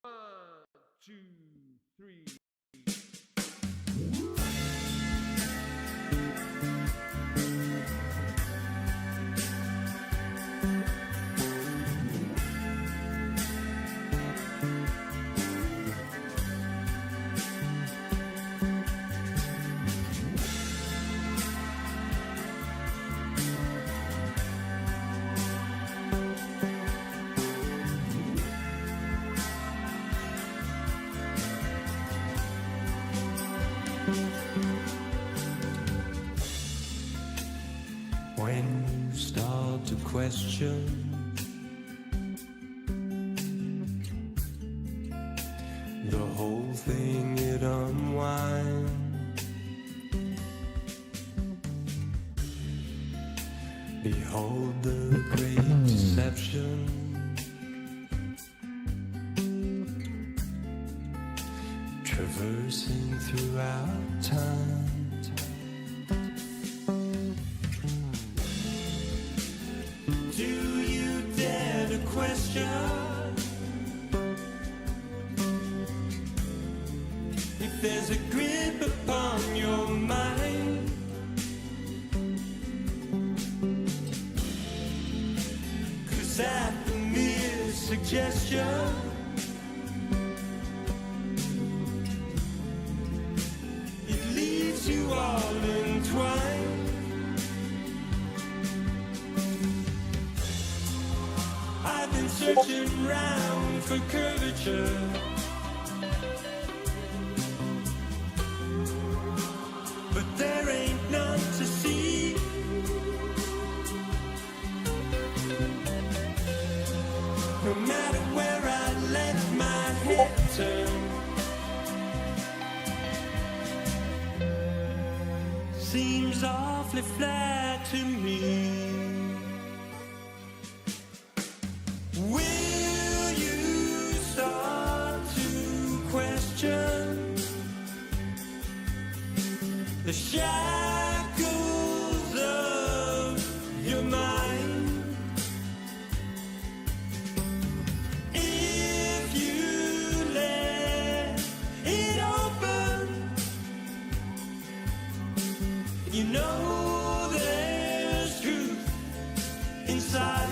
2, 3. When you start to question the whole thing, it unwinds. Behold the great deception. Traversing throughout time. Do you dare to question if there's a grip upon your mind? Cause at the mere suggestion it leaves you all entwined. I've been searching round for curvature, but there ain't none to see. No matter where I let my head turn, seems awfully flat to me. Will you start to question the shackles of your mind? If you let it open, you know there's truth inside.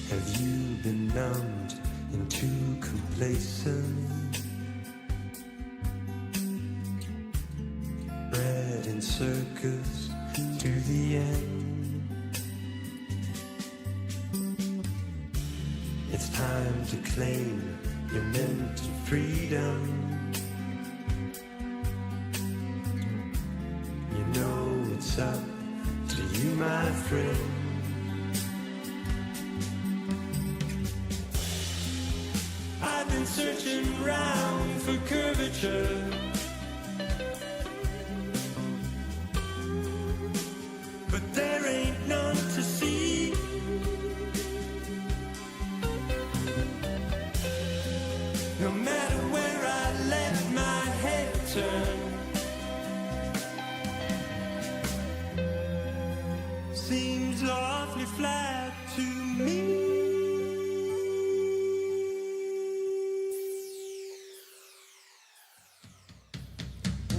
Have you been numbed and too complacent? Bred in circus to the end. It's time to claim your mental freedom. You know it's up to you, my friend. I've been searching round for curvature, but there ain't none to see. No matter where I let my head turn, seems awfully flat to me.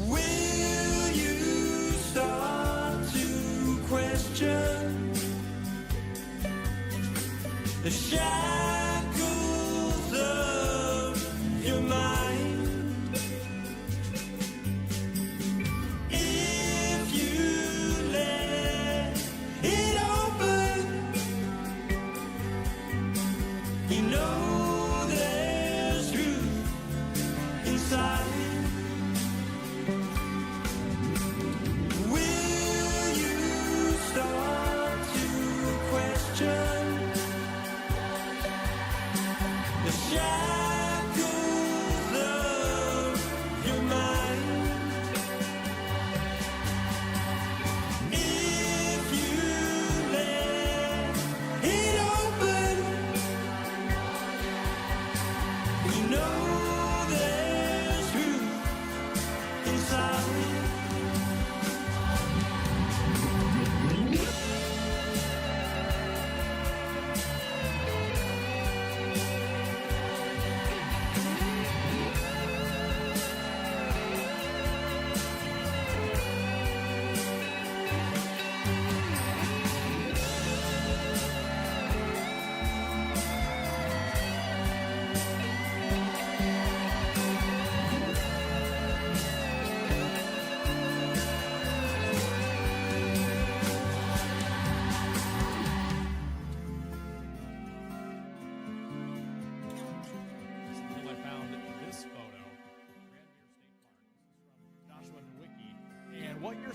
Will you start to question the shackles of your mind? If you let it open, you know there's truth inside. Will you start to question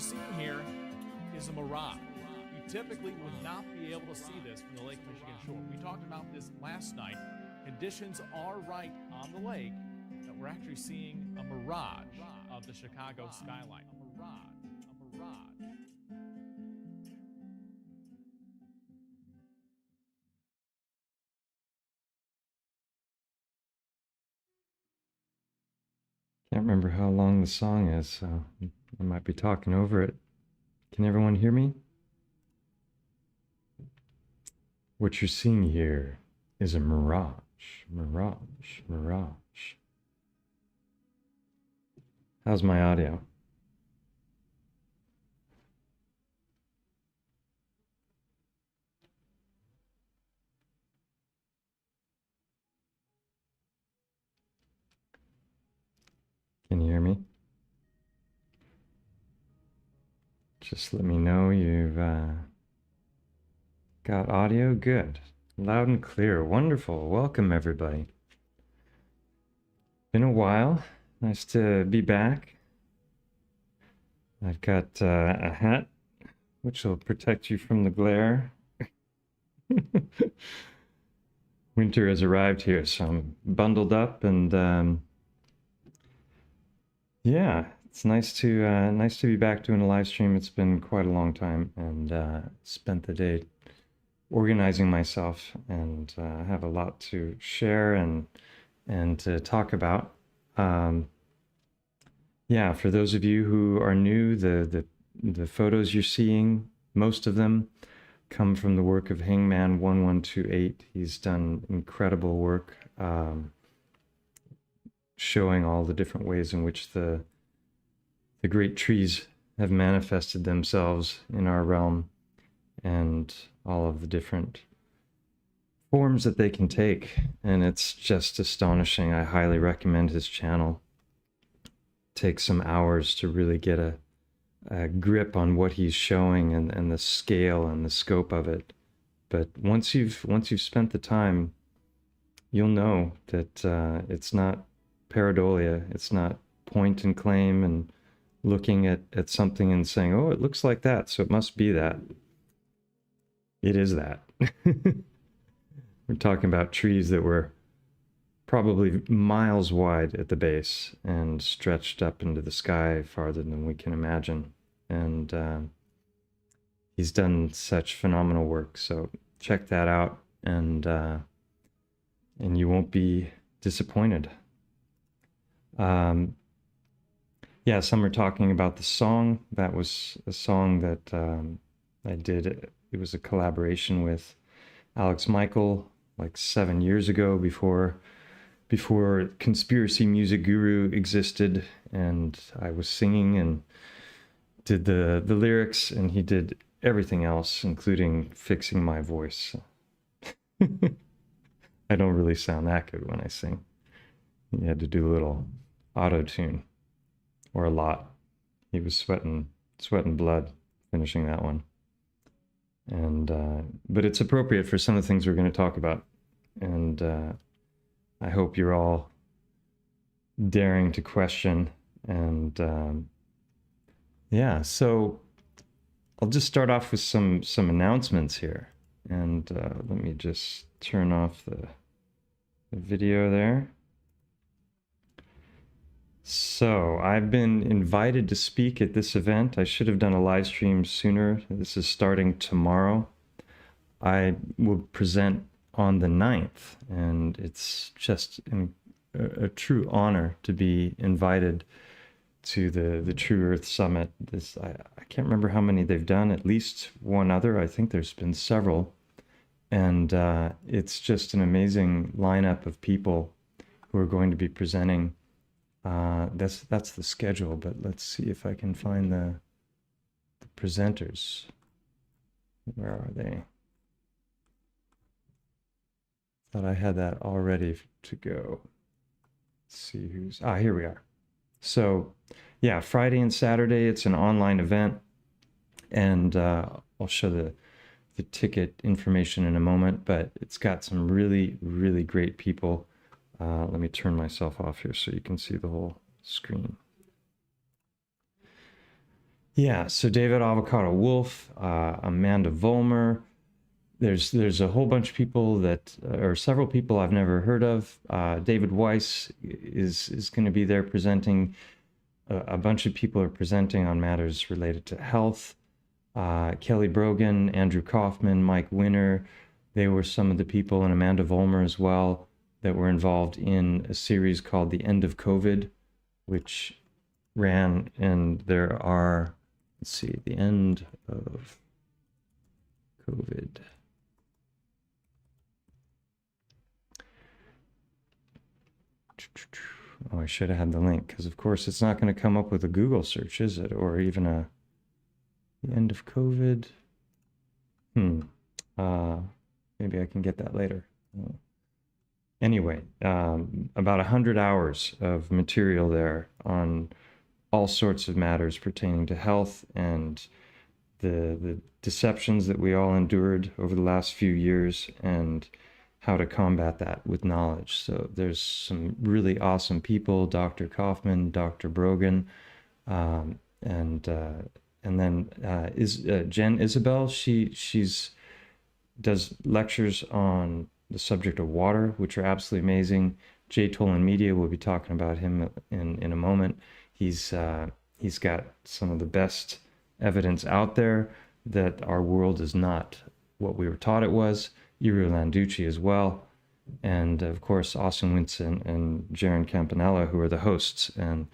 seeing here is a mirage. You typically would not be able to see this from the Lake Michigan shore. We talked about this last night. Conditions are right on the lake that we're actually seeing a mirage of the Chicago skyline. A mirage. Can't remember how long the song is, so I might be talking over it. Can everyone hear me? What you're seeing here is a mirage. How's my audio? Can you hear me? Just let me know you've got audio. Good. Loud and clear. Wonderful. Welcome, everybody. Been a while. Nice to be back. I've got a hat which will protect you from the glare. Winter has arrived here, so I'm bundled up, and yeah, it's nice to be back doing a live stream. It's been quite a long time, and spent the day organizing myself, and have a lot to share and to talk about. Yeah, for those of you who are new, the photos you're seeing, most of them come from the work of Hangman 1128. He's done incredible work, showing all the different ways in which the great trees have manifested themselves in our realm, and all of the different forms that they can take. And it's just astonishing. I highly recommend his channel. Takes some hours to really get a grip on what he's showing, and the scale and the scope of it. But once you've spent the time, you'll know that it's not pareidolia. It's not point and claim and looking at something and saying, oh, it looks like that, so it must be that. It is that. We're talking about trees that were probably miles wide at the base and stretched up into the sky farther than we can imagine. And he's done such phenomenal work. So check that out, and you won't be disappointed. Yeah, some are talking about the song. That was a song that I did. It was a collaboration with Alex Michael like 7 years ago, before Conspiracy Music Guru existed, and I was singing and did the lyrics, and he did everything else, including fixing my voice. I don't really sound that good when I sing. He had to do a little auto-tune, or a lot. He was sweating blood finishing that one. And but it's appropriate for some of the things we're going to talk about, and I hope you're all daring to question. And yeah, so I'll just start off with some announcements here, and let me just turn off the video there. So I've been invited to speak at this event. I should have done a live stream sooner. This is starting tomorrow. I will present on the 9th, and it's just a true honor to be invited to the True Earth Summit. I can't remember how many they've done, at least one other. I think there's been several. And it's just an amazing lineup of people who are going to be presenting. That's the schedule, but let's see if I can find the presenters. Where are they? Thought I had that all ready to go. Let's see who's... here we are. So yeah, Friday and Saturday, it's an online event, and I'll show the ticket information in a moment, but it's got some really, really great people. Let me turn myself off here so you can see the whole screen. Yeah, so David Avocado Wolf, Amanda Vollmer. There's a whole bunch of people that, or several people I've never heard of. David Weiss is going to be there presenting. A bunch of people are presenting on matters related to health. Kelly Brogan, Andrew Kaufman, Mike Winner, they were some of the people, and Amanda Vollmer as well, that were involved in a series called The End of COVID, which ran, and there are, let's see, The End of COVID. Oh, I should have had the link, because of course it's not going to come up with a Google search, is it? Or even a The End of COVID. Maybe I can get that later. Anyway, about 100 hours of material there on all sorts of matters pertaining to health and the deceptions that we all endured over the last few years and how to combat that with knowledge. So there's some really awesome people, Dr. Kaufman, Dr. Brogan, and then Jen Isabel. She's does lectures on the subject of water, which are absolutely amazing. Jay Tolan Media, we'll be talking about him in a moment. He's got some of the best evidence out there that our world is not what we were taught it was. Iro Landucci as well. And of course, Austin Winston and Jaron Campanella, who are the hosts. And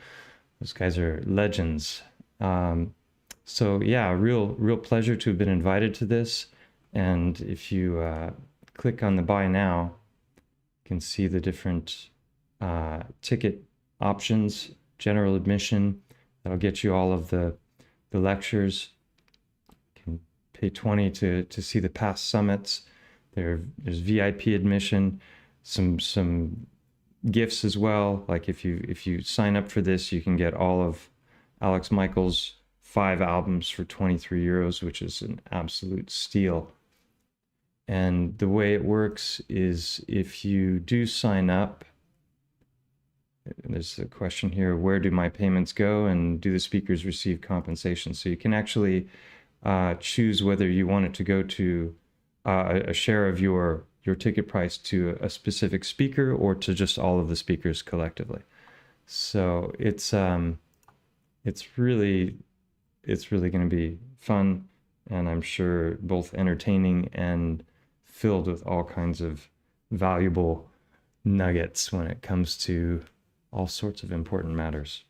those guys are legends. So yeah, real pleasure to have been invited to this. And if you click on the buy now, you can see the different ticket options, general admission. That'll get you all of the lectures. You can pay $20 to see the past summits. There's VIP admission, some gifts as well. Like if you sign up for this, you can get all of Alex Michael's 5 albums for 23 euros, which is an absolute steal. And the way it works is if you do sign up, there's a question here, where do my payments go and do the speakers receive compensation? So you can actually choose whether you want it to go to a share of your ticket price to a specific speaker or to just all of the speakers collectively. So it's really going to be fun, and I'm sure both entertaining and filled with all kinds of valuable nuggets when it comes to all sorts of important matters.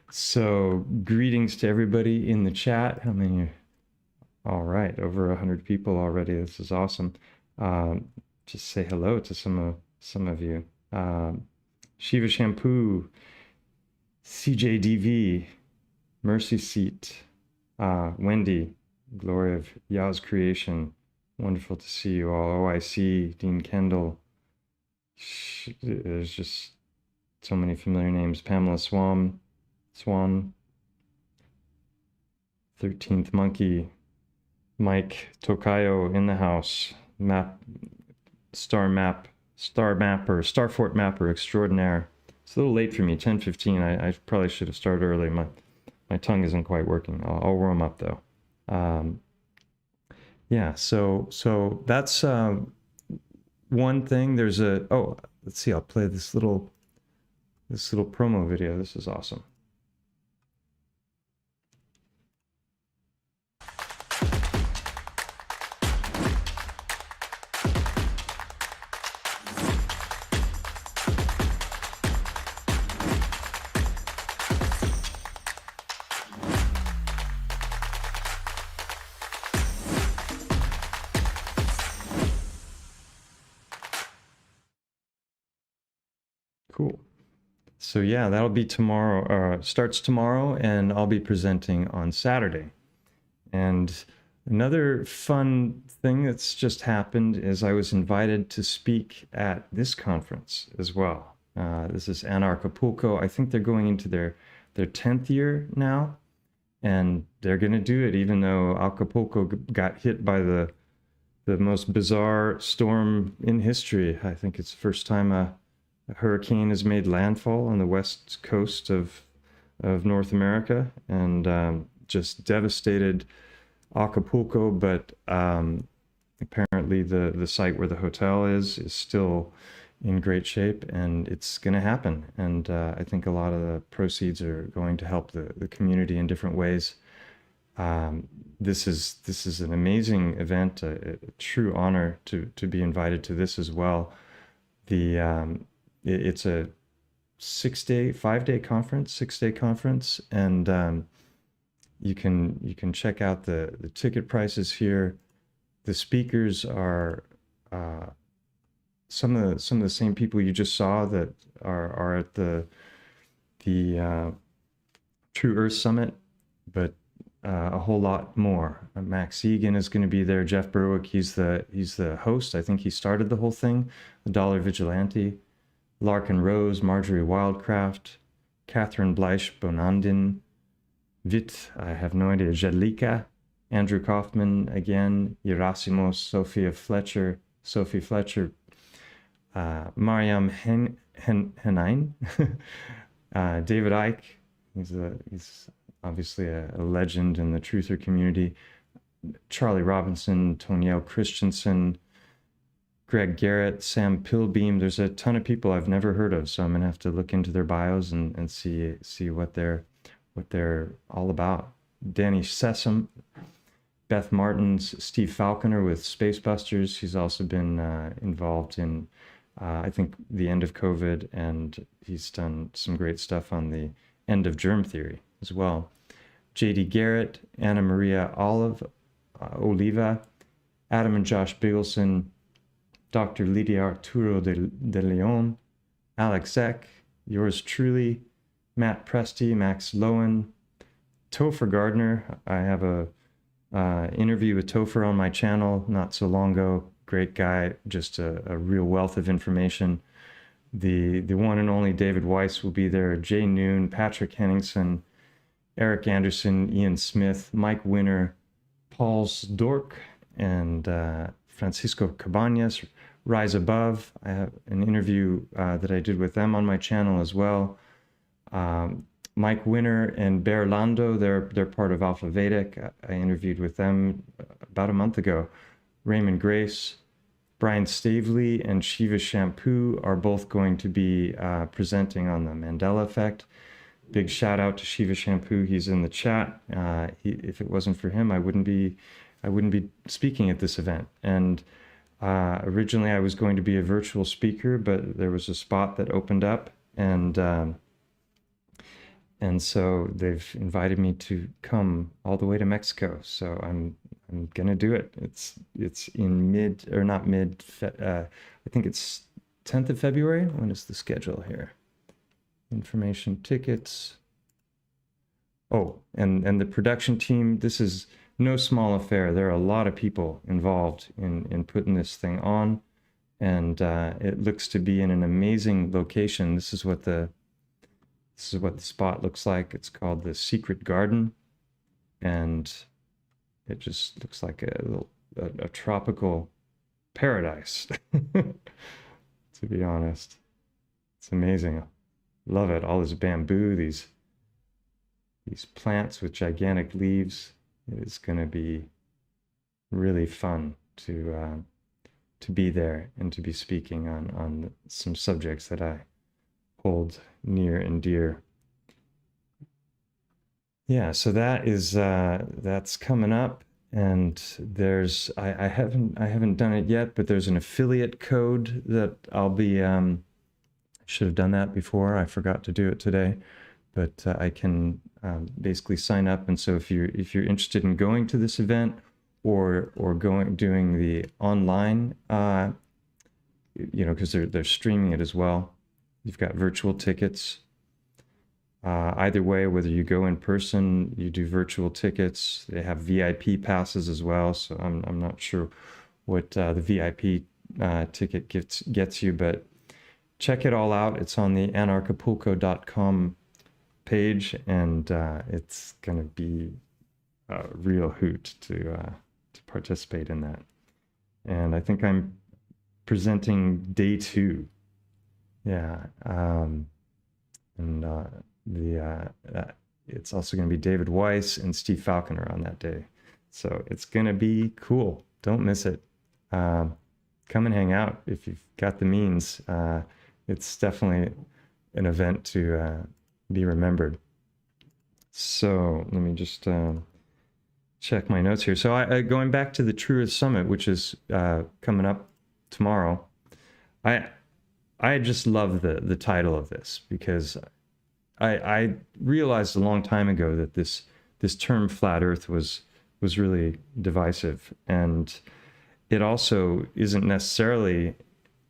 So greetings to everybody in the chat. How many? All right, over 100 people already. This is awesome. Just say hello to some of you. Shiva Shampoo, CJDV, Mercy Seat, Wendy, Glory of Yah's Creation. Wonderful to see you all. OIC, Dean Kendall. There's just so many familiar names. Pamela Swan, 13th Monkey, Mike Tokayo in the house, Star Fort Mapper Extraordinaire. It's a little late for me, 10:15. I probably should have started early. My tongue isn't quite working. I'll warm up though. Yeah, so that's one thing. There's let's see, I'll play this little promo video. This is awesome. Cool. So yeah, that'll be tomorrow, starts tomorrow, and I'll be presenting on Saturday. And another fun thing that's just happened is I was invited to speak at this conference as well. This is Anarchapulco. I think they're going into their 10th year now, and they're going to do it even though Acapulco got hit by the most bizarre storm in history. I think it's the first time a hurricane has made landfall on the west coast of of North America, and just devastated Acapulco, but apparently the site where the hotel is still in great shape, and it's going to happen. And I think a lot of the proceeds are going to help the community in different ways. This is an amazing event, a true honor to be invited to this as well. It's a 5-day conference, and you can check out the ticket prices here. The speakers are some of the same people you just saw that are at the True Earth Summit, but a whole lot more. Max Egan is going to be there. Jeff Berwick, he's the host. I think he started the whole thing. The Dollar Vigilante, Larkin Rose, Marjorie Wildcraft, Catherine Bleich Bonandin, Vit, I have no idea, Jedlika, Andrew Kaufman again, Gerasimos, Sophie Fletcher, Mariam Henein, David Icke. He's obviously a legend in the truther community. Charlie Robinson, Toniel Christensen, Greg Garrett, Sam Pilbeam. There's a ton of people I've never heard of, so I'm gonna have to look into their bios and see what they're all about. Danny Sessom, Beth Martins, Steve Falconer with Spacebusters. He's also been involved in, I think, the end of COVID, and he's done some great stuff on the end of germ theory as well. J.D. Garrett, Anna Maria Oliva, Adam and Josh Bigelson, Dr. Lydia Arturo de Leon, Alex Eck, yours truly, Matt Presti, Max Lowen, Topher Gardner. I have a interview with Topher on my channel not so long ago. Great guy, just a real wealth of information. The one and only David Weiss will be there. Jay Noon, Patrick Henningsen, Eric Anderson, Ian Smith, Mike Winner, Paul Dork, and Francisco Cabañas. Rise Above. I have an interview that I did with them on my channel as well. Mike Winner and Bear Lando, they're part of Alpha Vedic. I interviewed with them about a month ago. Raymond Grace, Brian Stavely, and Shiva Shampoo are both going to be presenting on the Mandela Effect. Big shout out to Shiva Shampoo. He's in the chat. If it wasn't for him, I wouldn't be speaking at this event. And originally I was going to be a virtual speaker, but there was a spot that opened up, and so they've invited me to come all the way to Mexico. So I'm gonna do it. It's in I think it's 10th of February. When is the schedule here? Information, tickets. Oh, and the production team, this is no small affair. There are a lot of people involved in putting this thing on, and it looks to be in an amazing location. This is what the spot looks like. It's called the Secret Garden, and it just looks like a tropical paradise. To be honest, it's amazing. Love it. All this bamboo, these plants with gigantic leaves. It is going to be really fun to be there and to be speaking on some subjects that I hold near and dear. Yeah, so that is that's coming up, and there's I haven't done it yet, but there's an affiliate code that I'll be should have done that before. I forgot to do it today, but I can basically sign up. And so if you're interested in going to this event or doing the online, because they're streaming it as well. You've got virtual tickets. Either way, whether you go in person, you do virtual tickets. They have VIP passes as well. So I'm not sure what the VIP ticket gets you, but check it all out. It's on the anarchapulco.com page, and it's going to be a real hoot to participate in that. And I think I'm presenting day 2. Yeah. And it's also going to be David Weiss and Steve Falconer on that day. So it's going to be cool. Don't miss it. Come and hang out if you've got the means. It's definitely an event to be remembered. So let me just check my notes here. So going back to the True Earth Summit, which is coming up tomorrow, I just love the title of this, because I realized a long time ago that this term flat Earth was really divisive, and it also isn't necessarily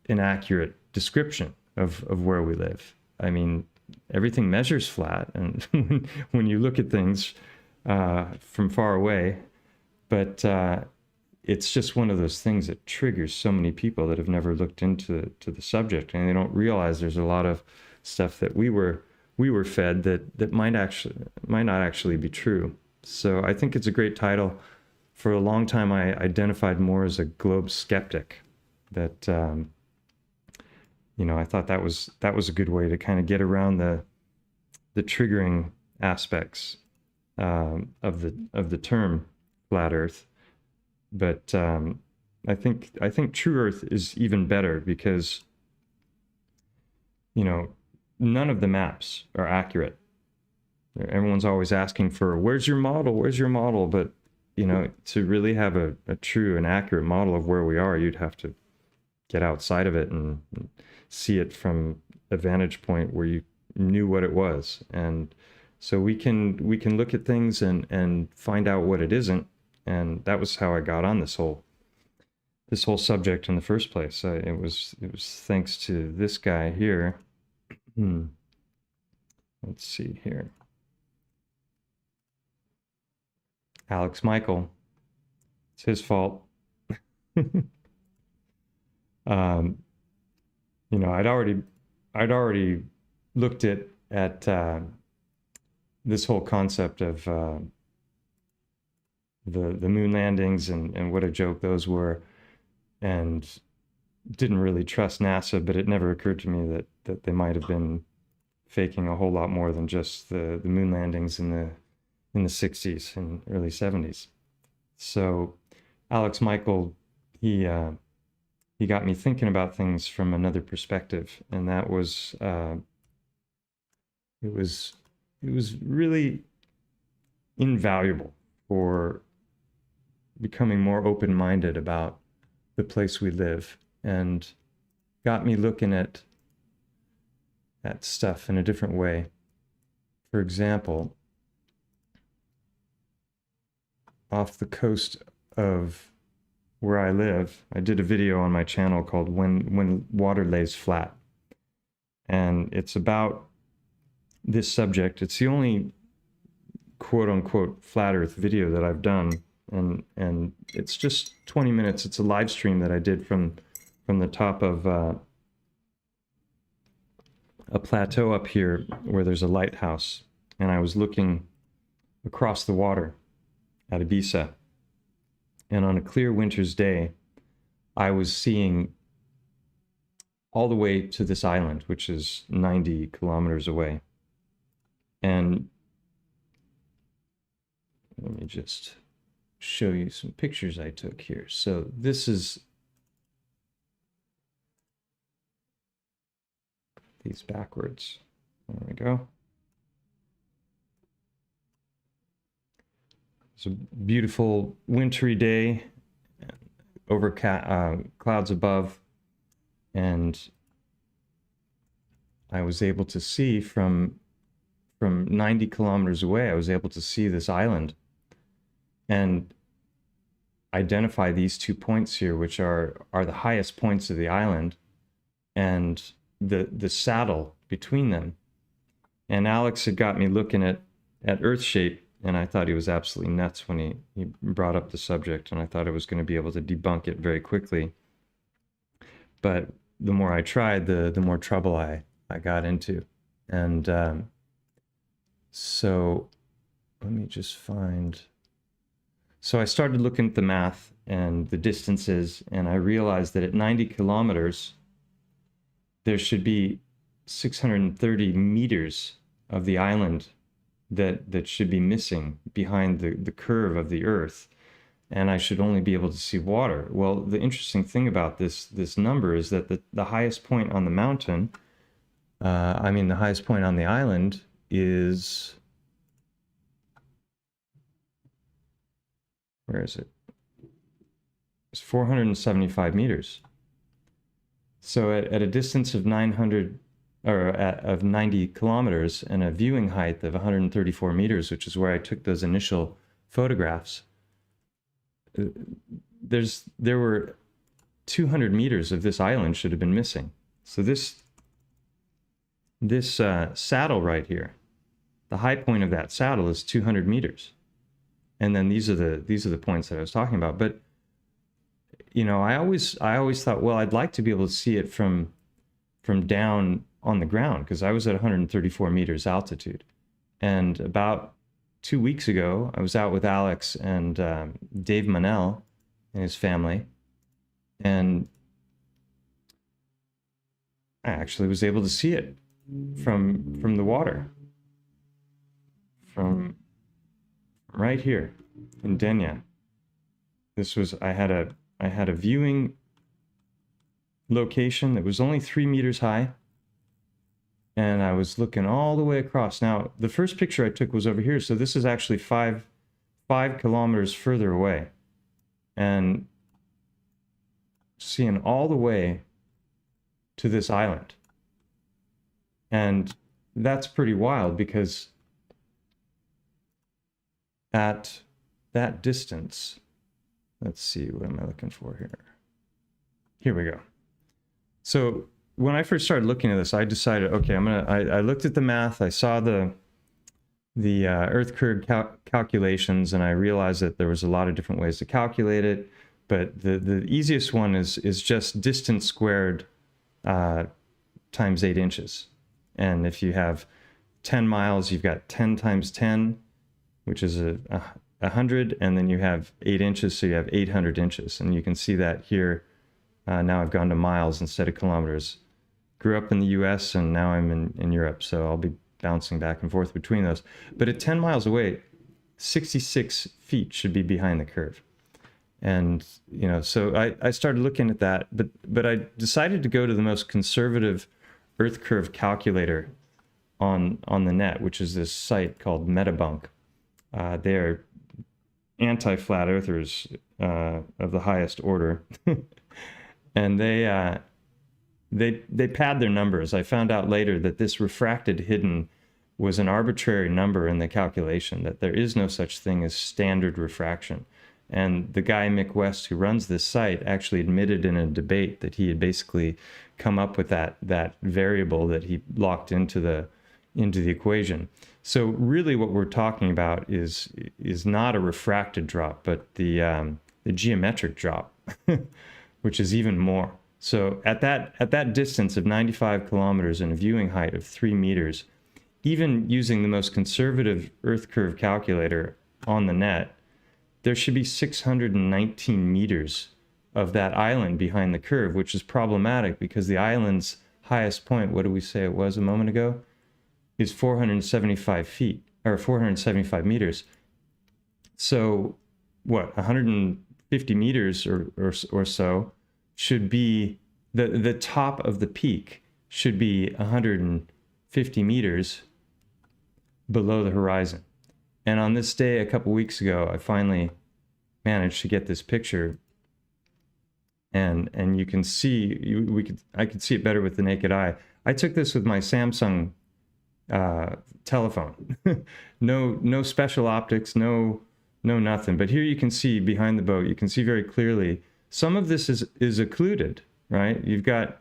an accurate description of where we live. I mean, everything measures flat, and when you look at things from far away, but it's just one of those things that triggers so many people that have never looked into the subject, and they don't realize there's a lot of stuff that we were fed that might not actually be true. So I think it's a great title. For a long time, I identified more as a globe skeptic. That I thought that was a good way to kind of get around the triggering aspects of the term flat Earth. But I think True Earth is even better, because none of the maps are accurate. Everyone's always asking for, where's your model? But to really have a true and accurate model of where we are, you'd have to get outside of it and see it from a vantage point where you knew what it was. And so we can look at things and find out what it isn't. And that was how I got on this whole subject in the first place. It was thanks to this guy here. Let's see here. Alex Michael. It's his fault. I'd already looked at this whole concept of the moon landings and what a joke those were, and didn't really trust NASA, but it never occurred to me that they might have been faking a whole lot more than just the moon landings in the 60s and early 70s. So Alex Michael, he got me thinking about things from another perspective, and that was it was really invaluable for becoming more open-minded about the place we live, and got me looking at stuff in a different way. For example, off the coast of where I live, I did a video on my channel called When Water Lays Flat. And it's about this subject. It's the only quote-unquote flat Earth video that I've done. And it's just 20 minutes. It's a live stream that I did from the top of a plateau up here where there's a lighthouse. And I was looking across the water at Ibiza. And on a clear winter's day, I was seeing all the way to this island, which is 90 kilometers away. And let me just show you some pictures I took here. So this is these backwards. There we go. It's a beautiful wintry day, over clouds above, and I was able to see from 90 kilometers away, I was able to see this island and identify these 2 points here, which are the highest points of the island, and the saddle between them. And Alex had got me looking at Earth shape, and I thought he was absolutely nuts when he brought up the subject, and I thought I was going to be able to debunk it very quickly. But the more I tried, the more trouble I got into. And so let me just find... So I started looking at the math and the distances, and I realized that at 90 kilometers, there should be 630 meters of the island that should be missing behind the curve of the Earth, and I should only be able to see water. Well, the interesting thing about this number is that the highest point on the mountain, the highest point on the island is, where is it? It's 475 meters. So at a distance of 900 of 90 kilometers and a viewing height of 134 meters, which is where I took those initial photographs, there were 200 meters of this island should have been missing. So this saddle right here, the high point of that saddle is 200 meters, and then these are the points that I was talking about. But I always thought, well, I'd like to be able to see it from down on the ground, because I was at 134 meters altitude. And about 2 weeks ago, I was out with Alex and Dave Manel and his family, and I actually was able to see it from the water, from right here in Denia. I had a viewing location that was only 3 meters high, and I was looking all the way across. Now, the first picture I took was over here, so this is actually five kilometers further away, and seeing all the way to this island. And that's pretty wild, because at that distance, let's see, what am I looking for here? Here we go. So when I first started looking at this, I decided, okay, I looked at the math, I saw the Earth curve calculations, and I realized that there was a lot of different ways to calculate it, but the easiest one is just distance squared times 8 inches. And if you have 10 miles, you've got 10 times 10, which is 100, and then you have 8 inches, so you have 800 inches. And you can see that here. Now I've gone to miles instead of kilometers. Grew up in the US, and now I'm in Europe, so I'll be bouncing back and forth between those. But at 10 miles away, 66 feet should be behind the curve. And, so I started looking at that, but I decided to go to the most conservative Earth curve calculator on the net, which is this site called Metabunk. They're anti-flat earthers of the highest order. And they pad their numbers. I found out later that this refracted hidden was an arbitrary number in the calculation, that there is no such thing as standard refraction. And the guy, Mick West, who runs this site, actually admitted in a debate that he had basically come up with that variable that he locked into the equation. So really what we're talking about is not a refracted drop, but the geometric drop, which is even more. So at that distance of 95 kilometers and a viewing height of 3 meters, even using the most conservative Earth curve calculator on the net, there should be 619 meters of that island behind the curve, which is problematic because the island's highest point, what did we say it was a moment ago, is 475 feet, or 475 meters. So what, 150 meters or so should be, the top of the peak should be 150 meters below the horizon. And on this day, a couple weeks ago, I finally managed to get this picture, and you can see, I could see it better with the naked eye. I took this with my Samsung telephone. no special optics, no nothing. But here you can see behind the boat, you can see very clearly. Some of this is occluded, right? You've got,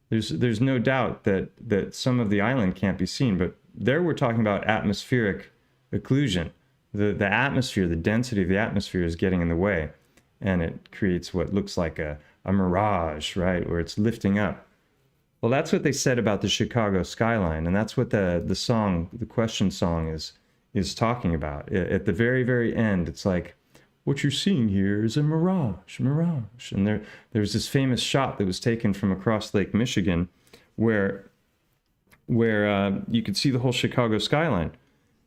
there's no doubt that some of the island can't be seen, but there we're talking about atmospheric occlusion. The atmosphere, the density of the atmosphere is getting in the way, and it creates what looks like a mirage, right, where it's lifting up. Well, that's what they said about the Chicago skyline, and that's what the song, the question song is talking about. At the very, very end, it's like, what you're seeing here is a mirage. And there's this famous shot that was taken from across Lake Michigan where where you could see the whole Chicago skyline.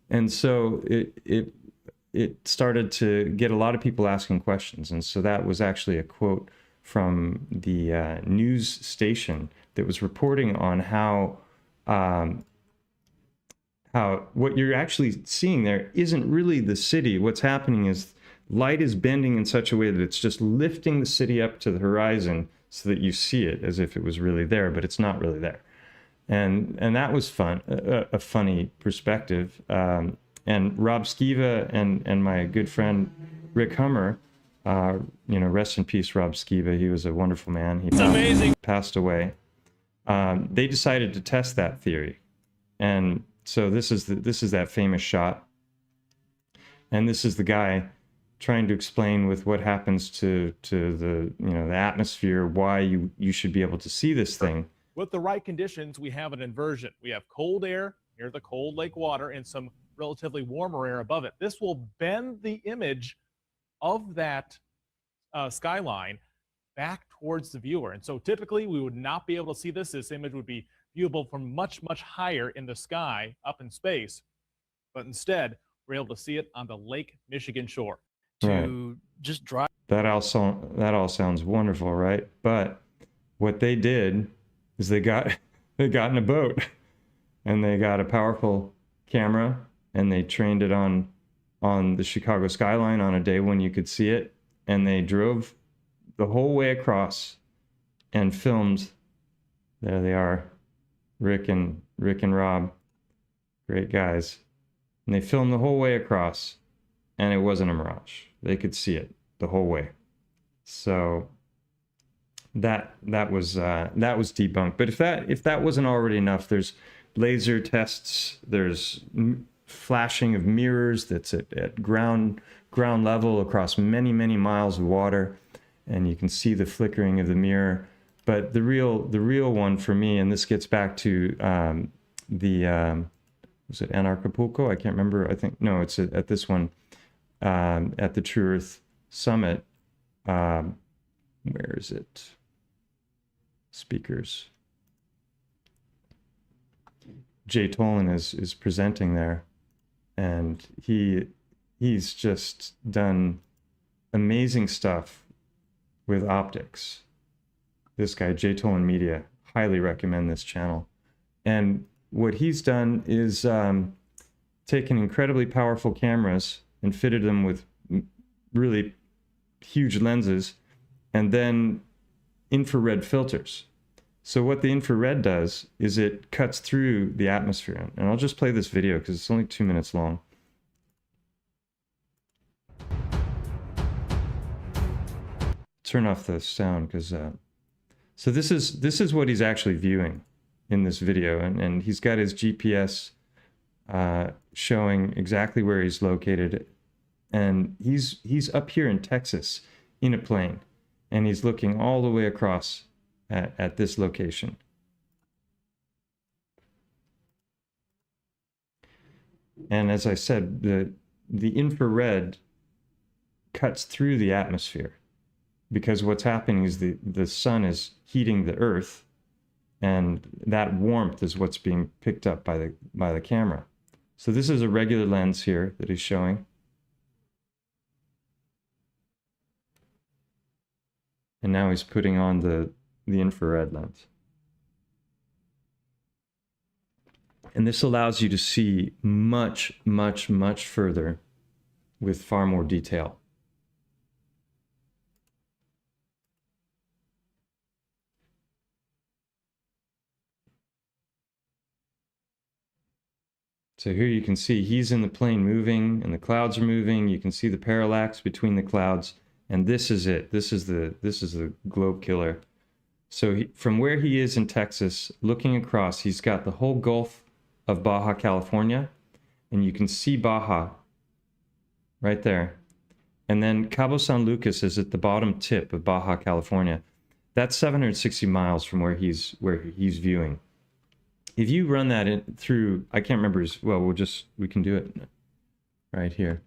And so it started to get a lot of people asking questions. And so that was actually a quote from the news station that was reporting on how what you're actually seeing there isn't really the city. What's happening is light is bending in such a way that it's just lifting the city up to the horizon so that you see it as if it was really there, but it's not really there. And that was fun, a funny perspective. And Rob Skiva and my good friend Rick Hummer, rest in peace, Rob Skiva. He was a wonderful man. He passed away. They decided to test that theory, and so this is that famous shot, and this is the guy trying to explain with what happens to the the atmosphere why you should be able to see this thing. With the right conditions, we have an inversion. We have cold air near the cold lake water and some relatively warmer air above it. This will bend the image of that skyline back towards the viewer. And so typically we would not be able to see this. This image would be viewable from much, much higher in the sky up in space. But instead, we're able to see it on the Lake Michigan shore. To just drive. That all sounds wonderful, right? But what they did is they got in a boat and they got a powerful camera and they trained it on the Chicago skyline on a day when you could see it, and they drove the whole way across and filmed. There they are, Rick and Rob, great guys, and they filmed the whole way across, and it wasn't a mirage. They could see it the whole way. So that was debunked. But if that wasn't already enough, there's laser tests, there's flashing of mirrors that's at ground level across many was of water, and you can see the flickering of the mirror. But the real one for me, and this gets back to was it Anarchapulco? I can't remember. I think no, it's at this one at the True Earth Summit. Where is it? Speakers. Jay Tolan is presenting there, and he's just done amazing stuff with optics. This guy, Jay Tolan Media, highly recommend this channel. And what he's done is taken incredibly powerful cameras and fitted them with really huge lenses, and then infrared filters. So what the infrared does is it cuts through the atmosphere. And I'll just play this video because it's only 2 minutes long. Turn off the sound because so this is what he's actually viewing in this video, and he's got his GPS showing exactly where he's located, and he's up here in Texas in a plane, and he's looking all the way across at this location. And as I said, the infrared cuts through the atmosphere, because what's happening is the sun is heating the earth, and that warmth is what's being picked up by the camera. So this is a regular lens here that he's showing. And now he's putting on the infrared lens. And this allows you to see much further with far more detail. So here you can see he's in the plane moving, and the clouds are moving. You can see the parallax between the clouds, and this is it. This is the globe killer. So from where he is in Texas, looking across, he's got the whole Gulf of Baja California, and you can see Baja right there. And then Cabo San Lucas is at the bottom tip of Baja California. That's 760 miles from where he's viewing. If you run that through, I can't remember we can do it right here.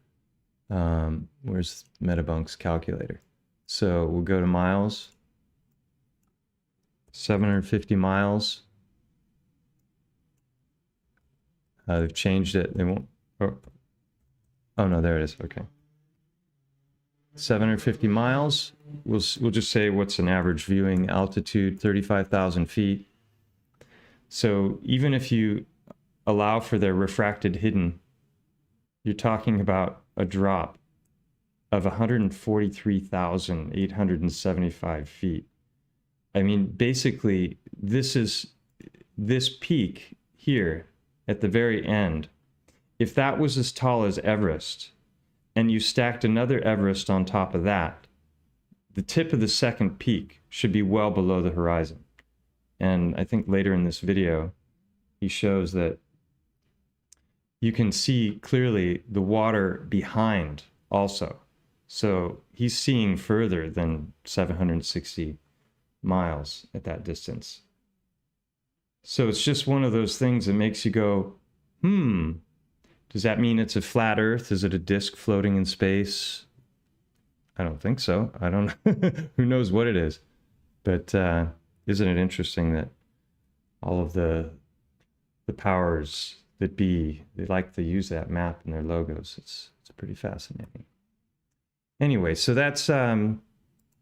Where's Metabunk's calculator? So we'll go to miles. 750 miles They've changed it. They won't. Oh no, there it is. Okay. 750 miles. We'll just say what's an average viewing altitude, 35,000 feet. So even if you allow for their refracted hidden, you're talking about a drop of 143,875 feet. I mean, basically, this peak here at the very end, if that was as tall as Everest, and you stacked another Everest on top of that, the tip of the second peak should be well below the horizon. And I think later in this video, he shows that you can see clearly the water behind also. So he's seeing further than 760 miles at that distance. So it's just one of those things that makes you go, does that mean it's a flat Earth? Is it a disk floating in space? I don't think so. I don't know. Who knows what it is? But isn't it interesting that all of the powers that be, they like to use that map in their logos. It's pretty fascinating. Anyway, so that's kind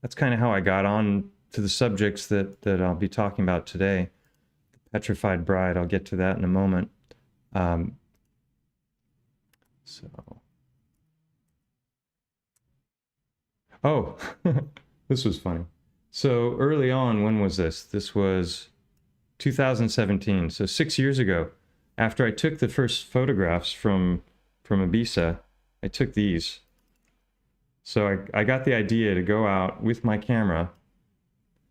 of how I got on to the subjects that I'll be talking about today. The Petrified Bride, I'll get to that in a moment. Oh, this was funny. So early on, when was this? This was 2017, so 6 years ago. After I took the first photographs from Ibiza, I took these. So I got the idea to go out with my camera,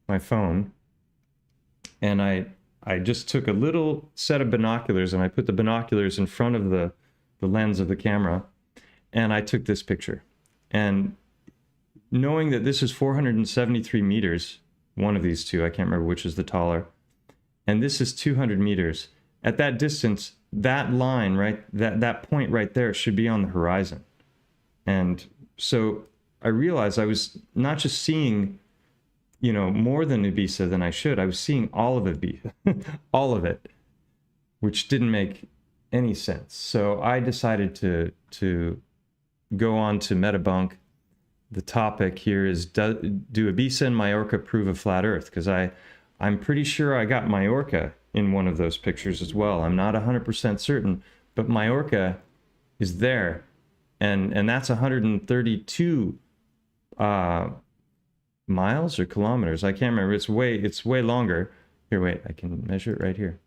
my phone, and I just took a little set of binoculars and I put the binoculars in front of the lens of the camera, and I took this picture. And knowing that this is 473 meters, one of these two, I can't remember which is the taller, and this is 200 meters. At that distance, that line, right, that point right there should be on the horizon. And so I realized I was not just seeing, more than Ibiza than I should. I was seeing all of Ibiza, all of it, which didn't make any sense. So I decided to go on to Metabunk. The topic here is, do Ibiza and Majorca prove a flat Earth? Because I'm pretty sure I got Majorca in one of those pictures as well. I'm not 100% certain, but Majorca is there, and that's 132 miles or kilometers. I can't remember. It's way longer. Here, wait, I can measure it right here.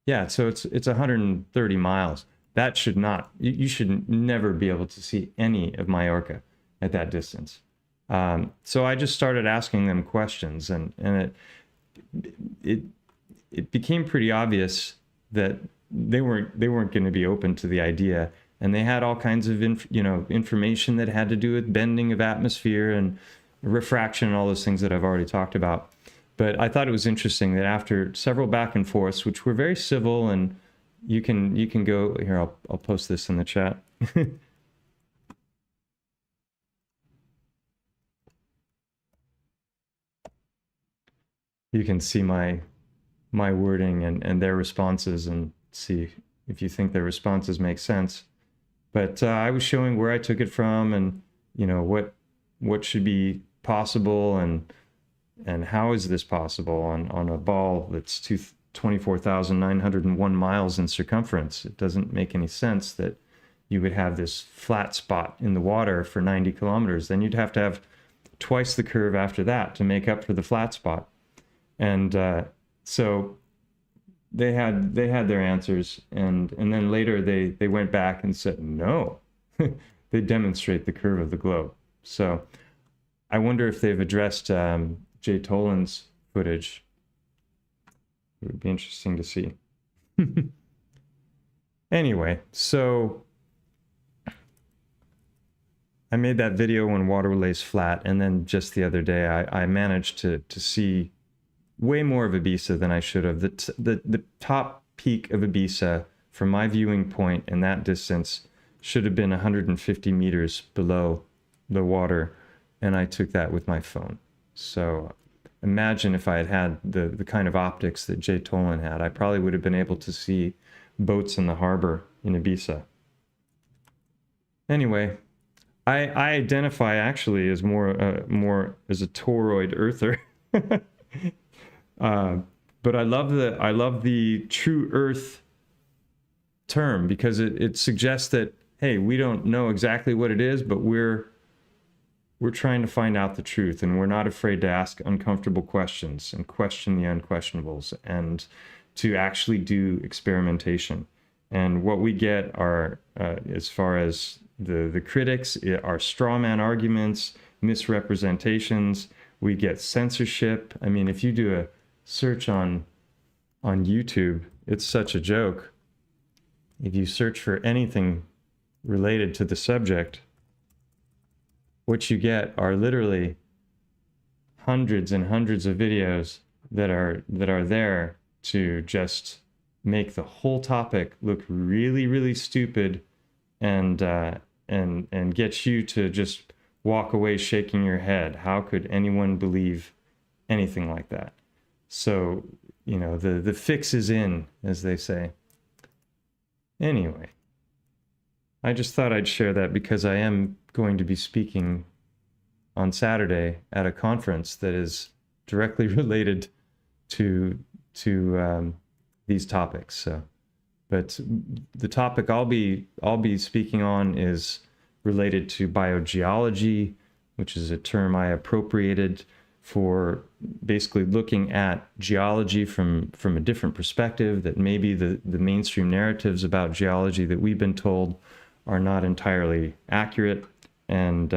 Yeah, so it's 130 miles. That should not, you should never be able to see any of Majorca at that distance. So I just started asking them questions, and it became pretty obvious that they weren't going to be open to the idea, and they had all kinds of information that had to do with bending of atmosphere and refraction and all those things that I've already talked about. But I thought it was interesting that after several back and forths, which were very civil, and you can go here. I'll post this in the chat. You can see my wording and their responses and see if you think their responses make sense. But I was showing where I took it from, and what should be possible, and how is this possible on a ball that's 24,901 miles in circumference. It doesn't make any sense that you would have this flat spot in the water for 90 kilometers. Then you'd have to have twice the curve after that to make up for the flat spot. And so they had their answers, and then later they went back and said no. They demonstrate the curve of the globe. So I wonder if they've addressed Jay Tolan's footage. It would be interesting to see. Anyway, so I made that video when water lays flat, and then just the other day I managed to see way more of Ibiza than I should have. The top peak of Ibiza from my viewing point in that distance should have been 150 meters below the water, and I took that with my phone. So imagine if I had had the kind of optics that Jay Tolan had, I probably would have been able to see boats in the harbor in Ibiza. Anyway, I identify actually as more as a toroid earther. But I love the true earth term because it suggests that, hey, we don't know exactly what it is, but we're trying to find out the truth, and we're not afraid to ask uncomfortable questions and question the unquestionables and to actually do experimentation. And what we get are, as far as the critics, are straw man arguments, misrepresentations. We get censorship. I mean, if you do a search on YouTube, it's such a joke. If you search for anything related to the subject, what you get are literally hundreds and hundreds of videos that are there to just make the whole topic look really, really stupid and get you to just walk away shaking your head. How could anyone believe anything like that? So, you know, the fix is in, as they say. Anyway, I just thought I'd share that because I am going to be speaking on Saturday at a conference that is directly related to these topics. So, but the topic I'll be speaking on is related to biogeology, which is a term I appropriated for basically looking at geology from a different perspective, that maybe the mainstream narratives about geology that we've been told are not entirely accurate, and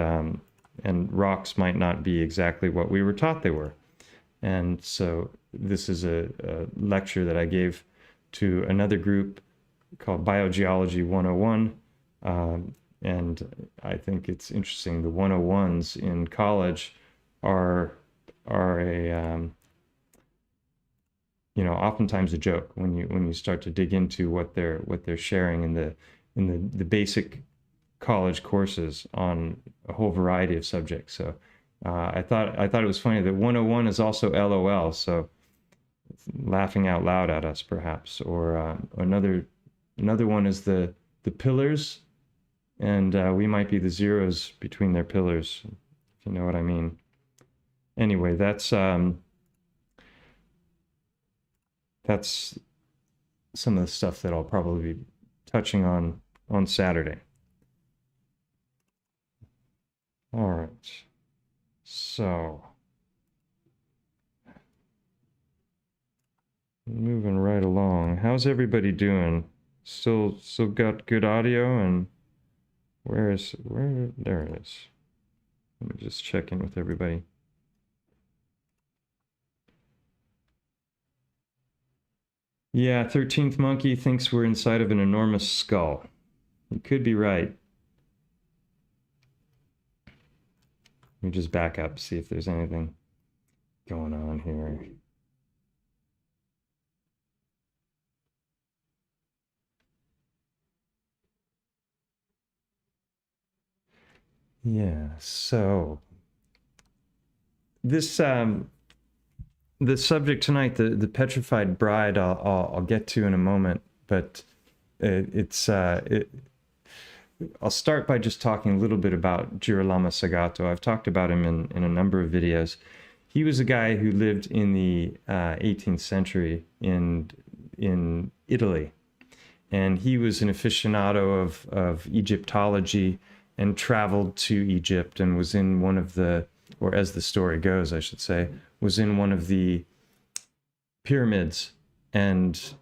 rocks might not be exactly what we were taught they were. And so this is a lecture that I gave to another group called Biogeology 101. And I think it's interesting. The 101s in college are a oftentimes a joke when you start to dig into what they're sharing in the basic college courses on a whole variety of subjects. So I thought it was funny that 101 is also LOL, so laughing out loud at us perhaps. Or another one is the pillars, and we might be the zeros between their pillars, if you know what I mean. Anyway, that's some of the stuff that I'll probably be touching on Saturday. All right. So, moving right along. How's everybody doing? Still got good audio? And where there it is. Let me just check in with everybody. Yeah, 13th Monkey thinks we're inside of an enormous skull. You could be right. Let me just back up, see if there's anything going on here. Yeah, so this the subject tonight, the Petrified Bride, I'll get to in a moment, but I'll start by just talking a little bit about Girolamo Sagato. I've talked about him in a number of videos. He was a guy who lived in the 18th century in Italy, and he was an aficionado of Egyptology and traveled to Egypt and was in one of the, or as the story goes, I should say, was in one of the pyramids and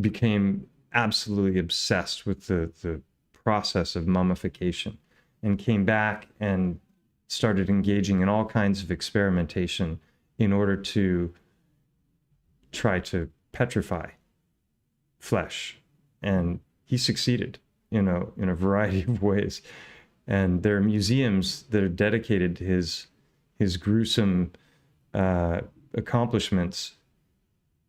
became absolutely obsessed with the process of mummification, and came back and started engaging in all kinds of experimentation in order to try to petrify flesh. And he succeeded in a variety of ways. And there are museums that are dedicated to his gruesome accomplishments.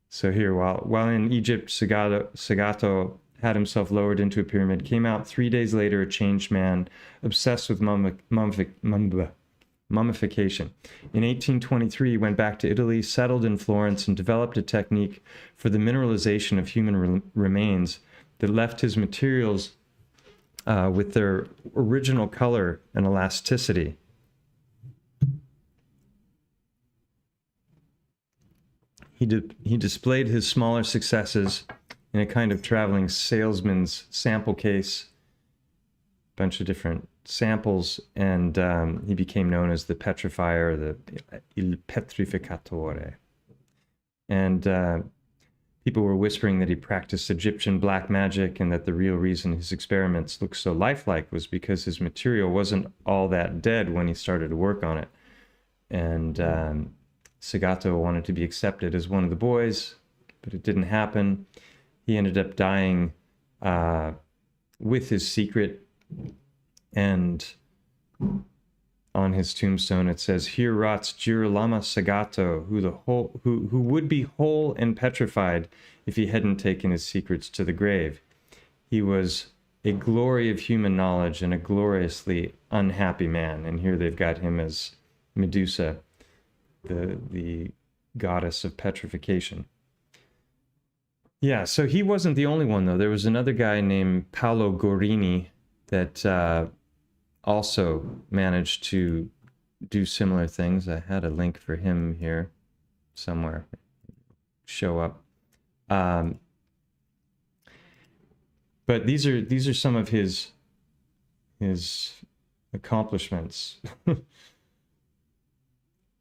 So here, while in Egypt, Sagato had himself lowered into a pyramid, came out 3 days later a changed man, obsessed with mummification. In 1823, he went back to Italy, settled in Florence, and developed a technique for the mineralization of human remains that left his materials with their original color and elasticity. He displayed his smaller successes in a kind of traveling salesman's sample case, a bunch of different samples, and he became known as the petrifier, il petrificatore. And people were whispering that he practiced Egyptian black magic, and that the real reason his experiments looked so lifelike was because his material wasn't all that dead when he started to work on it. And Sagato wanted to be accepted as one of the boys, but it didn't happen. He ended up dying with his secret, and on his tombstone it says, "Here rots Girolamo Sagato, who would be whole and petrified if he hadn't taken his secrets to the grave. He was a glory of human knowledge and a gloriously unhappy man." And here they've got him as Medusa, the goddess of petrification. Yeah, so he wasn't the only one, though. There was another guy named Paolo Gorini that also managed to do similar things. I had a link for him here somewhere. Show up. But these are some of his accomplishments.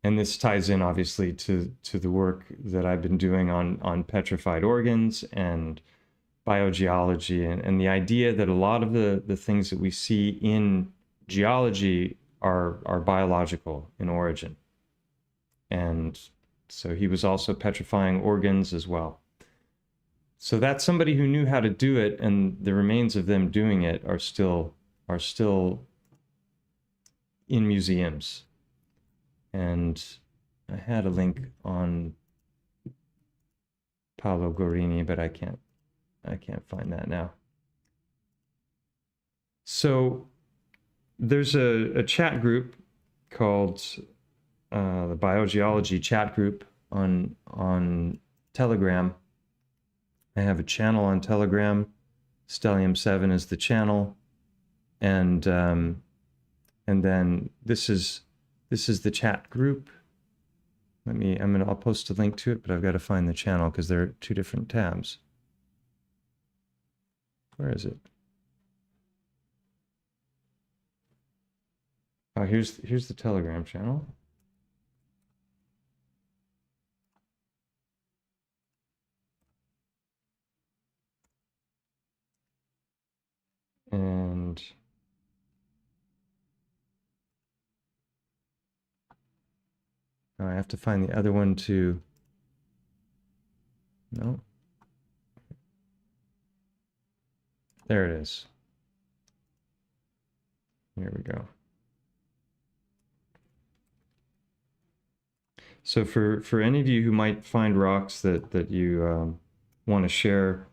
And this ties in, obviously, to the work that I've been doing on petrified organs and biogeology, and the idea that a lot of the things that we see in geology are biological in origin. And so he was also petrifying organs as well. So that's somebody who knew how to do it, and the remains of them doing it are still in museums. And I had a link on Paolo Gorini, but I can't find that now. So there's a chat group called the Biogeology chat group on Telegram. I have a channel on Telegram. Stellium 7 is the channel, and then this is the chat group. I'll post a link to it, but I've got to find the channel because there are two different tabs. Where is it? Oh, here's the Telegram channel. And I have to find the other one too. No. There it is. Here we go. So for any of you who might find rocks that you want to share,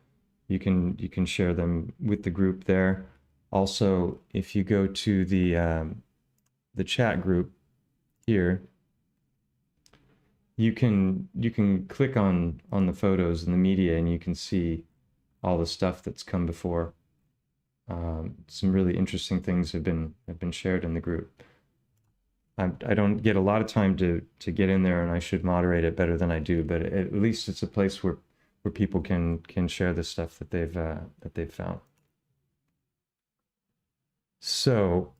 you can share them with the group there. Also, if you go to the chat group here, you can click on the photos and the media, and you can see all the stuff that's come before. Some really interesting things have been shared in the group. I don't get a lot of time to get in there, and I should moderate it better than I do, but at least it's a place where people can share the stuff that they've found. So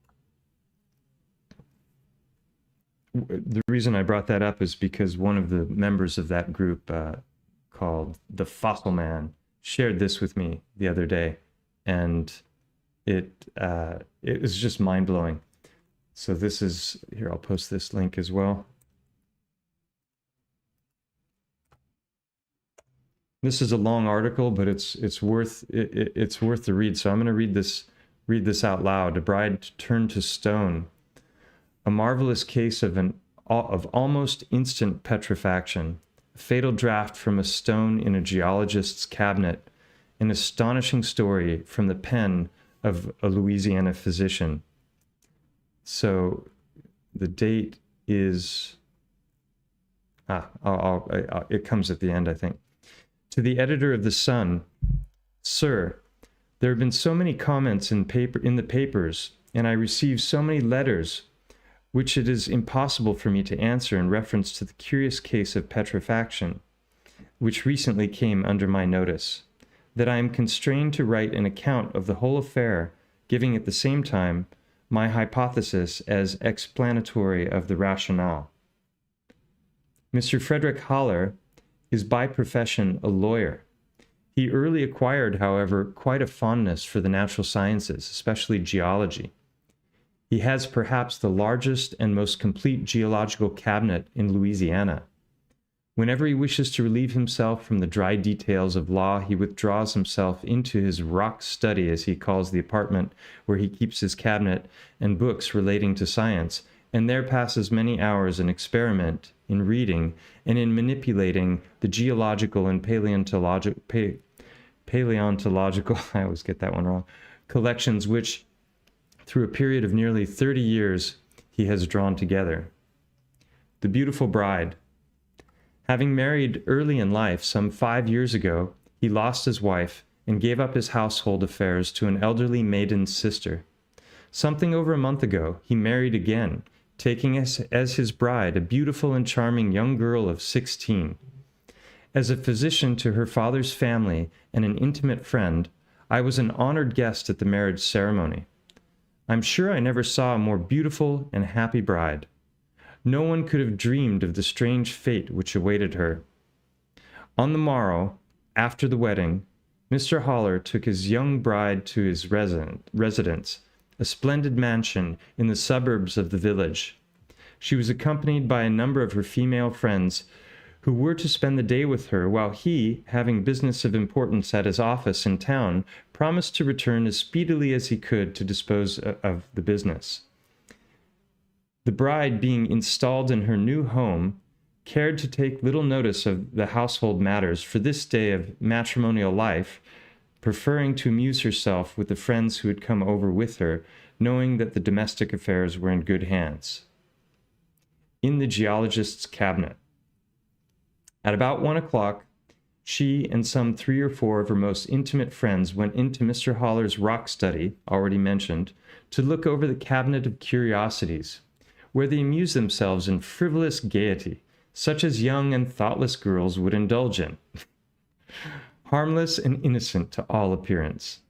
the reason I brought that up is because one of the members of that group, called the Fossil Man, shared this with me the other day, and it was just mind-blowing. So this is, here, I'll post this link as well. This is a long article, but it's worth the read. So I'm going to read this out loud. A bride turned to stone. A marvelous case of almost instant petrifaction. A fatal draft from a stone in a geologist's cabinet. An astonishing story from the pen of a Louisiana physician. So the date is, it comes at the end, I think. To the editor of The Sun, Sir, there have been so many comments in the papers, and I received so many letters which it is impossible for me to answer in reference to the curious case of petrifaction, which recently came under my notice, that I am constrained to write an account of the whole affair, giving at the same time my hypothesis as explanatory of the rationale. Mr. Frederick Haller is by profession a lawyer. He early acquired, however, quite a fondness for the natural sciences, especially geology. He has perhaps the largest and most complete geological cabinet in Louisiana. Whenever he wishes to relieve himself from the dry details of law, he withdraws himself into his rock study, as he calls the apartment where he keeps his cabinet and books relating to science, and there passes many hours in experiment, in reading, and in manipulating the geological and paleontological, I always get that one wrong, collections which, through a period of nearly 30 years, he has drawn together. The Beautiful Bride. Having married early in life, some 5 years ago, he lost his wife and gave up his household affairs to an elderly maiden sister. Something over a month ago, he married again, taking as his bride a beautiful and charming young girl of 16. As a physician to her father's family and an intimate friend, I was an honored guest at the marriage ceremony. I'm sure I never saw a more beautiful and happy bride. No one could have dreamed of the strange fate which awaited her. On the morrow, after the wedding, Mr. Haller took his young bride to his residence, a splendid mansion in the suburbs of the village. She was accompanied by a number of her female friends who were to spend the day with her, while he, having business of importance at his office in town, promised to return as speedily as he could to dispose of the business. The bride, being installed in her new home, cared to take little notice of the household matters for this day of matrimonial life, preferring to amuse herself with the friends who had come over with her, knowing that the domestic affairs were in good hands. In the geologist's cabinet. At about 1 o'clock, she and some 3 or 4 of her most intimate friends went into Mr. Haller's rock study, already mentioned, to look over the cabinet of curiosities, where they amused themselves in frivolous gaiety, such as young and thoughtless girls would indulge in, harmless and innocent to all appearance.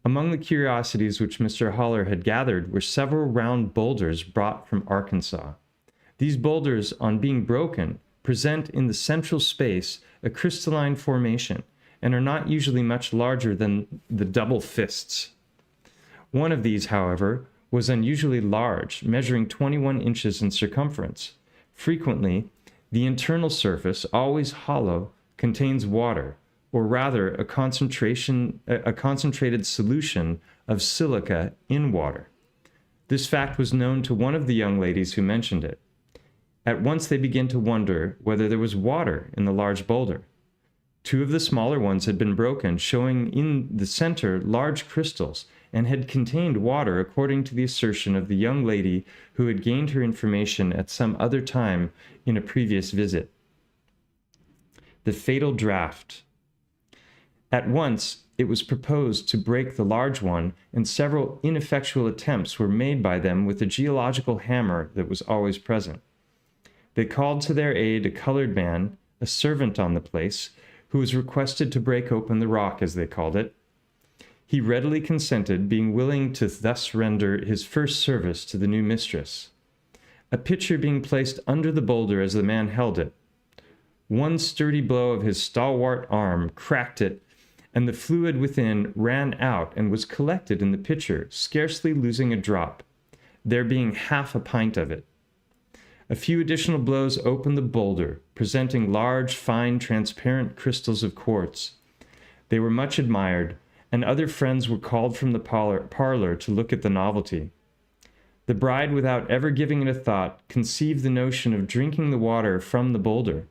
Among the curiosities which Mr. Haller had gathered were several round boulders brought from Arkansas. These boulders, on being broken, present in the central space a crystalline formation, and are not usually much larger than the double fists. One of these, however, was unusually large, measuring 21 inches in circumference. Frequently, the internal surface, always hollow, contains water, or rather a concentrated solution of silica in water. This fact was known to one of the young ladies who mentioned it. At once they began to wonder whether there was water in the large boulder. 2 of the smaller ones had been broken, showing in the center large crystals, and had contained water according to the assertion of the young lady who had gained her information at some other time in a previous visit. The fatal draught. At once it was proposed to break the large one, and several ineffectual attempts were made by them with the geological hammer that was always present. They called to their aid a colored man, a servant on the place, who was requested to break open the rock, as they called it. He readily consented, being willing to thus render his first service to the new mistress. A pitcher being placed under the boulder as the man held it. One sturdy blow of his stalwart arm cracked it, and the fluid within ran out and was collected in the pitcher, scarcely losing a drop, there being half a pint of it. A few additional blows opened the boulder, presenting large, fine, transparent crystals of quartz. They were much admired, and other friends were called from the parlor to look at the novelty. The bride, without ever giving it a thought, conceived the notion of drinking the water from the boulder.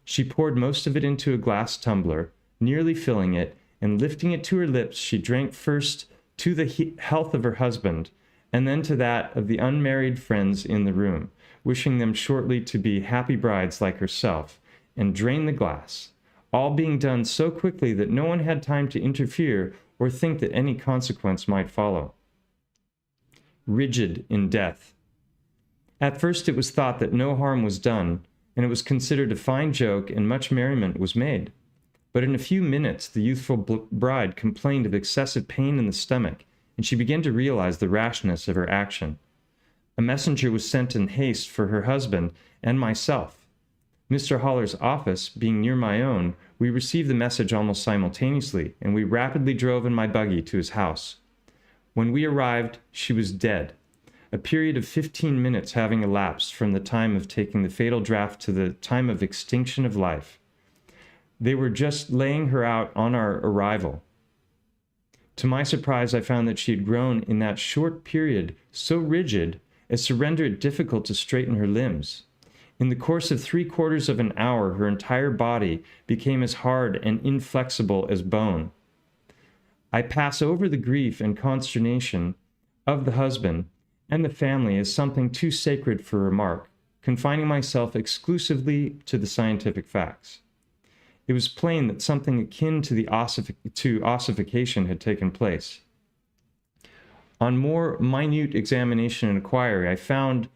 She poured most of it into a glass tumbler, nearly filling it, and lifting it to her lips, she drank first to the health of her husband, and then to that of the unmarried friends in the room, wishing them shortly to be happy brides like herself, and drain the glass, all being done so quickly that no one had time to interfere or think that any consequence might follow. Rigid in death. At first it was thought that no harm was done, and it was considered a fine joke, and much merriment was made. But in a few minutes the youthful bride complained of excessive pain in the stomach, and she began to realize the rashness of her action. A messenger was sent in haste for her husband and myself. Mr. Haller's office being near my own, we received the message almost simultaneously, and we rapidly drove in my buggy to his house. When we arrived, she was dead, a period of 15 minutes having elapsed from the time of taking the fatal draught to the time of extinction of life. They were just laying her out on our arrival. To my surprise, I found that she had grown in that short period so rigid as to render it difficult to straighten her limbs. In the course of 3/4 of an hour, her entire body became as hard and inflexible as bone. I pass over the grief and consternation of the husband and the family as something too sacred for remark, confining myself exclusively to the scientific facts. It was plain that something akin to ossification had taken place. On more minute examination and inquiry, I found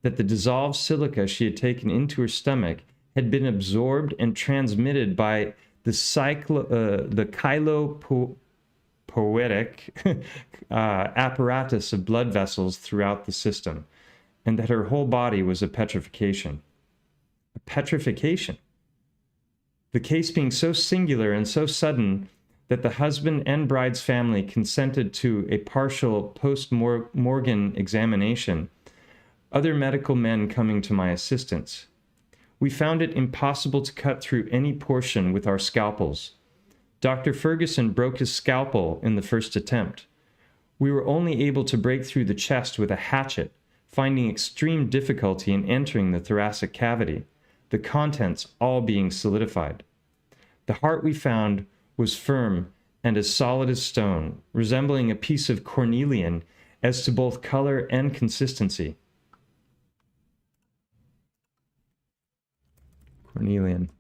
that the dissolved silica she had taken into her stomach had been absorbed and transmitted by the chylopoietic apparatus of blood vessels throughout the system, and that her whole body was a petrification. A petrification? The case being so singular and so sudden that the husband and bride's family consented to a partial post-mortem examination, other medical men coming to my assistance. We found it impossible to cut through any portion with our scalpels. Dr. Ferguson broke his scalpel in the first attempt. We were only able to break through the chest with a hatchet, finding extreme difficulty in entering the thoracic cavity, the contents all being solidified. The heart we found was firm and as solid as stone, resembling a piece of cornelian as to both color and consistency. Cornelian.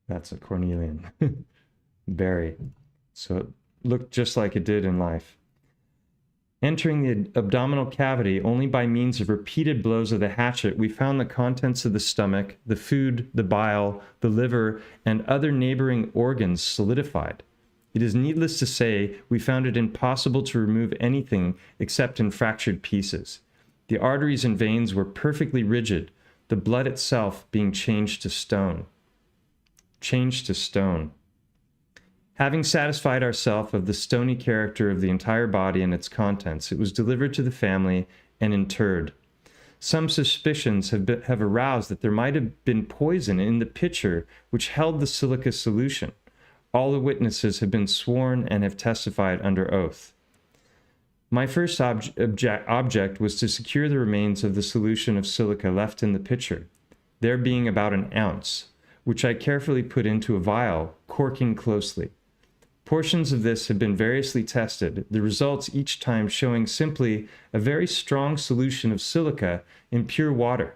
That's a cornelian berry. So it looked just like it did in life. Entering the abdominal cavity only by means of repeated blows of the hatchet, we found the contents of the stomach, the food, the bile, the liver, and other neighboring organs solidified. It is needless to say we found it impossible to remove anything except in fractured pieces. The arteries and veins were perfectly rigid, the blood itself being changed to stone. Changed to stone. Having satisfied ourselves of the stony character of the entire body and its contents, it was delivered to the family and interred. Some suspicions have aroused that there might have been poison in the pitcher which held the silica solution. All the witnesses have been sworn and have testified under oath. My first object was to secure the remains of the solution of silica left in the pitcher, there being about an ounce, which I carefully put into a vial, corking closely. Portions of this have been variously tested, the results each time showing simply a very strong solution of silica in pure water.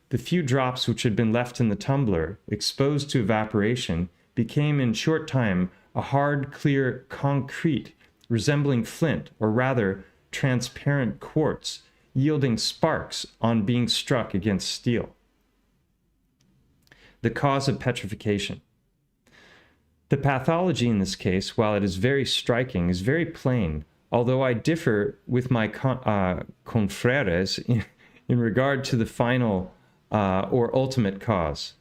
The few drops which had been left in the tumbler, exposed to evaporation, became in short time a hard, clear concrete, resembling flint, or rather transparent quartz, yielding sparks on being struck against steel. The cause of petrification. The pathology in this case, while it is very striking, is very plain, although I differ with my confreres in regard to the final or ultimate cause.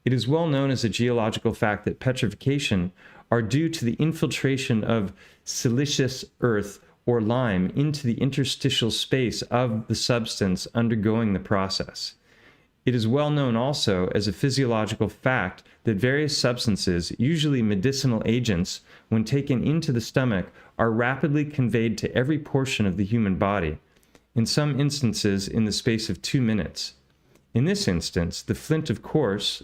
It is well known as a geological fact that petrification are due to the infiltration of siliceous earth or lime into the interstitial space of the substance undergoing the process. It is well known also as a physiological fact that various substances, usually medicinal agents, when taken into the stomach, are rapidly conveyed to every portion of the human body, in some instances in the space of 2 minutes. In this instance, the flint of quartz,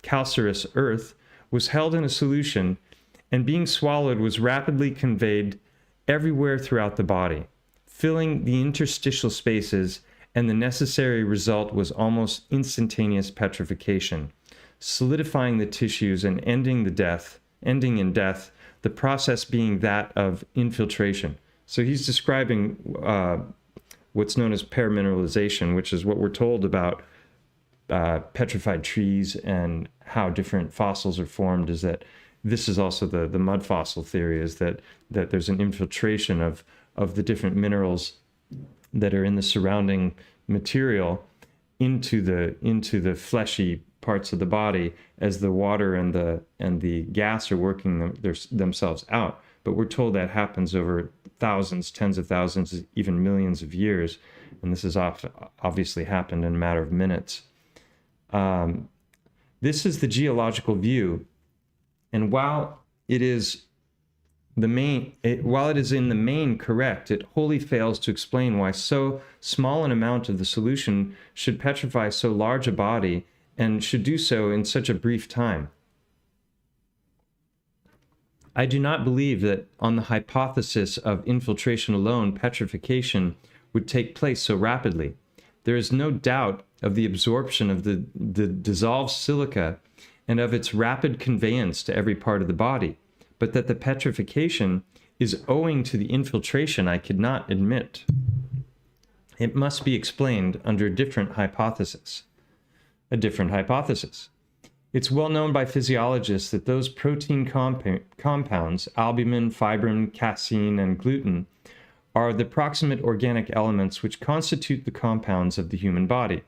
calcareous earth, was held in a solution, and being swallowed was rapidly conveyed everywhere throughout the body, filling the interstitial spaces, and the necessary result was almost instantaneous petrification, solidifying the tissues and ending in death, the process being that of infiltration. So he's describing what's known as permineralization, which is what we're told about petrified trees and how different fossils are formed, is that this is also the mud fossil theory, is that there's an infiltration of the different minerals that are in the surrounding material into the fleshy parts of the body as the water and the gas are working themselves out. But we're told that happens over thousands, tens of thousands, even millions of years, and this has obviously happened in a matter of minutes. This is the geological view, and while it is in the main correct, it wholly fails to explain why so small an amount of the solution should petrify so large a body and should do so in such a brief time. I do not believe that on the hypothesis of infiltration alone, petrification would take place so rapidly. There is no doubt of the absorption of the dissolved silica and of its rapid conveyance to every part of the body, but that the petrification is owing to the infiltration I could not admit. It must be explained under a different hypothesis. It's well known by physiologists that those protein compounds, albumin, fibrin, casein, and gluten, are the proximate organic elements which constitute the compounds of the human body.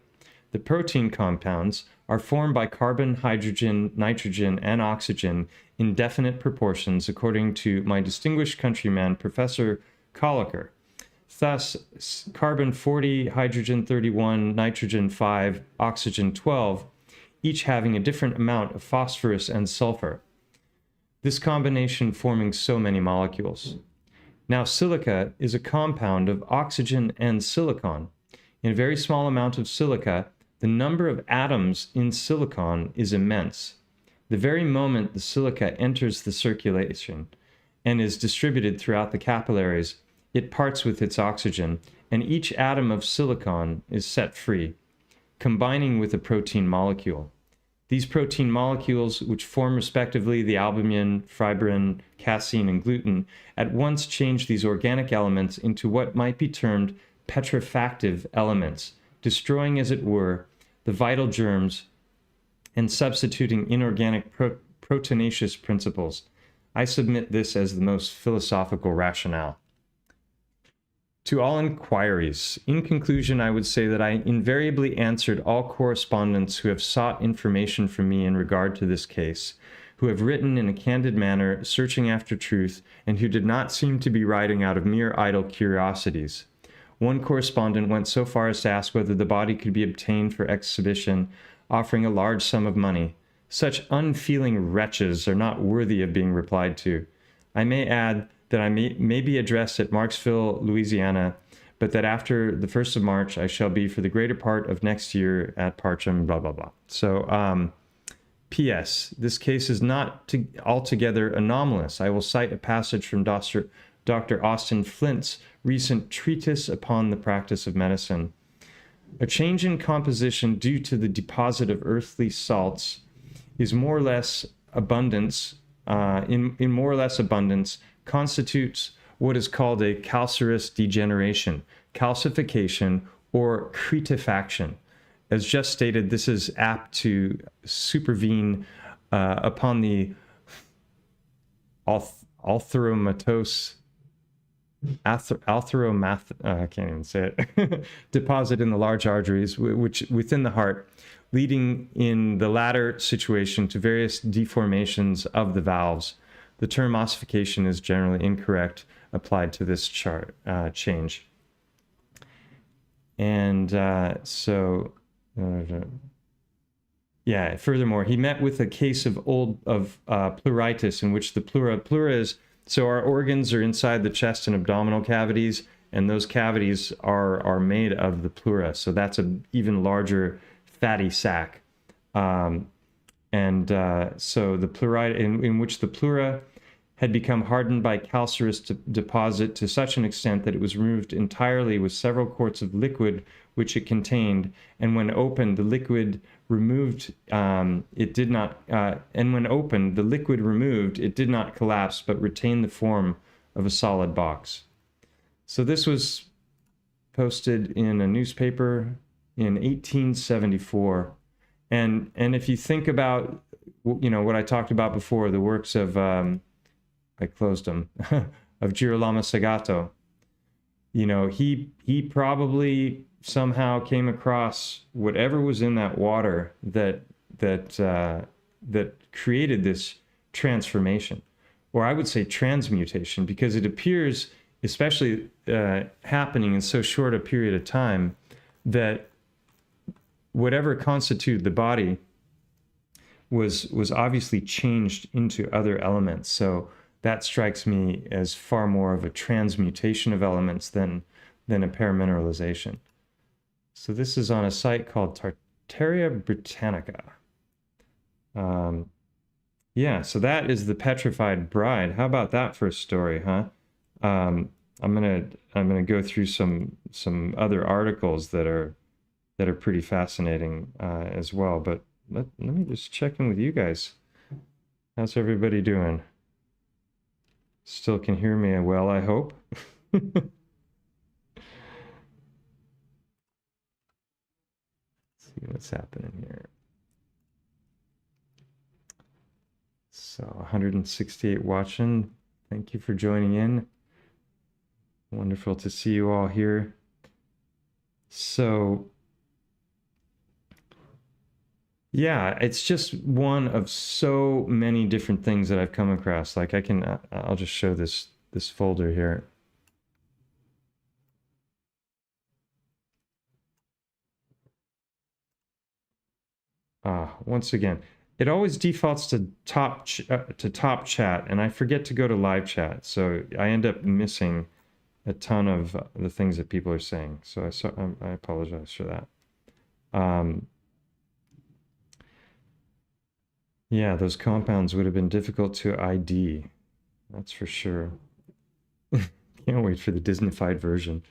The protein compounds are formed by carbon, hydrogen, nitrogen, and oxygen in definite proportions, according to my distinguished countryman, Professor Colliker. Thus, carbon 40, hydrogen 31, nitrogen 5, oxygen 12, each having a different amount of phosphorus and sulfur. This combination forming so many molecules. Now, silica is a compound of oxygen and silicon. In a very small amount of silica, the number of atoms in silicon is immense. The very moment the silica enters the circulation and is distributed throughout the capillaries, it parts with its oxygen, and each atom of silicon is set free, combining with a protein molecule. These protein molecules, which form respectively the albumin, fibrin, casein, and gluten, at once change these organic elements into what might be termed petrifactive elements, destroying, as it were, the vital germs and substituting inorganic proteinaceous principles. I submit this as the most philosophical rationale. To all inquiries, in conclusion, I would say that I invariably answered all correspondents who have sought information from me in regard to this case, who have written in a candid manner, searching after truth, and who did not seem to be writing out of mere idle curiosities. One correspondent went so far as to ask whether the body could be obtained for exhibition, offering a large sum of money. Such unfeeling wretches are not worthy of being replied to. I may add that I may be addressed at Marksville, Louisiana, but that after the 1st of March, I shall be for the greater part of next year at Parcham, blah, blah, blah. So, P.S. This case is not altogether anomalous. I will cite a passage from Dr. Austin Flint's recent treatise upon the practice of medicine. A change in composition due to the deposit of earthly salts is more or less abundance, in more or less abundance, constitutes what is called a calcareous degeneration, calcification, or cretifaction. As just stated, this is apt to supervene upon the altheromatose, I can't even say it, deposit in the large arteries, which within the heart, leading in the latter situation to various deformations of the valves. The term ossification is generally incorrect applied to this change. And furthermore, he met with a case of pleuritis in which the pleura is, so our organs are inside the chest and abdominal cavities, and those cavities are made of the pleura. So that's an even larger fatty sac. So the pleuritis, in which the pleura had become hardened by calcareous deposit to such an extent that it was removed entirely with several quarts of liquid which it contained, and when opened, the liquid removed, it did not collapse, but retained the form of a solid box. So this was posted in a newspaper in 1874. And if you think about, what I talked about before, the works of, I closed them, of Girolamo Sagato, he probably somehow came across whatever was in that water that created this transformation, or I would say transmutation, because it appears, especially happening in so short a period of time, that whatever constituted the body was obviously changed into other elements. So that strikes me as far more of a transmutation of elements than a paramineralization. So this is on a site called Tartaria Britannica. Yeah, so that is the Petrified Bride. How about that for a story, huh? I'm gonna go through some other articles that are pretty fascinating as well. But let me just check in with you guys. How's everybody doing? Still can hear me well, I hope. See what's happening here. So 168 watching. Thank you for joining in. Wonderful to see you all here. So yeah, it's just one of so many different things that I've come across. Like I'll just show this folder here. Once again, it always defaults to top chat, and I forget to go to live chat, so I end up missing a ton of the things that people are saying. So I apologize for that. Yeah, those compounds would have been difficult to ID. That's for sure. Can't wait for the Disneyfied version.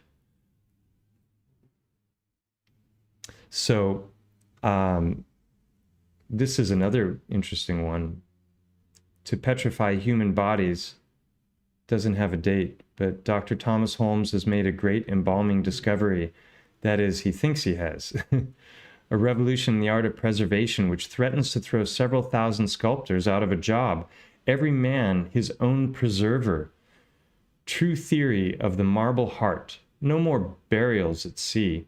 So, this is another interesting one. To petrify human bodies doesn't have a date, but Dr. Thomas Holmes has made a great embalming discovery. That is, he thinks he has. A revolution in the art of preservation which threatens to throw several thousand sculptors out of a job. Every man his own preserver. True theory of the marble heart. No more burials at sea.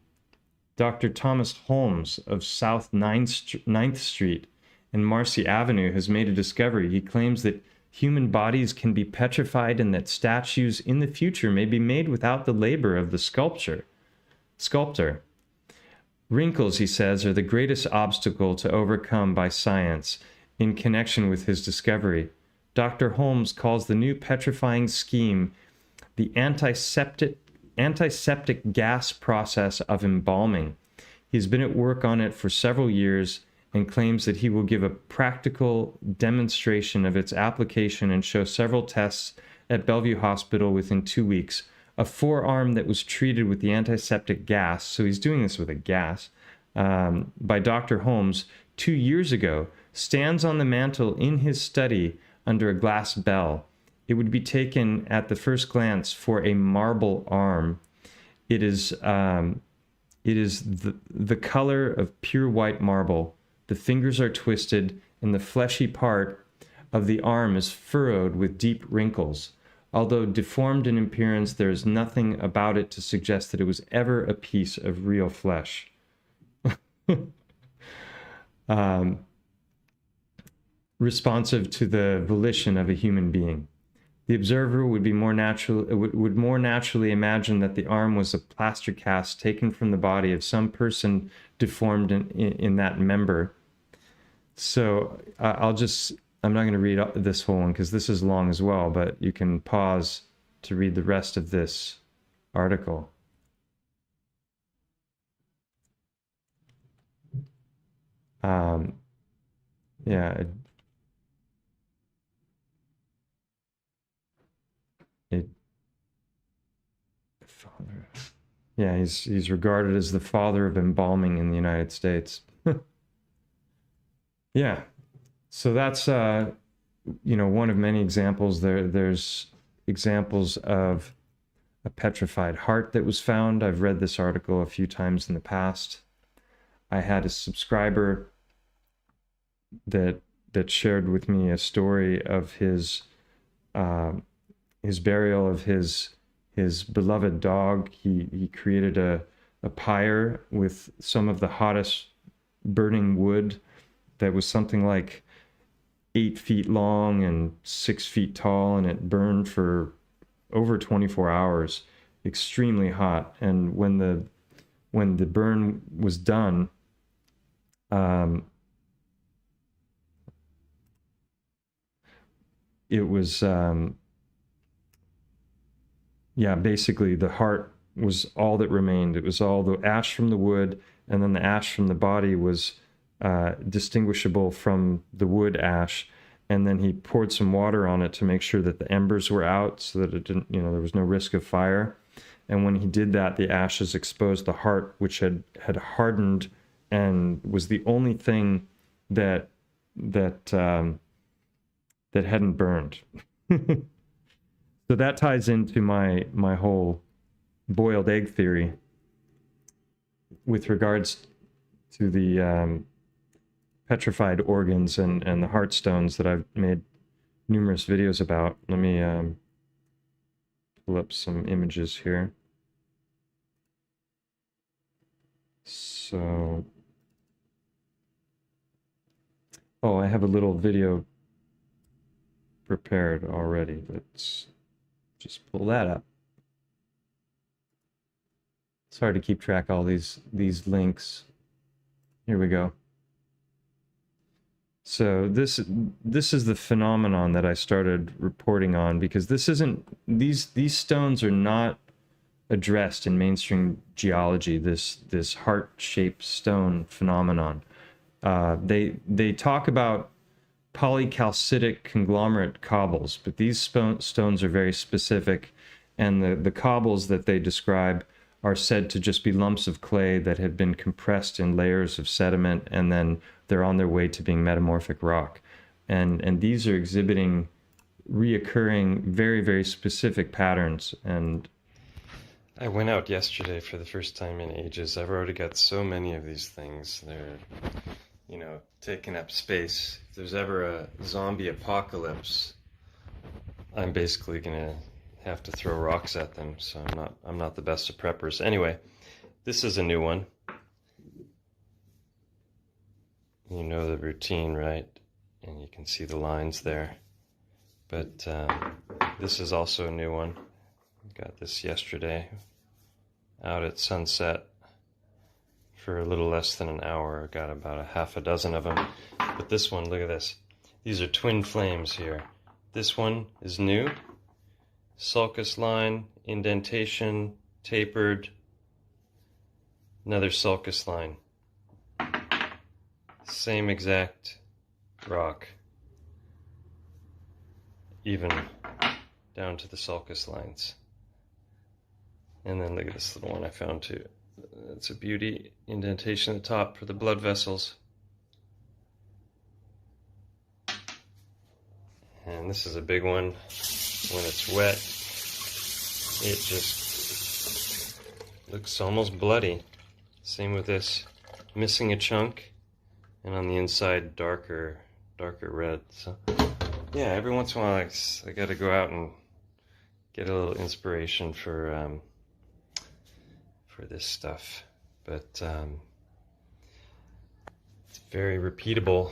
Dr. Thomas Holmes of South 9th Street and Marcy Avenue has made a discovery. He claims that human bodies can be petrified and that statues in the future may be made without the labor of the sculptor. Wrinkles, he says, are the greatest obstacle to overcome by science. In connection with his discovery, Dr. Holmes calls the new petrifying scheme the antiseptic gas process of embalming. He's been at work on it for several years and claims that he will give a practical demonstration of its application and show several tests at Bellevue Hospital within 2 weeks. A forearm that was treated with the antiseptic gas, so he's doing this with a gas, by Dr. Holmes 2 years ago, stands on the mantel in his study under a glass bell. It would be taken at the first glance for a marble arm. It is the color of pure white marble. The fingers are twisted, and the fleshy part of the arm is furrowed with deep wrinkles. Although deformed in appearance, there is nothing about it to suggest that it was ever a piece of real flesh. Responsive to the volition of a human being. The observer would more naturally imagine that the arm was a plaster cast taken from the body of some person deformed in that member. So I'm not going to read this whole one because this is long as well, but you can pause to read the rest of this article. Yeah. it father. Yeah, he's regarded as the father of embalming in the United States. Yeah. So that's one of many examples. There's examples of a petrified heart that was found. I've read this article a few times in the past. I had a subscriber that shared with me a story of his burial of his beloved dog. He created a pyre with some of the hottest burning wood that was something like 8 feet long and 6 feet tall, and it burned for over 24 hours, extremely hot. And when the burn was done, it was basically the heart was all that remained. It was all the ash from the wood, and then the ash from the body was distinguishable from the wood ash. And then he poured some water on it to make sure that the embers were out, so that it didn't, there was no risk of fire. And when he did that, the ashes exposed the heart, which had hardened and was the only thing that hadn't burned. So that ties into my whole boiled egg theory with regards to the petrified organs and the heart stones that I've made numerous videos about. Let me pull up some images here. So, I have a little video prepared already. Let's just pull that up. It's hard to keep track of all these links. Here we go. So this is the phenomenon that I started reporting on, because these stones are not addressed in mainstream geology. This heart-shaped stone phenomenon. They talk about polycalcitic conglomerate cobbles, but these stones are very specific, and the cobbles that they describe are said to just be lumps of clay that have been compressed in layers of sediment, and then they're on their way to being metamorphic rock. And these are exhibiting reoccurring, very, very specific patterns. And I went out yesterday for the first time in ages. I've already got so many of these things. They're, taking up space. If there's ever a zombie apocalypse, I'm basically gonna have to throw rocks at them, so I'm not the best of preppers. Anyway, this is a new one. You know the routine, right? And you can see the lines there. But this is also a new one. Got this yesterday out at sunset for a little less than an hour. Got about a half a dozen of them. But this one, look at this. These are twin flames here. This one is new. Sulcus line, indentation, tapered. Another sulcus line. Same exact rock. Even down to the sulcus lines. And then look at this little one I found too. It's a beauty. Indentation at the top for the blood vessels. And this is a big one. When it's wet, it just looks almost bloody. Same with this. Missing a chunk. And on the inside, darker red. So, yeah, every once in a while I got to go out and get a little inspiration for this stuff. But it's very repeatable,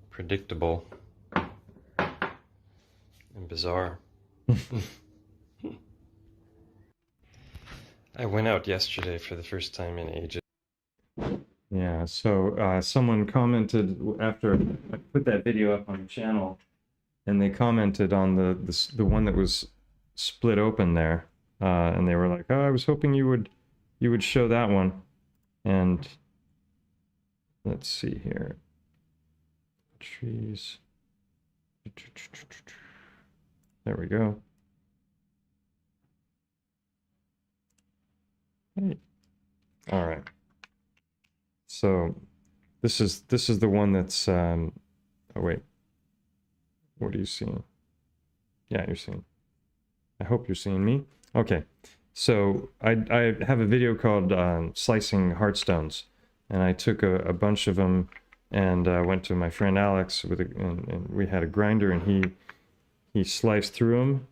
predictable, and bizarre. I went out yesterday for the first time in ages. Yeah, so someone commented after I put that video up on the channel, and they commented on the one that was split open there, and they were like, "Oh, I was hoping you would show that one." And let's see here, trees. There we go. Hey. All right. So this is the one that's oh wait. What are you seeing? Yeah, you're seeing. I hope you're seeing me. Okay. So I have a video called Slicing Heartstones, and I took a bunch of them and went to my friend Alex with and we had a grinder, and he sliced through them,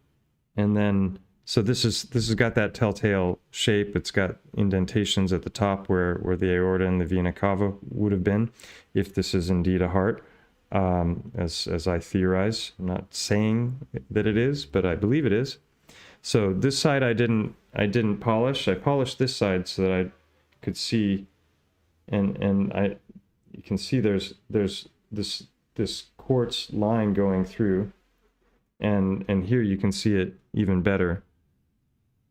and then so this has got that telltale shape. It's got indentations at the top where the aorta and the vena cava would have been, if this is indeed a heart, as I theorize. I'm not saying that it is, but I believe it is. So this side I didn't polish. I polished this side so that I could see, and you can see there's this quartz line going through, and here you can see it even better.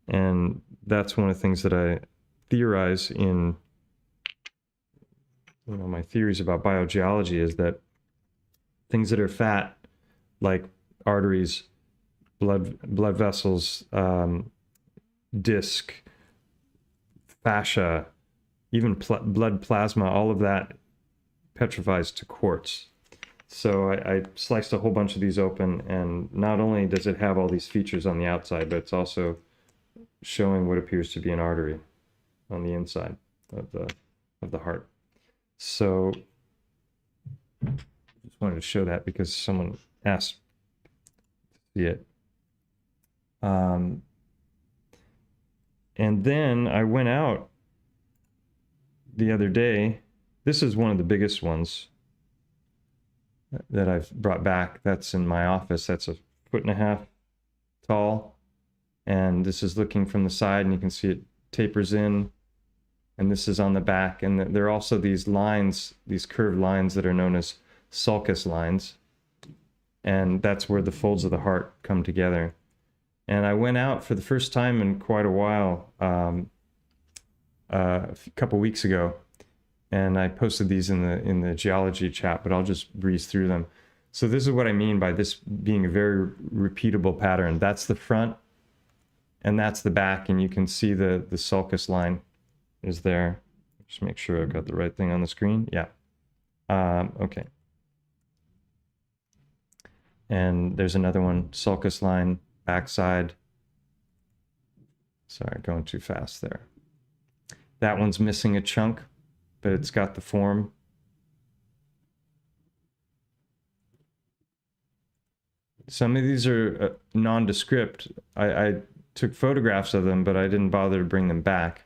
And that's one of the things that I theorize in, my theories about biogeology, is that things that are fat, like arteries, blood vessels, disc, fascia, even blood plasma, all of that petrifies to quartz. So I sliced a whole bunch of these open, and not only does it have all these features on the outside, but it's also showing what appears to be an artery on the inside of the heart. So just wanted to show that because someone asked to see it. And then I went out the other day. This is one of the biggest ones that I've brought back. That's in my office. That's 1.5 feet tall. And this is looking from the side, and you can see it tapers in. And this is on the back. And there are also these lines, these curved lines that are known as sulcus lines. And that's where the folds of the heart come together. And I went out for the first time in quite a while, a couple weeks ago, and I posted these in the geology chat, but I'll just breeze through them. So this is what I mean by this being a very repeatable pattern. That's the front, and that's the back, and you can see the sulcus line is there. Just make sure I've got the right thing on the screen. Yeah. Okay. And there's another one, sulcus line, backside. Sorry, going too fast there. That one's missing a chunk, but it's got the form. Some of these are nondescript. I took photographs of them, but I didn't bother to bring them back.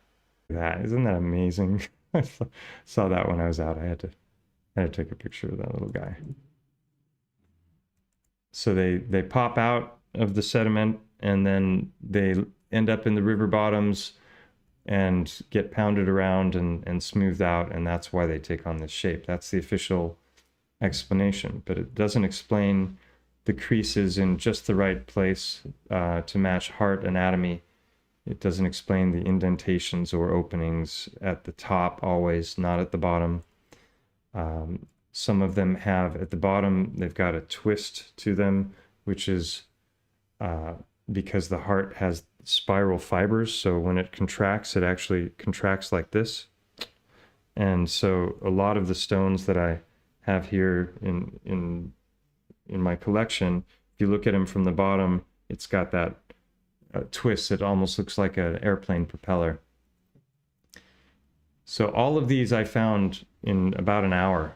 Isn't that amazing? I saw that when I was out. I had to take a picture of that little guy. So they pop out of the sediment, and then they end up in the river bottoms and get pounded around and smoothed out, and that's why they take on this shape. That's the official explanation, but it doesn't explain the creases in just the right place to match heart anatomy. It doesn't explain the indentations or openings at the top, always, not at the bottom. Some of them have, at the bottom, they've got a twist to them, which is because the heart has spiral fibers. So when it contracts, it actually contracts like this. And so a lot of the stones that I have here in my collection, if you look at them from the bottom, it's got that twist. It almost looks like an airplane propeller. So all of these I found in about an hour.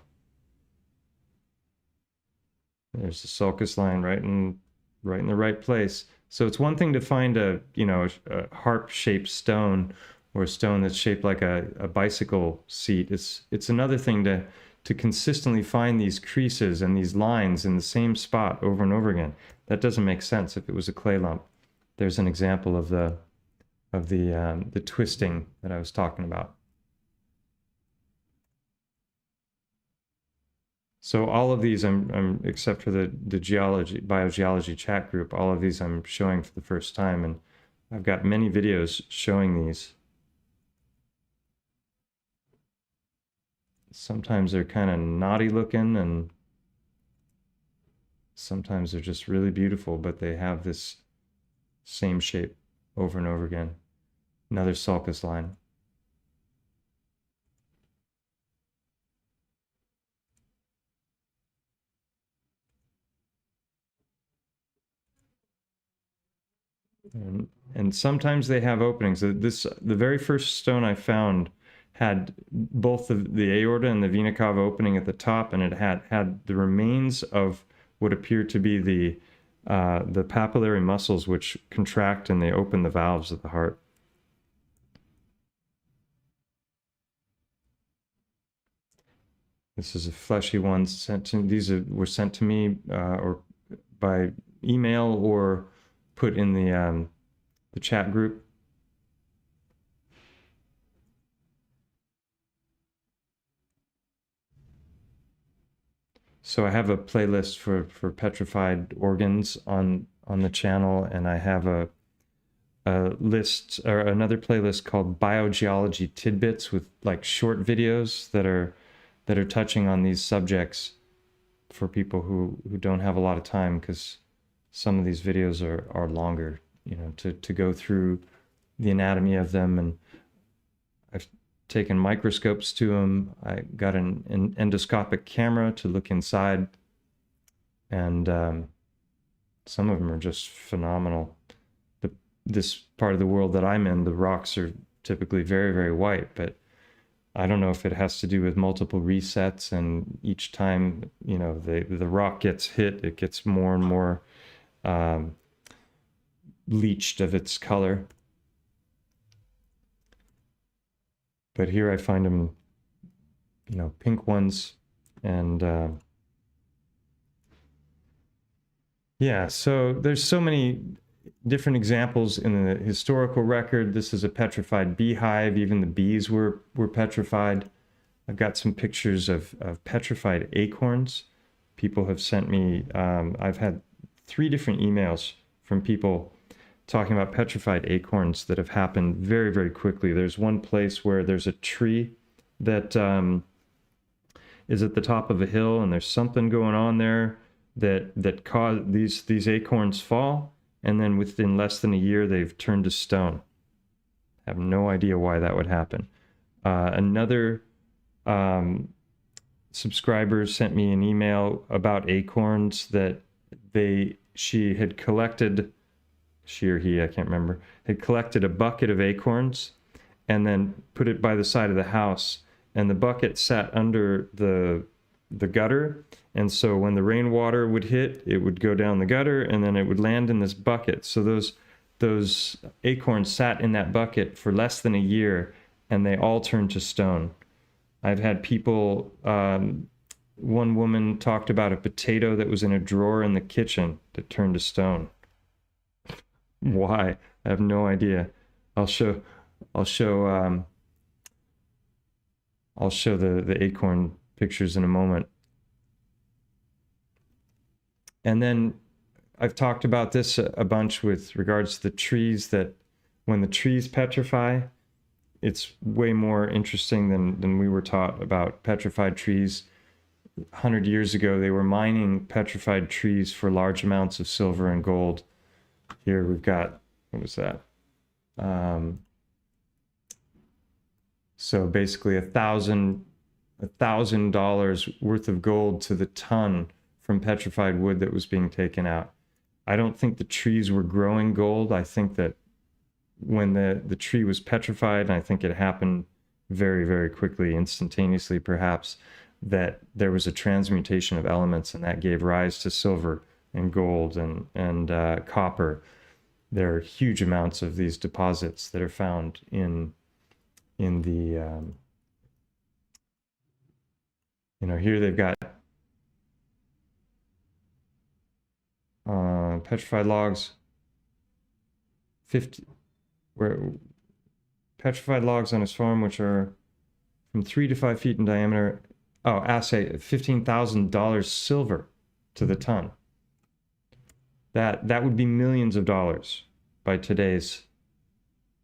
There's the sulcus line right in the right place. So it's one thing to find a harp-shaped stone, or a stone that's shaped like a bicycle seat. It's another thing to consistently find these creases and these lines in the same spot over and over again. That doesn't make sense if it was a clay lump. There's an example of the twisting that I was talking about. So all of these, I'm except for the biogeology chat group, all of these I'm showing for the first time, and I've got many videos showing these. Sometimes they're kind of naughty looking, and Sometimes they're just really beautiful, but they have this same shape over and over again. Another sulcus line. And sometimes they have openings. The very first stone I found had both the aorta and the vena cava opening at the top, and it had the remains of what appeared to be the papillary muscles, which contract and they open the valves of the heart. This is a fleshy one sent to. These were sent to me or by email or put in the chat group. So I have a playlist for petrified organs on the channel, and I have a list or another playlist called Biogeology Tidbits with like short videos that are touching on these subjects for people who don't have a lot of time, because some of these videos are longer, you know, to go through the anatomy of them. And I've taken microscopes to them. I got an endoscopic camera to look inside, and some of them are just phenomenal. This part of the world that I'm in, the rocks are typically very, very white, but I don't know if it has to do with multiple resets, and each time, you know, the rock gets hit, it gets more and more bleached of its color. But here I find them, you know, pink ones, and yeah, so there's so many different examples in the historical record. This is a petrified beehive. Even the bees were petrified. I've got some pictures of petrified acorns. People have sent me, I've had 3 different emails from people talking about petrified acorns that have happened very, very quickly. There's one place where there's a tree that is at the top of a hill, and there's something going on there that caused these acorns fall, and then within less than a year they've turned to stone. I have no idea why that would happen. Another subscriber sent me an email about acorns that she had collected, she or he, I can't remember, had collected a bucket of acorns and then put it by the side of the house, and the bucket sat under the gutter, and so when the rainwater would hit, it would go down the gutter and then it would land in this bucket. So those acorns sat in that bucket for less than a year, and they all turned to stone. I've had people, one woman talked about a potato that was in a drawer in the kitchen that turned to stone. Why? I have no idea. I'll show the acorn pictures in a moment. And then I've talked about this a bunch with regards to the trees, that when the trees petrify, it's way more interesting than we were taught about petrified trees. 100 years ago, they were mining petrified trees for large amounts of silver and gold. Here we've got, what was that? So basically $1,000 worth of gold to the ton from petrified wood that was being taken out. I don't think the trees were growing gold. I think that when the tree was petrified, and I think it happened very, very quickly, instantaneously perhaps, that there was a transmutation of elements, and that gave rise to silver and gold and copper. There are huge amounts of these deposits that are found in the here they've got petrified logs, petrified logs on his farm, which are from 3 to 5 feet in diameter. Oh, assay $15,000 silver to the ton. That would be millions of dollars by today's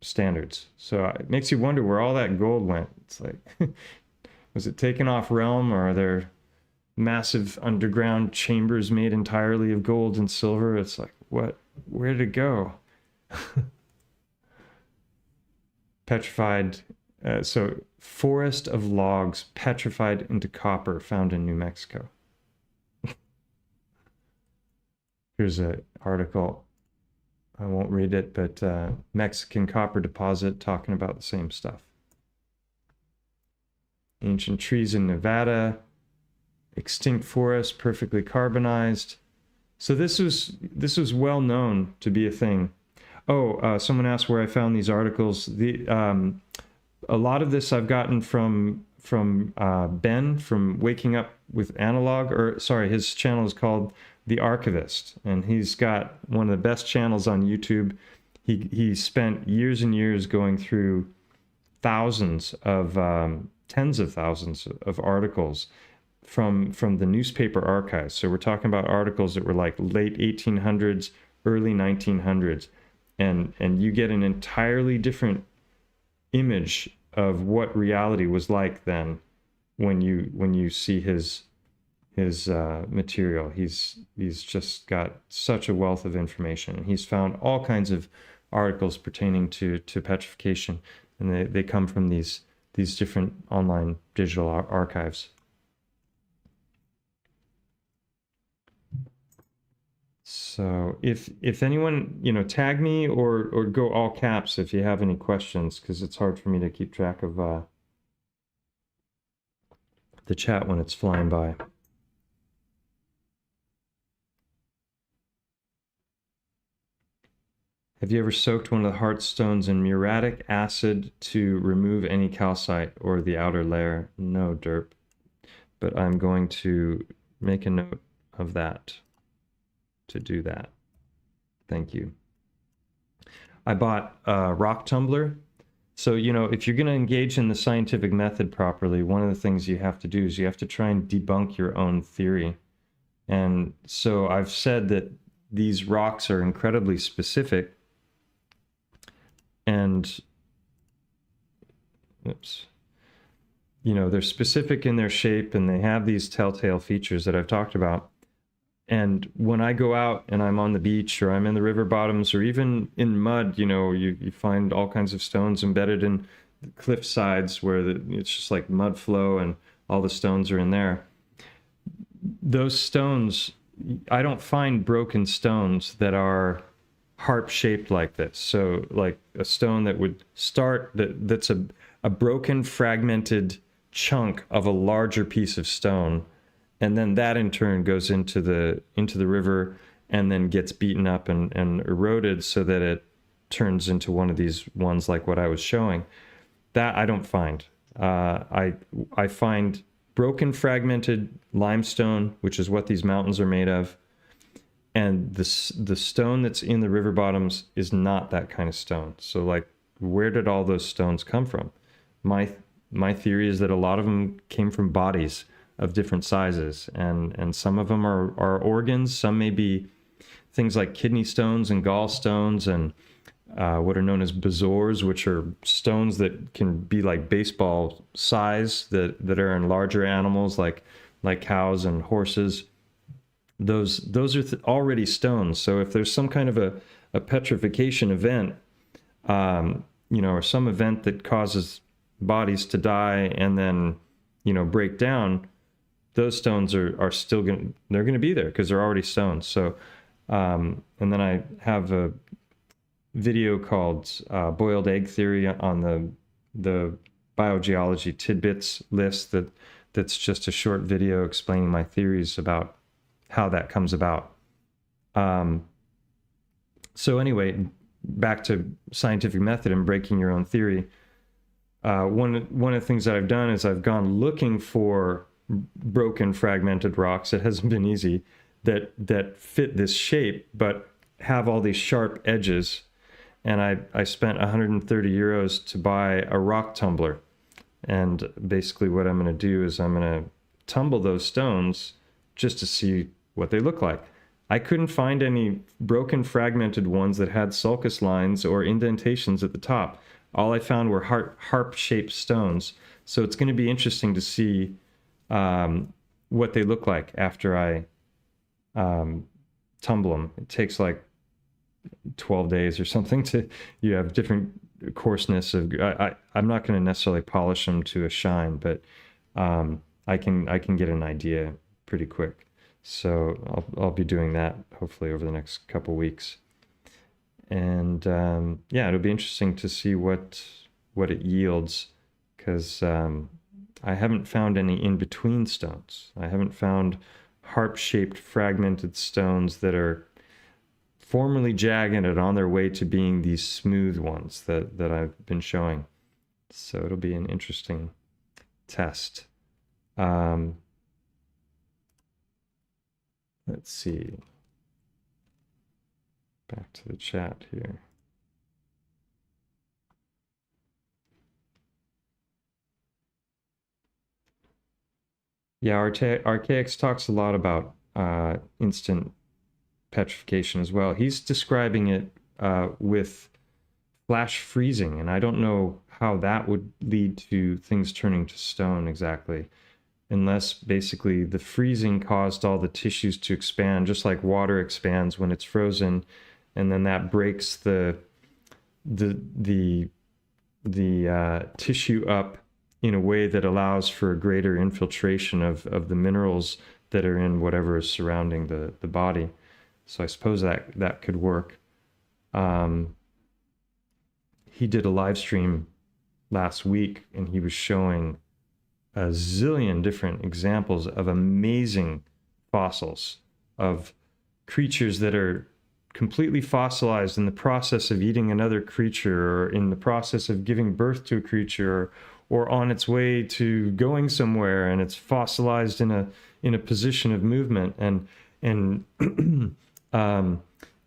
standards. So it makes you wonder where all that gold went. It's like, was it taken off realm, or are there massive underground chambers made entirely of gold and silver. It's like, what? Where did it go? Petrified. So, forest of logs petrified into copper found in New Mexico. Here's an article. I won't read it, but Mexican copper deposit talking about the same stuff. Ancient trees in Nevada, extinct forest, perfectly carbonized. So this was well known to be a thing. Oh, someone asked where I found these articles. A lot of this I've gotten from Ben from Waking Up with Analog, or sorry, his channel is called The Archivist, and he's got one of the best channels on YouTube. He spent years and years going through thousands of tens of thousands of articles from the newspaper archives. So we're talking about articles that were like late 1800s, early 1900s, and you get an entirely different image of what reality was like then when you see his material. He's just got such a wealth of information. He's found all kinds of articles pertaining to petrification, and they come from these different online digital archives. So if anyone, tag me or go all caps if you have any questions, because it's hard for me to keep track of the chat when it's flying by. Have you ever soaked one of the heart stones in muriatic acid to remove any calcite or the outer layer? No, derp. But I'm going to make a note of that to do that. Thank you. I bought a rock tumbler. So, if you're going to engage in the scientific method properly, one of the things you have to do is you have to try and debunk your own theory. And so I've said that these rocks are incredibly specific. And, they're specific in their shape, and they have these telltale features that I've talked about. And when I go out and I'm on the beach, or I'm in the river bottoms, or even in mud, you find all kinds of stones embedded in cliff sides where it's just like mud flow and all the stones are in there. Those stones, I don't find broken stones that are harp shaped like this. So like a stone that would start, that's a broken, fragmented chunk of a larger piece of stone. And then that in turn goes into the river and then gets beaten up and eroded so that it turns into one of these ones like what I was showing. That I don't find. I find broken, fragmented limestone, which is what these mountains are made of. And the stone that's in the river bottoms is not that kind of stone. So like, where did all those stones come from? My theory is that a lot of them came from bodies of different sizes, and some of them are organs. Some may be things like kidney stones and gallstones and what are known as bezoars, which are stones that can be like baseball size that are in larger animals like cows and horses. Those are already stones. So if there's some kind of a petrification event, or some event that causes bodies to die and then break down, those stones are still going to be there because they're already stones. So and then I have a video called Boiled Egg Theory on the Biogeology tidbits list that's just a short video explaining my theories about how that comes about. So anyway, back to scientific method and breaking your own theory. One of the things that I've done is I've gone looking for broken, fragmented rocks. It hasn't been easy that fit this shape, but have all these sharp edges. And I spent 130 euros to buy a rock tumbler. And basically what I'm going to do is I'm going to tumble those stones just to see what they look like. I couldn't find any broken, fragmented ones that had sulcus lines or indentations at the top. All I found were harp-shaped stones. So it's going to be interesting to see what they look like after I tumble them. It takes like 12 days or something to, you have different coarseness of, I'm not going to necessarily polish them to a shine, but I can get an idea pretty quick. So I'll be doing that hopefully over the next couple weeks. And yeah, it'll be interesting to see what it yields, because I haven't found any in-between stones. I haven't found harp-shaped fragmented stones that are formally jagged and on their way to being these smooth ones that I've been showing. So it'll be an interesting test. Let's see. Back to the chat here. Yeah, Archaics talks a lot about instant petrification as well. He's describing it with flash freezing, and I don't know how that would lead to things turning to stone exactly, unless basically the freezing caused all the tissues to expand, just like water expands when it's frozen, and then that breaks the tissue up in a way that allows for a greater infiltration of the minerals that are in whatever is surrounding the body. So I suppose that could work. He did a live stream last week, and he was showing a zillion different examples of amazing fossils of creatures that are completely fossilized in the process of eating another creature, or in the process of giving birth to a creature, or on its way to going somewhere, and it's fossilized in a position of movement, and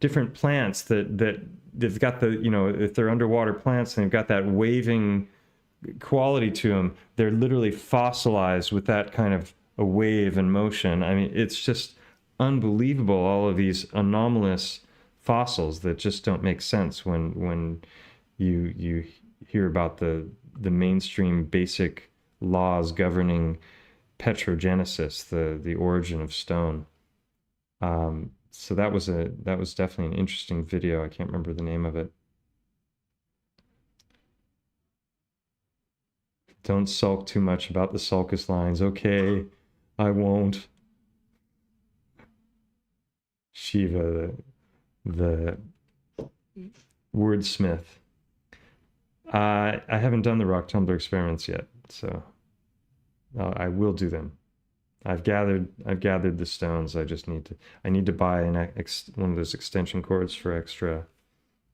different plants that they've got the, if they're underwater plants and they've got that waving quality to them, they're literally fossilized with that kind of a wave and motion. I mean, it's just unbelievable, all of these anomalous fossils that just don't make sense when you hear about the mainstream basic laws governing petrogenesis, the origin of stone. So that was definitely an interesting video. I can't remember the name of it. Don't sulk too much about the sulcus lines. Okay, I won't. Shiva, the wordsmith. I haven't done the rock tumbler experiments yet, so I will do them. I've gathered the stones. I need to buy one of those extension cords for extra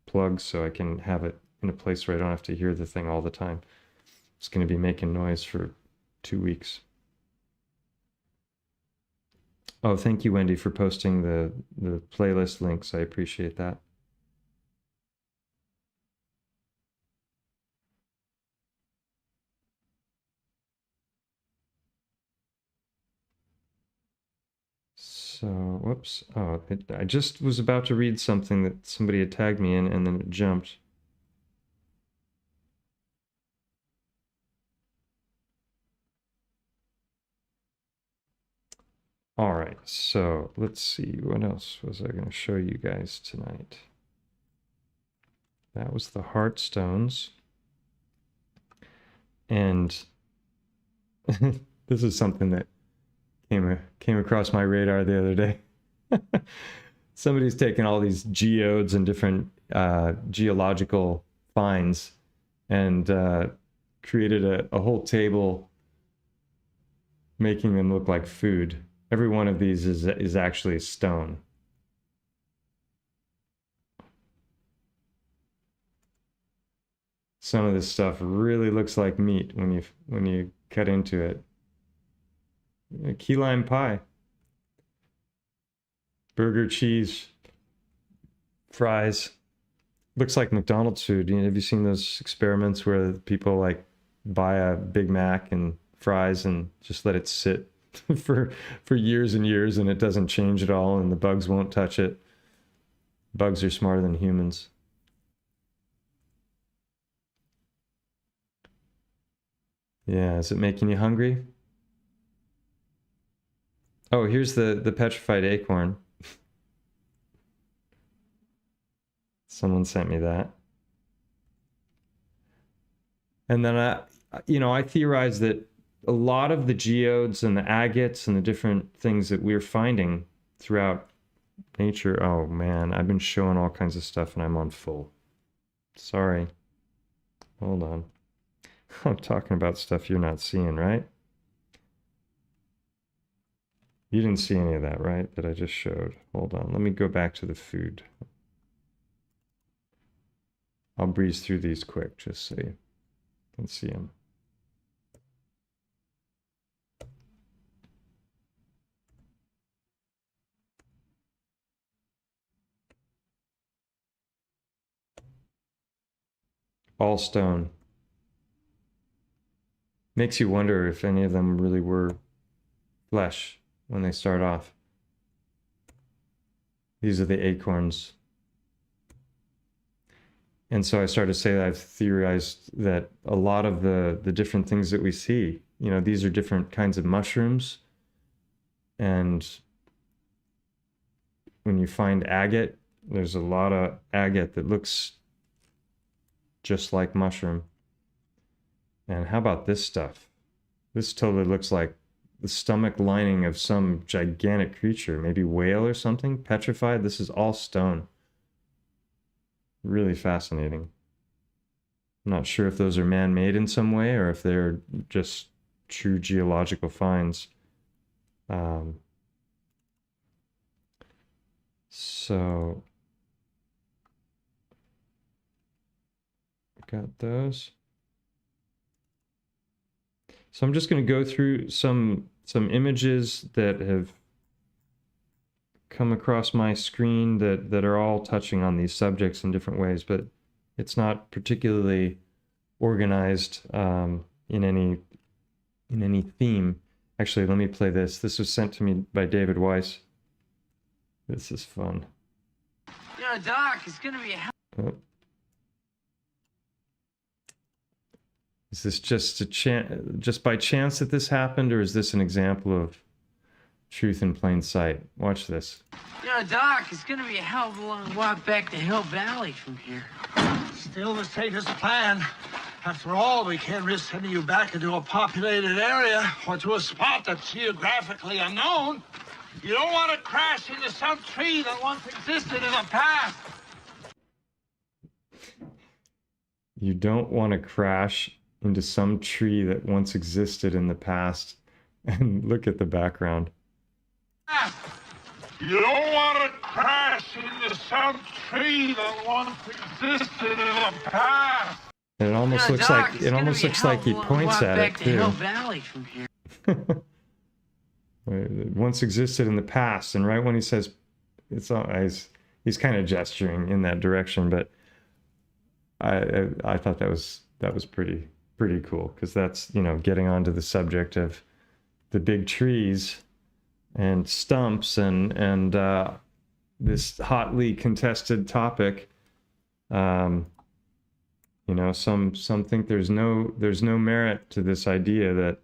plugs, so I can have it in a place where I don't have to hear the thing all the time. It's going to be making noise for 2 weeks. Oh, thank you, Wendy, for posting the playlist links. I appreciate that. So, whoops. Oh, I just was about to read something that somebody had tagged me in, and then it jumped. All right, so let's see. What else was I going to show you guys tonight? That was the heart stones. And this is something that came across my radar the other day. Somebody's taken all these geodes and different geological finds and created a whole table making them look like food. Every one of these is actually a stone. Some of this stuff really looks like meat when you cut into it. Key lime pie, burger, cheese, fries. Looks like McDonald's food. Have you seen those experiments where people like buy a Big Mac and fries and just let it sit for years and years, and it doesn't change at all, and the bugs won't touch it? Bugs are smarter than humans. Yeah, is it making you hungry? Oh, here's the petrified acorn. Someone sent me that. And then I theorize that a lot of the geodes and the agates and the different things that we're finding throughout nature. Oh man, I've been showing all kinds of stuff and I'm on full. Sorry. Hold on. I'm talking about stuff you're not seeing, right? You didn't see any of that, right? That I just showed. Hold on. Let me go back to the food. I'll breeze through these quick just so you can see them. All stone. Makes you wonder if any of them really were flesh when they start off. These are the acorns. And so I started to say that I've theorized that a lot of the different things that we see, you know, these are different kinds of mushrooms. And when you find agate, there's a lot of agate that looks just like mushroom. And how about this stuff? This totally looks like the stomach lining of some gigantic creature, maybe whale or something, petrified. This is all stone. Really fascinating. I'm not sure if those are man-made in some way or if they're just true geological finds. So got those. So I'm just going to go through some images that have come across my screen that are all touching on these subjects in different ways, but it's not particularly organized in any theme. Actually, let me play this. This was sent to me by David Weiss. This is fun. Yo, Doc, it's gonna be a Oh. Is this just just by chance that this happened, or is this an example of truth in plain sight? Watch this. Yo, Doc, it's gonna be a hell of a long walk back to Hill Valley from here. Still the safest plan. After all, we can't risk sending you back into a populated area or to a spot that's geographically unknown. You don't want to crash into some tree that once existed in the past. You don't want to crash into some tree that once existed in the past. And look at the background. You don't want to crash into some tree that once existed in the past. And it almost Yo, looks Doc, like it's gonna be a hell of he a long points walk at back it to Hill too. Valley from here. It once existed in the past, and right when he says it's all, he's kind of gesturing in that direction, but I thought that was pretty cool, because that's, you know, getting onto the subject of the big trees and stumps and this hotly contested topic. You know, some think there's no merit to this idea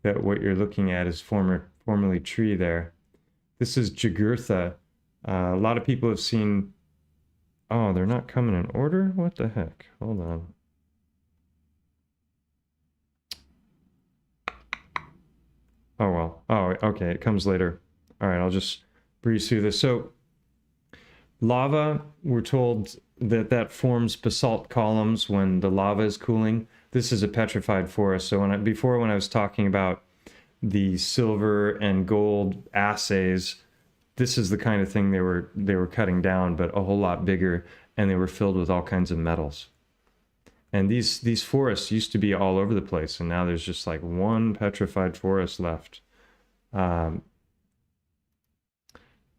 that what you're looking at is formerly tree there. This is Jugurtha. A lot of people have seen. Oh, they're not coming in order? What the heck? Hold on. Oh, well. Oh, okay. It comes later. All right, I'll just breeze through this. So lava, we're told that forms basalt columns when the lava is cooling. This is a petrified forest. So when I was talking about the silver and gold assays, this is the kind of thing they were cutting down, but a whole lot bigger, and they were filled with all kinds of metals. And these forests used to be all over the place, and now there's just like one petrified forest left.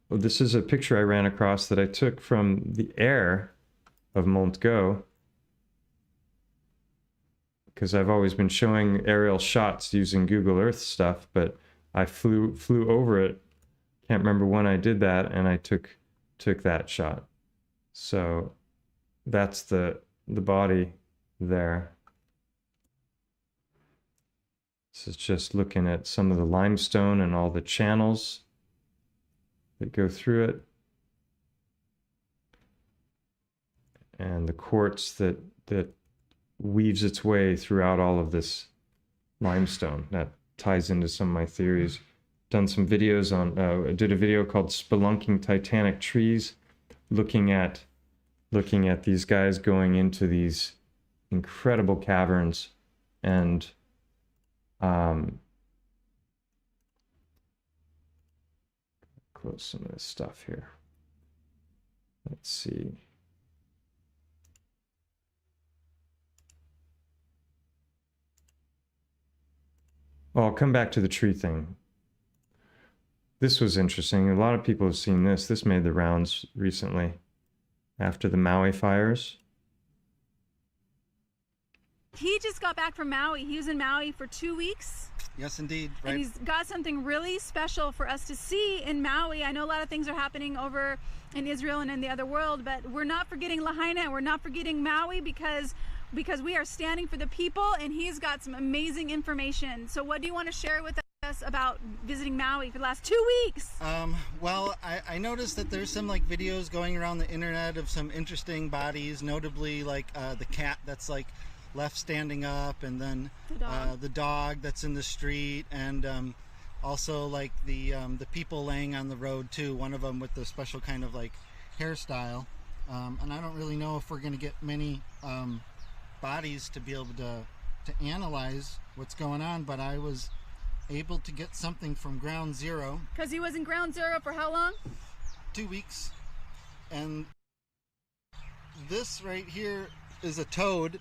This is a picture I ran across that I took from the air of Montgo, because I've always been showing aerial shots using Google Earth stuff, but I flew over it. Can't remember when I did that, and I took that shot. So that's the body there. This is just looking at some of the limestone and all the channels that go through it, and the quartz that weaves its way throughout all of this limestone. That ties into some of my theories. Done some videos on, I did a video called Spelunking Titanic Trees, looking at these guys going into these incredible caverns and close some of this stuff here. Let's see. Well, I'll come back to the tree thing. This was interesting. A lot of people have seen this. This made the rounds recently after the Maui fires. He just got back from Maui. He was in Maui for 2 weeks. Yes, indeed. Right. And he's got something really special for us to see in Maui. I know a lot of things are happening over in Israel and in the other world, but we're not forgetting Lahaina and we're not forgetting Maui because we are standing for the people, and he's got some amazing information. So what do you want to share with us about visiting Maui for the last 2 weeks? Well, I noticed that there's some like videos going around the internet of some interesting bodies, notably like the cat that's like left standing up, and then the dog that's in the street, and also like the people laying on the road too, one of them with the special kind of like hairstyle, and I don't really know if we're going to get many bodies to be able to analyze what's going on, but I was able to get something from ground zero. Because he was in ground zero for how long? 2 weeks. And this right here is a toad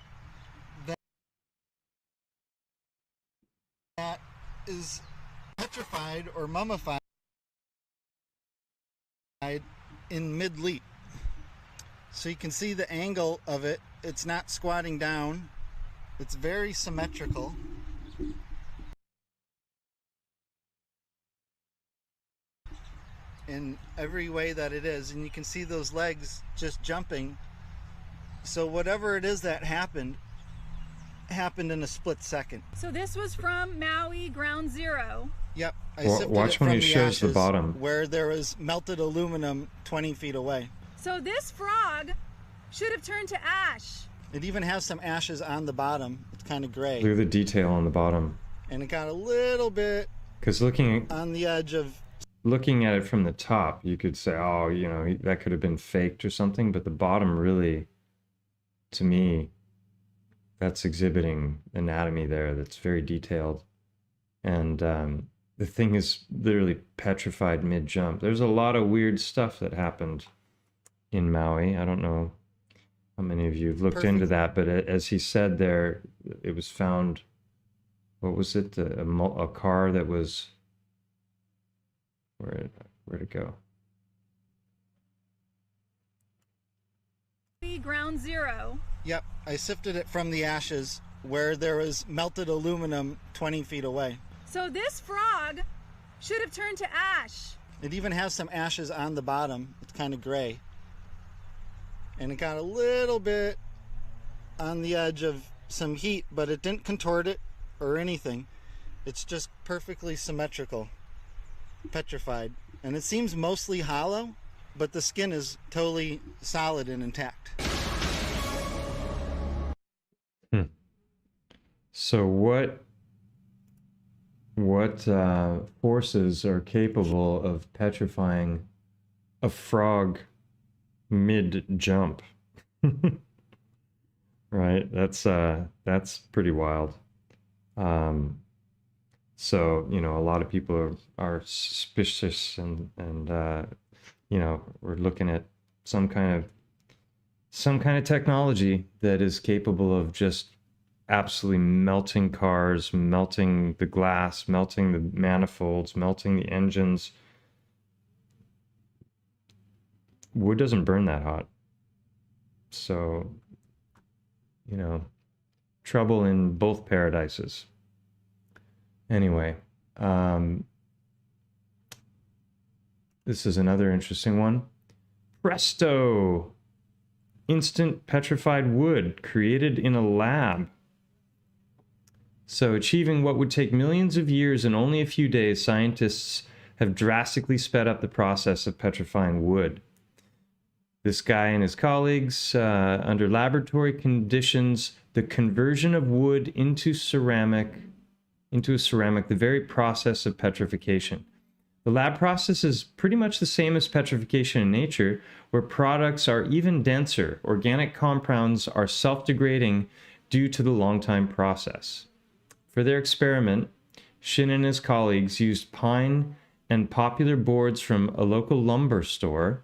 that is petrified or mummified in mid-leap. So you can see the angle of it. It's not squatting down. It's very symmetrical. In every way that it is, and you can see those legs just jumping. So whatever it is that happened in a split second. So this was from Maui ground zero. Yep. Watch when he shows the bottom, where there was melted aluminum 20 feet away. So this frog should have turned to ash. It even has some ashes on the bottom. It's kind of gray. look at the detail on the bottom. And it got a little bit Because on the edge of... Looking at it from the top, you could say, oh, you know, that could have been faked or something, but the bottom really, to me, that's exhibiting anatomy there that's very detailed. And the thing is literally petrified mid-jump. There's a lot of weird stuff that happened in Maui. I don't know how many of you have looked into that, but as he said there, it was found, what was it, a car that was... Where'd it go? Ground zero. Yep, I sifted it from the ashes where there was melted aluminum 20 feet away. So this frog should have turned to ash. It even has some ashes on the bottom. It's kind of gray. And it got a little bit on the edge of some heat, but it didn't contort it or anything. It's just perfectly symmetrical. Petrified, and it seems mostly hollow, but the skin is totally solid and intact. So what forces are capable of petrifying a frog mid-jump? Right, that's pretty wild. So, you know, a lot of people are suspicious and you know, we're looking at some kind of technology that is capable of just absolutely melting cars, melting the glass, melting the manifolds, melting the engines. Wood doesn't burn that hot. So, you know, trouble in both paradises. Anyway, this is another interesting one. Presto! Instant petrified wood created in a lab. So achieving what would take millions of years in only a few days, scientists have drastically sped up the process of petrifying wood. This guy and his colleagues, under laboratory conditions, the conversion of wood into a ceramic, the very process of petrification. The lab process is pretty much the same as petrification in nature, where products are even denser. Organic compounds are self-degrading due to the long time process. For their experiment, Shin and his colleagues used pine and poplar boards from a local lumber store,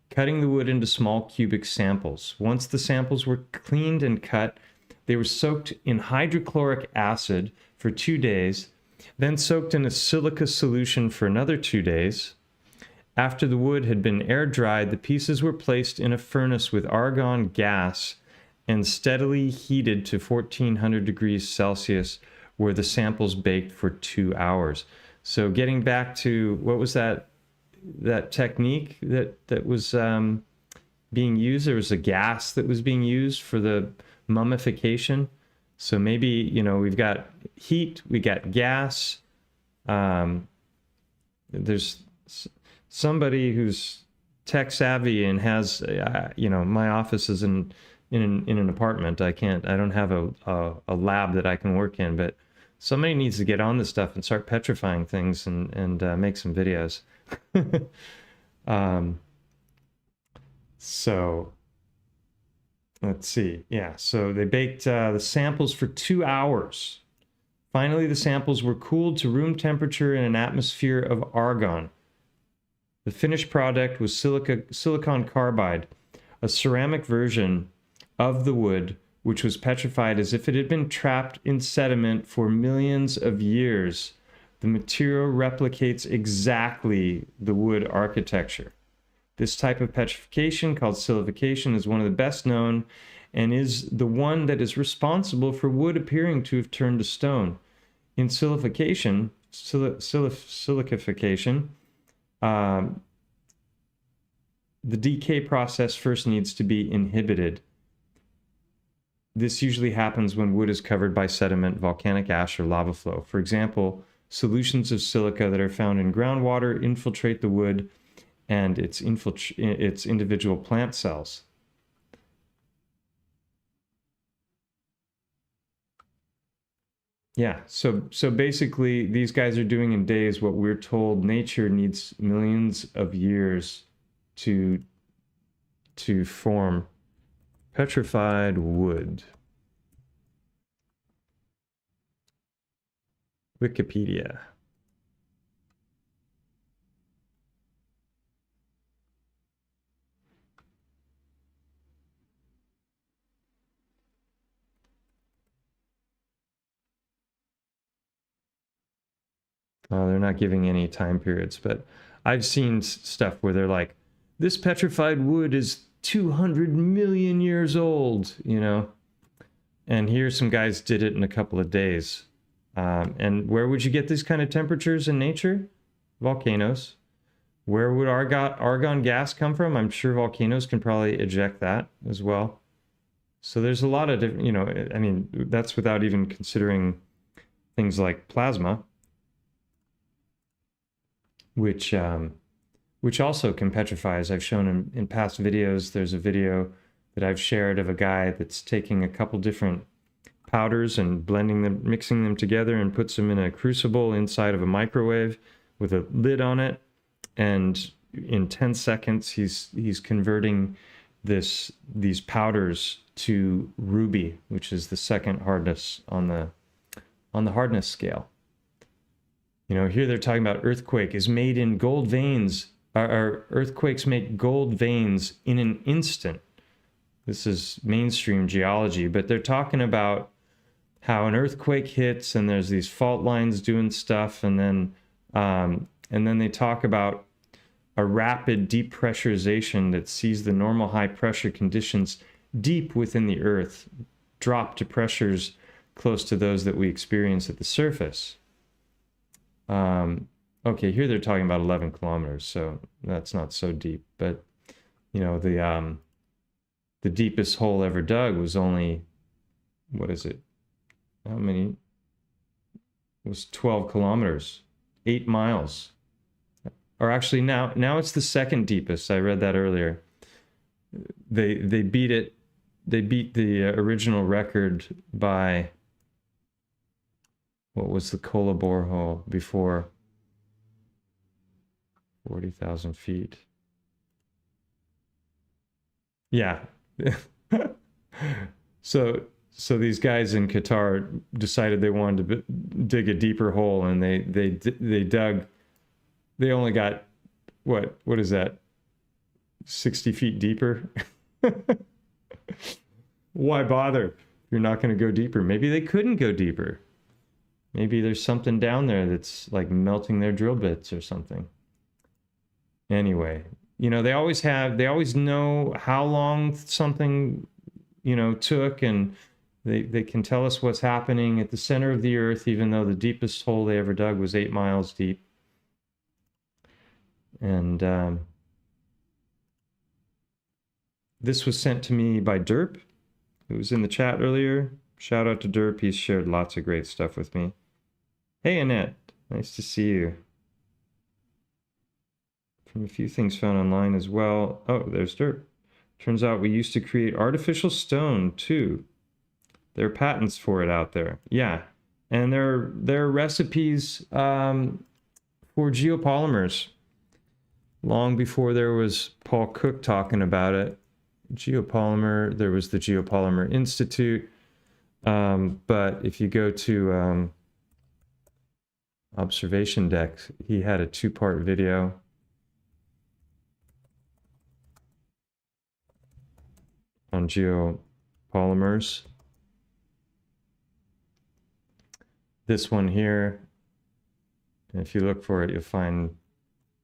cutting the wood into small cubic samples. Once the samples were cleaned and cut, they were soaked in hydrochloric acid for 2 days, then soaked in a silica solution for another 2 days. After the wood had been air dried, the pieces were placed in a furnace with argon gas and steadily heated to 1400 degrees Celsius, where the samples baked for 2 hours. So getting back to, what was that technique that was being used? There was a gas that was being used for the mummification. So maybe, you know, we've got heat, we got gas. There's somebody who's tech savvy and has, you know, my office is in an apartment. I don't have a lab that I can work in, but somebody needs to get on this stuff and start petrifying things and make some videos. So let's see. Yeah, so they baked the samples for 2 hours. Finally, the samples were cooled to room temperature in an atmosphere of argon. The finished product was silicon carbide, a ceramic version of the wood, which was petrified as if it had been trapped in sediment for millions of years. The material replicates exactly the wood architecture. This type of petrification, called silification, is one of the best known and is the one that is responsible for wood appearing to have turned to stone. In silification, silicification, the decay process first needs to be inhibited. This usually happens when wood is covered by sediment, volcanic ash, or lava flow. For example, solutions of silica that are found in groundwater infiltrate the wood and its individual plant cells. Yeah, so basically these guys are doing in days what we're told nature needs millions of years to form. Petrified wood. Wikipedia. They're not giving any time periods, but I've seen stuff where they're like, this petrified wood is 200 million years old, you know, and here some guys did it in a couple of days. And where would you get these kind of temperatures in nature? Volcanoes. Where would argon gas come from? I'm sure volcanoes can probably eject that as well. So there's a lot of different, you know, I mean, that's without even considering things like plasma, which also can petrify, as I've shown in past videos. There's a video that I've shared of a guy that's taking a couple different powders and blending them, mixing them together, and puts them in a crucible inside of a microwave with a lid on it. And in 10 seconds, he's converting these powders to ruby, which is the second hardness on the hardness scale. You know, here they're talking about earthquake is made in gold veins. Our earthquakes make gold veins in an instant. This is mainstream geology, but they're talking about how an earthquake hits and there's these fault lines doing stuff, and then they talk about a rapid depressurization that sees the normal high pressure conditions deep within the earth drop to pressures close to those that we experience at the surface. Okay, here they're talking about 11 kilometers, so that's not so deep. But, you know, the deepest hole ever dug was only, what is it? How many? It was 12 kilometers, 8 miles. or actually now it's the second deepest. I read that earlier. They beat it. They beat the original record by, what was the Kola borehole before? 40,000 feet. Yeah. So these guys in Qatar decided they wanted to dig a deeper hole, and they dug. They only got what is that? 60 feet deeper. Why bother? You're not going to go deeper. Maybe they couldn't go deeper. Maybe there's something down there that's like melting their drill bits or something. Anyway, they always know how long something, took, and they can tell us what's happening at the center of the earth, even though the deepest hole they ever dug was 8 miles deep. And this was sent to me by Derp, who was in the chat earlier. Shout out to Derp. He's shared lots of great stuff with me. Hey, Annette. Nice to see you. From a few things found online as well. Oh, there's Derp. Turns out we used to create artificial stone, too. There are patents for it out there. Yeah. And there are recipes for geopolymers. Long before there was Paul Cook talking about it. Geopolymer, there was the Geopolymer Institute. But if you go to Observation Deck, he had a 2-part video. On geopolymers. This one here, and if you look for it, you'll find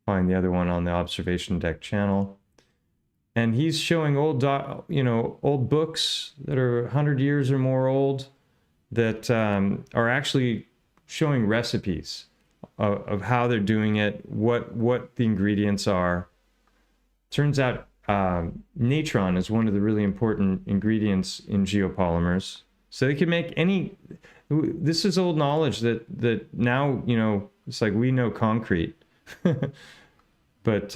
the other one on the Observation Deck channel. And he's showing old books that are 100 years or more old that are actually showing recipes of how they're doing it, what the ingredients are. Turns out natron is one of the really important ingredients in geopolymers. So they can make any. This is old knowledge that now, it's like we know concrete. But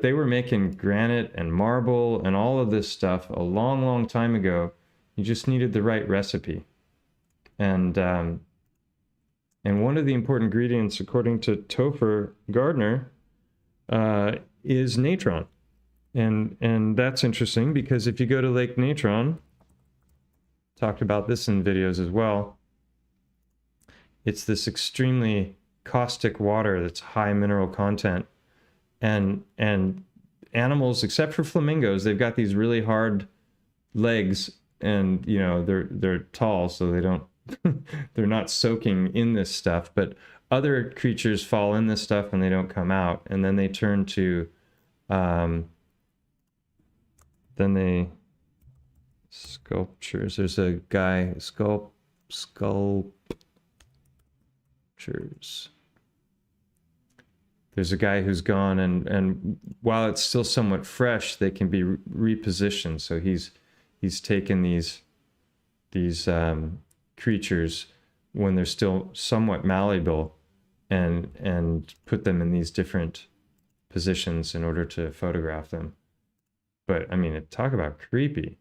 they were making granite and marble and all of this stuff a long, long time ago. You just needed the right recipe. And one of the important ingredients, according to Topher Gardner, is natron. And that's interesting because if you go to Lake Natron, talked about this in videos as well, it's this extremely caustic water that's high mineral content. And animals, except for flamingos, they've got these really hard legs, and they're tall, so they don't they're not soaking in this stuff. But other creatures fall in this stuff and they don't come out, and then they turn to sculptures. There's a guy, sculptures. There's a guy who's gone, and while it's still somewhat fresh, they can be repositioned. So he's taken these creatures when they're still somewhat malleable, and put them in these different positions in order to photograph them. But I mean, talk about creepy.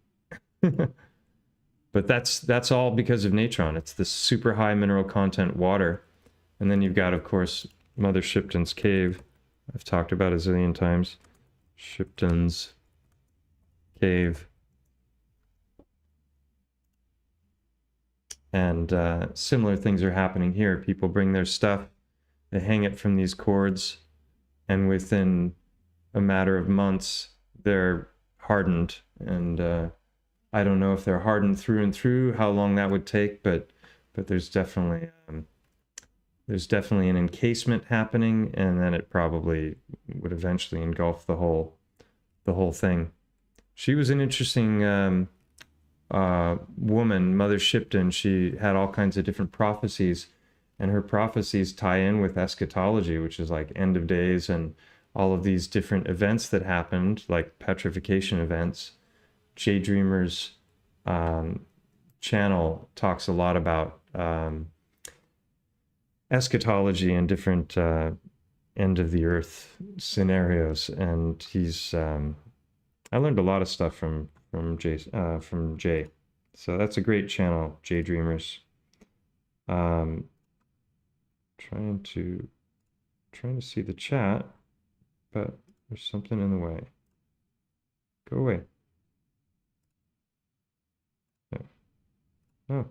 But that's all because of natron. It's this super high mineral content water. And then you've got, of course, Mother Shipton's cave. I've talked about a zillion times. Shipton's cave. And similar things are happening here. People bring their stuff, they hang it from these cords, and within a matter of months, they're hardened. And I don't know if they're hardened through and through, how long that would take, but there's definitely an encasement happening, and then it probably would eventually engulf the whole thing. She was an interesting woman, Mother Shipton. She had all kinds of different prophecies, and her prophecies tie in with eschatology, which is like end of days and all of these different events that happened, like petrification events. Jay Dreamer's channel talks a lot about eschatology and different end of the earth scenarios, and he's I learned a lot of stuff from Jay. So that's a great channel, Jay Dreamers. Trying to see the chat, but there's something in the way. Go away. Yeah. Oh.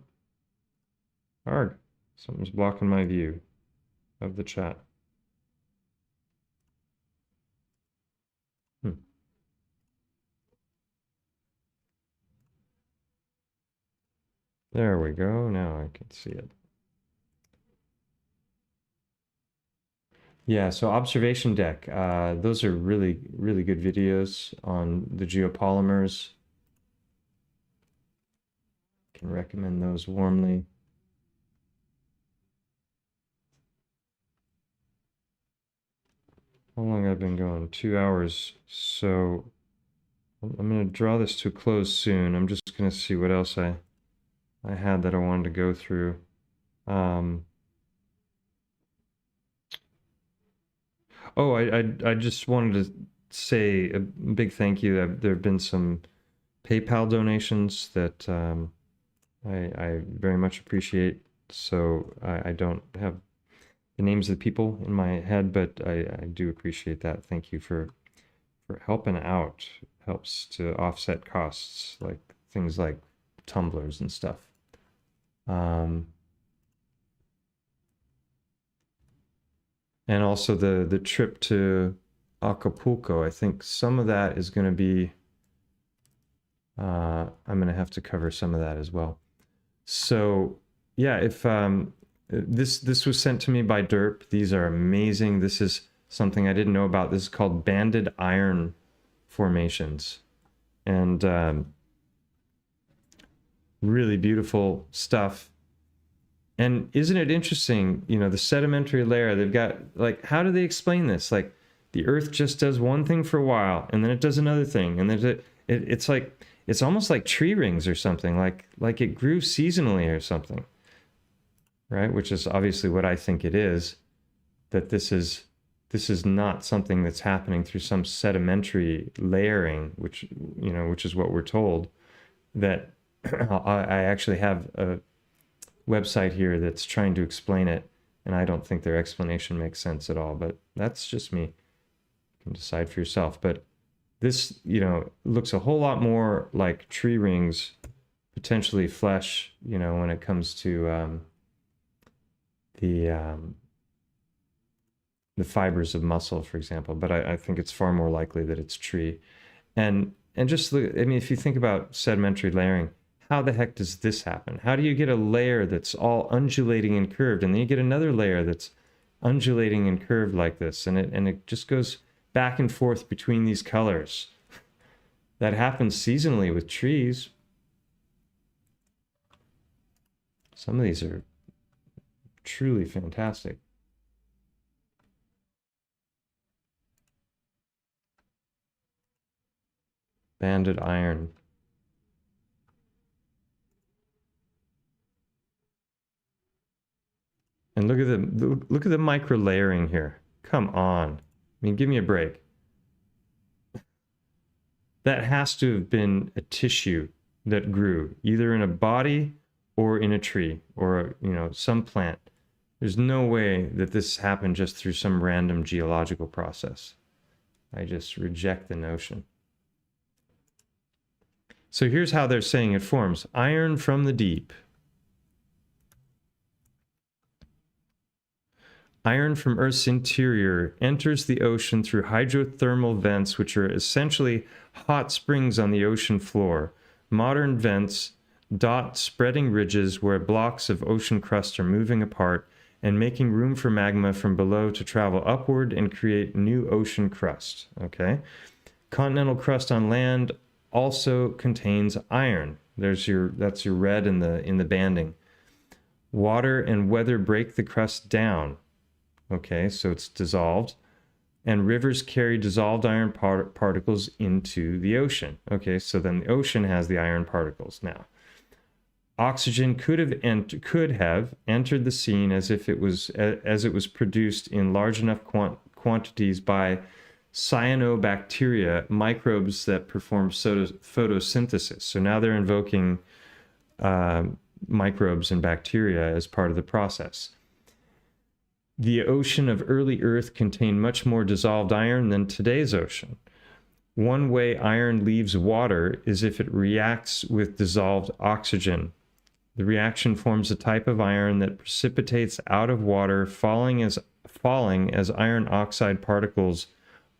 Arg. Something's blocking my view of the chat. There we go. Now I can see it. Yeah, so observation deck. Those are really, really good videos on the geopolymers. Can recommend those warmly. How long I've been going? 2 hours. So I'm going to draw this to a close soon. I'm just going to see what else I had that I wanted to go through. Oh, I just wanted to say a big thank you. There have been some PayPal donations that I very much appreciate. So I don't have the names of the people in my head, but I do appreciate that. Thank you for helping out. Helps to offset costs, like things like tumblers and stuff. And also the trip to Acapulco. I think some of that is going to be, I'm going to have to cover some of that as well. So yeah, if this was sent to me by Derp. These are amazing. This is something I didn't know about. This is called banded iron formations, and really beautiful stuff. And isn't it interesting, you know, the sedimentary layer, they've got, like, how do they explain this? Like, the earth just does one thing for a while, and then it does another thing, and then it's like, it's almost like tree rings or something, like it grew seasonally or something, right? Which is obviously what I think it is, that this is not something that's happening through some sedimentary layering, which, you know, which is what we're told. That I actually have a website here that's trying to explain it, and I don't think their explanation makes sense at all, but that's just me. You can decide for yourself. But this, you know, looks a whole lot more like tree rings, potentially flesh, you know, when it comes to the fibers of muscle, for example. But I think it's far more likely that it's tree. And just look, I mean, if you think about sedimentary layering, how the heck does this happen? How do you get a layer that's all undulating and curved, and then you get another layer that's undulating and curved like this, and it just goes back and forth between these colors? That happens seasonally with trees. Some of these are truly fantastic. Banded iron. And look at the micro layering here. Come on. I mean, give me a break. That has to have been a tissue that grew either in a body or in a tree or, you know, some plant. There's no way that this happened just through some random geological process. I just reject the notion. So here's how they're saying it forms. Iron from the deep. Iron from Earth's interior enters the ocean through hydrothermal vents, which are essentially hot springs on the ocean floor. Modern vents dot spreading ridges where blocks of ocean crust are moving apart and making room for magma from below to travel upward and create new ocean crust. Okay? Continental crust on land also contains iron. That's your red in the banding. Water and weather break the crust down. Okay, so it's dissolved, and rivers carry dissolved iron particles into the ocean. Okay, so then the ocean has the iron particles. Now, oxygen could have entered the scene as it was produced in large enough quantities by cyanobacteria, microbes that perform photosynthesis. So now they're invoking microbes and bacteria as part of the process. The ocean of early Earth contained much more dissolved iron than today's ocean. One way iron leaves water is if it reacts with dissolved oxygen. The reaction forms a type of iron that precipitates out of water, falling as iron oxide particles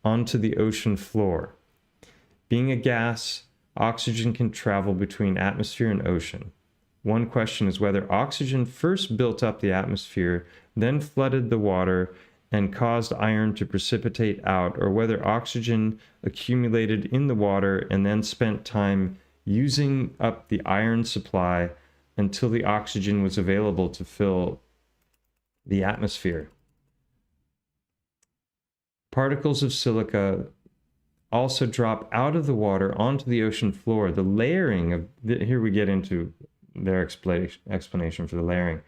onto the ocean floor. Being a gas, oxygen can travel between atmosphere and ocean. One question is whether oxygen first built up the atmosphere, then flooded the water, and caused iron to precipitate out, or whether oxygen accumulated in the water and then spent time using up the iron supply until the oxygen was available to fill the atmosphere. Particles of silica also drop out of the water onto the ocean floor. The layering of, here we get into their explanation for the layering.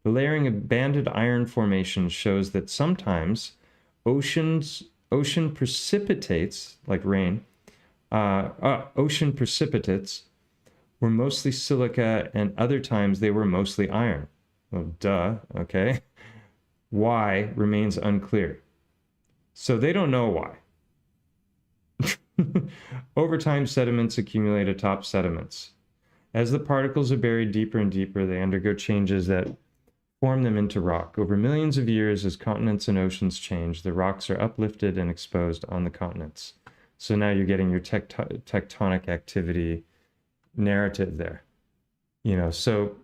The layering of banded iron formations shows that sometimes ocean precipitates, like rain, ocean precipitates were mostly silica, and other times they were mostly iron. Well, duh, okay. Why remains unclear. So they don't know why. Over time, sediments accumulate atop sediments. As the particles are buried deeper and deeper, they undergo changes that form them into rock. Over millions of years, as continents and oceans change, the rocks are uplifted and exposed on the continents. So now you're getting your tectonic activity narrative there. You know, so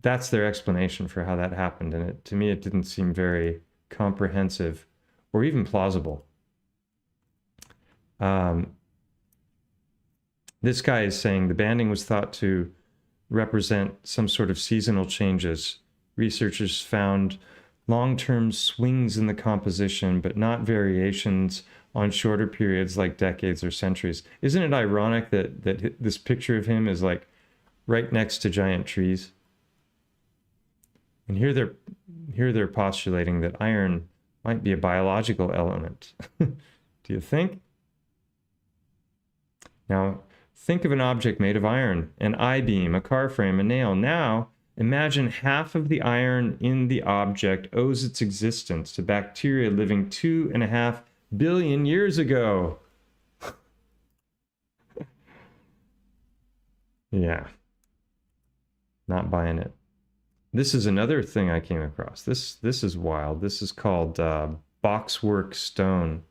that's their explanation for how that happened. And to me, it didn't seem very comprehensive or even plausible. This guy is saying the banding was thought to represent some sort of seasonal changes. Researchers found long-term swings in the composition, but not variations on shorter periods like decades or centuries. Isn't it ironic that this picture of him is like right next to giant trees? And here they're postulating that iron might be a biological element. Do you think? Now, think of an object made of iron, an I-beam, a car frame, a nail. Now, imagine half of the iron in the object owes its existence to bacteria living 2.5 billion years ago. Yeah. Not buying it. This is another thing I came across. This is wild. This is called boxwork stone.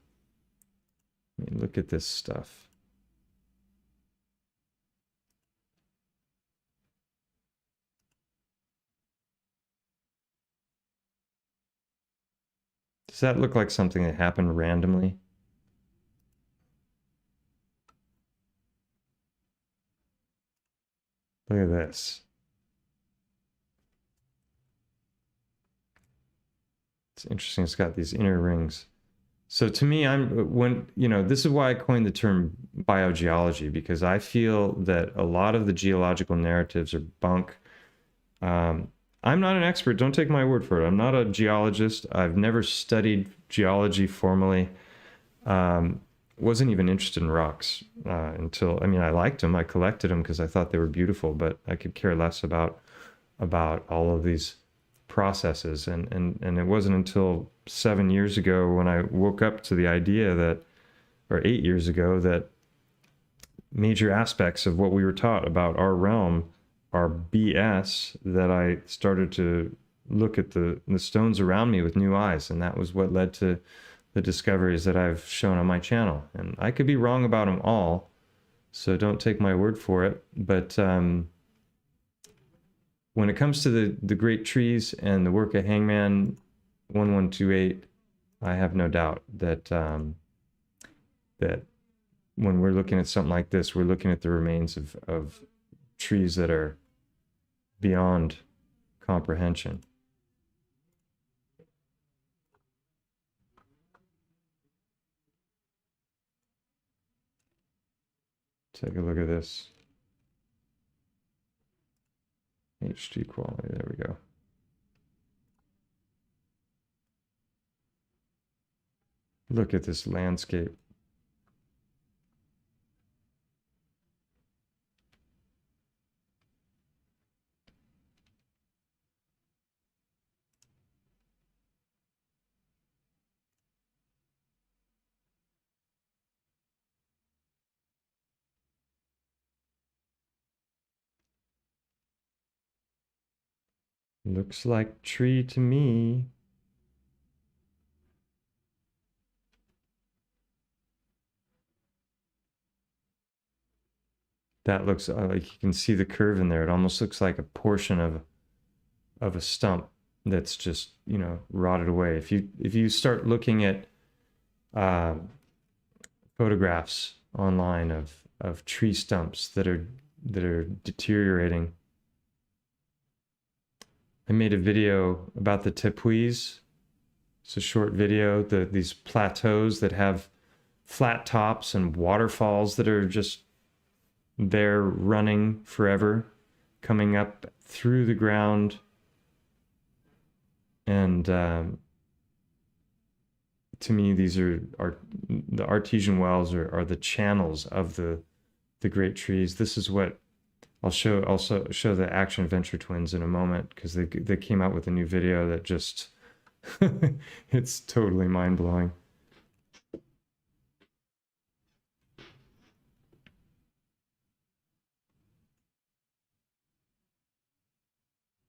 I mean, look at this stuff. Does that look like something that happened randomly? Look at this. It's interesting. It's got these inner rings. So to me, this is why I coined the term biogeology, because I feel that a lot of the geological narratives are bunk. I'm not an expert. Don't take my word for it. I'm not a geologist. I've never studied geology formally. Wasn't even interested in rocks until, I liked them. I collected them because I thought they were beautiful, but I could care less about all of these processes. And it wasn't until 7 years ago when I woke up to the idea that, or 8 years ago, that major aspects of what we were taught about our realm are BS, that I started to look at the stones around me with new eyes. And that was what led to the discoveries that I've shown on my channel. And I could be wrong about them all, so don't take my word for it. But when it comes to the great trees and the work of Hangman 1128, I have no doubt that that when we're looking at something like this, we're looking at the remains of trees that are beyond comprehension. Take a look at this. HD quality, there we go. Look at this landscape. Looks like tree to me. That looks like you can see the curve in there. It almost looks like a portion of a stump that's just, you know, rotted away. If you start looking at photographs online of tree stumps that are deteriorating. I made a video about the tepuis. It's a short video. These plateaus that have flat tops and waterfalls that are just there running forever, coming up through the ground. And to me, these are the artesian wells are the channels of the great trees. This is what I'll also show the Action Adventure Twins in a moment, because they came out with a new video that just it's totally mind-blowing.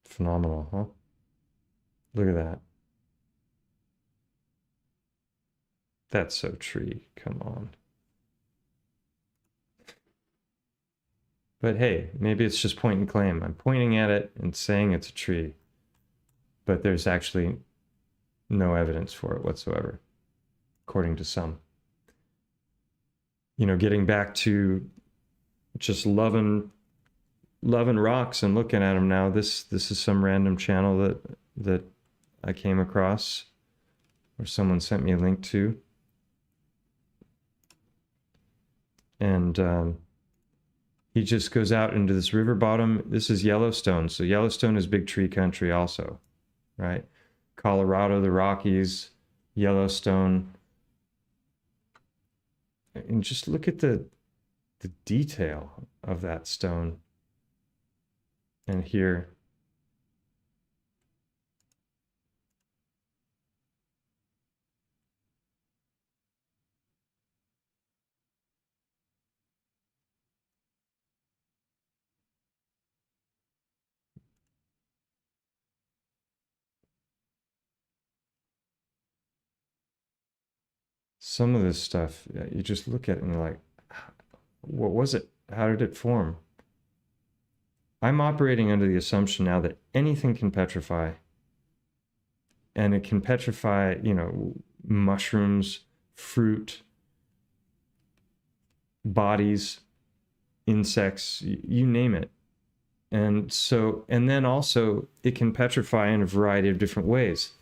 Phenomenal, huh? Look at that. That's so tree. Come on. But hey, maybe it's just point and claim. I'm pointing at it and saying it's a tree, but there's actually no evidence for it whatsoever, according to some. You know, getting back to just loving rocks and looking at them now. This is some random channel that I came across, or someone sent me a link to, and he just goes out into this river bottom. This is Yellowstone. So Yellowstone is big tree country also, right? Colorado, the Rockies, Yellowstone. And just look at the detail of that stone. And here. Some of this stuff, you just look at it and you're like, what was it? How did it form? I'm operating under the assumption now that anything can petrify. And it can petrify, you know, mushrooms, fruit, bodies, insects, you name it. And then also it can petrify in a variety of different ways.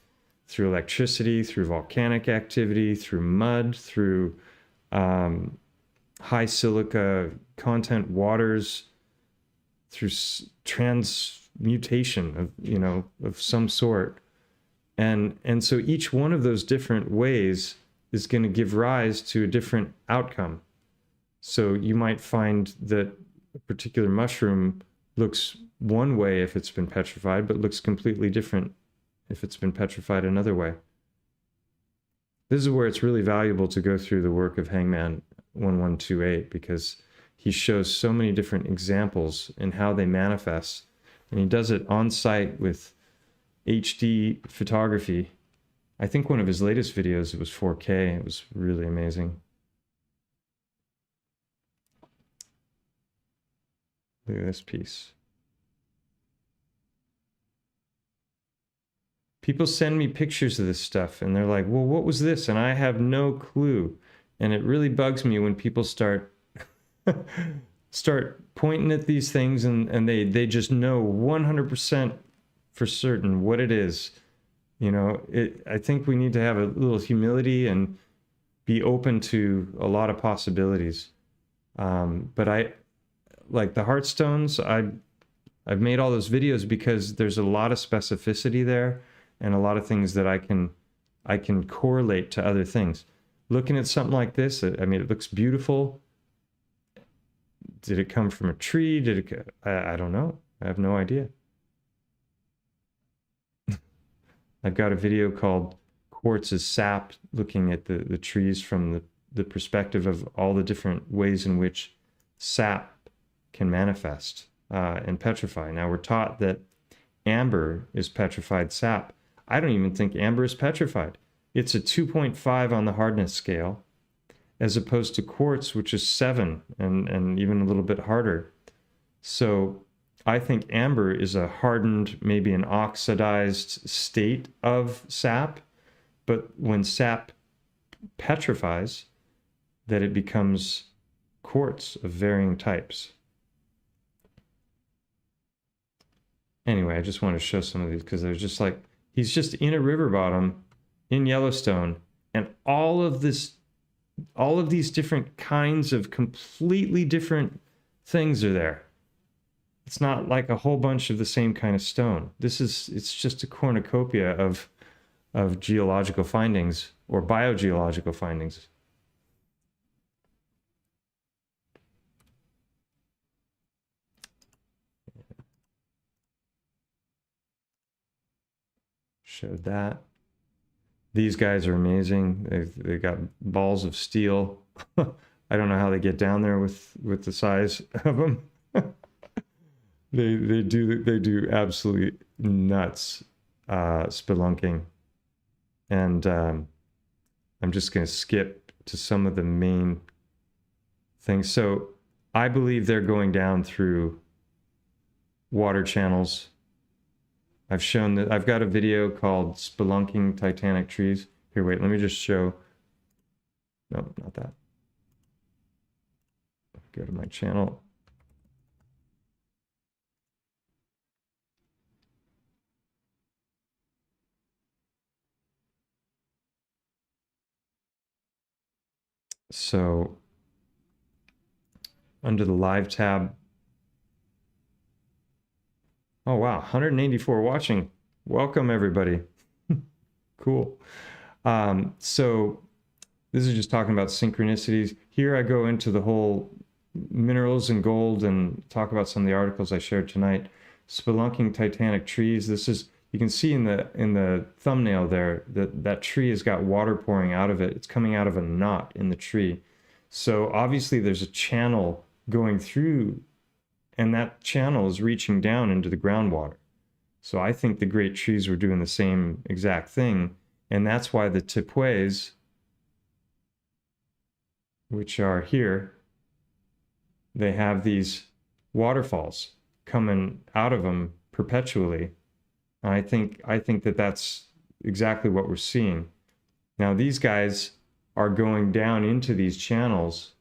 Through electricity, through volcanic activity, through mud, through high silica content waters, through transmutation of, you know, of some sort. And so each one of those different ways is going to give rise to a different outcome. So you might find that a particular mushroom looks one way if it's been petrified, but looks completely different if it's been petrified another way. This is where it's really valuable to go through the work of Hangman 1128, because he shows so many different examples in how they manifest. And he does it on site with HD photography. I think one of his latest videos, it was 4K. It was really amazing. Look at this piece. People send me pictures of this stuff and they're like, well, what was this? And I have no clue. And it really bugs me when people start pointing at these things and they just know 100% for certain what it is. You know, I think we need to have a little humility and be open to a lot of possibilities. But I, like the Heartstones, I've made all those videos because there's a lot of specificity there and a lot of things that I can correlate to other things. looking at something like this, I mean, it looks beautiful. Did it come from a tree? I don't know. I have no idea. I've got a video called Quartz is Sap, looking at the trees from the perspective of all the different ways in which sap can manifest and petrify. Now, we're taught that amber is petrified sap. I don't even think amber is petrified. It's a 2.5 on the hardness scale, as opposed to quartz, which is 7 and even a little bit harder. So I think amber is a hardened, maybe an oxidized state of sap, but when sap petrifies, that it becomes quartz of varying types. Anyway, I just want to show some of these because there's just like, he's just in a river bottom in Yellowstone, and all of these different kinds of completely different things are there. It's not like a whole bunch of the same kind of stone. It's just a cornucopia of geological findings or biogeological findings. Showed that. These guys are amazing. They've got balls of steel. I don't know how they get down there with the size of them. They do absolutely nuts spelunking. And I'm just going to skip to some of the main things. So I believe they're going down through water channels. I've shown that. I've got a video called Spelunking Titanic Trees. Here, wait, let me just show. No, not that. Go to my channel. So under the live tab, oh wow, 184 watching. Welcome everybody. Cool. So this is just talking about synchronicities. Here I go into the whole minerals and gold and talk about some of the articles I shared tonight. Spelunking Titanic trees. This is, you can see in the thumbnail there that tree has got water pouring out of it. It's coming out of a knot in the tree. So obviously there's a channel going through, and that channel is reaching down into the groundwater. So I think the great trees were doing the same exact thing. And that's why the tepues, which are here, they have these waterfalls coming out of them perpetually. And I think that that's exactly what we're seeing. Now these guys are going down into these channels,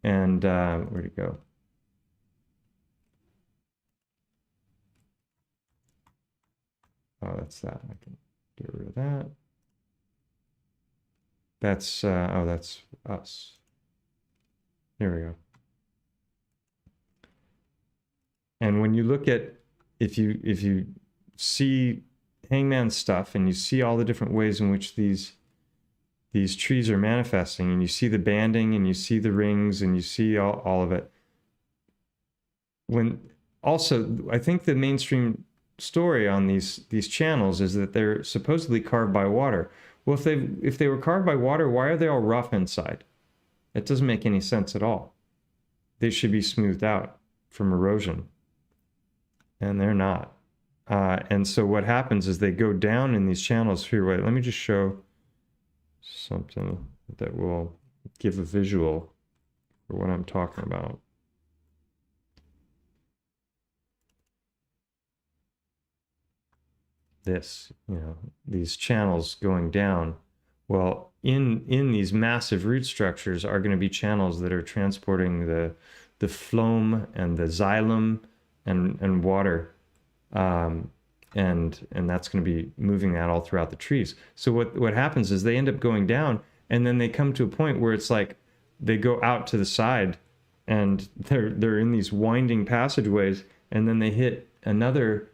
and where'd it go? Oh, that's that. I can get rid of that. That's oh, that's us. There we go. And when you look at, if you see Hangman's stuff and you see all the different ways in which these trees are manifesting, and you see the banding and you see the rings and you see all of it. When also, I think the mainstream story on these channels is that they're supposedly carved by water. Well, if they were carved by water, why are they all rough inside? It doesn't make any sense at all. They should be smoothed out from erosion, and they're not. And so what happens is they go down in these channels. Here, wait, let me just show something that will give a visual for what I'm talking about. This, these channels going down. Well, in these massive root structures are going to be channels that are transporting the phloem and the xylem and water, and that's going to be moving that all throughout the trees. So what happens is they end up going down, and then they come to a point where it's like they go out to the side, and they're in these winding passageways, and then they hit another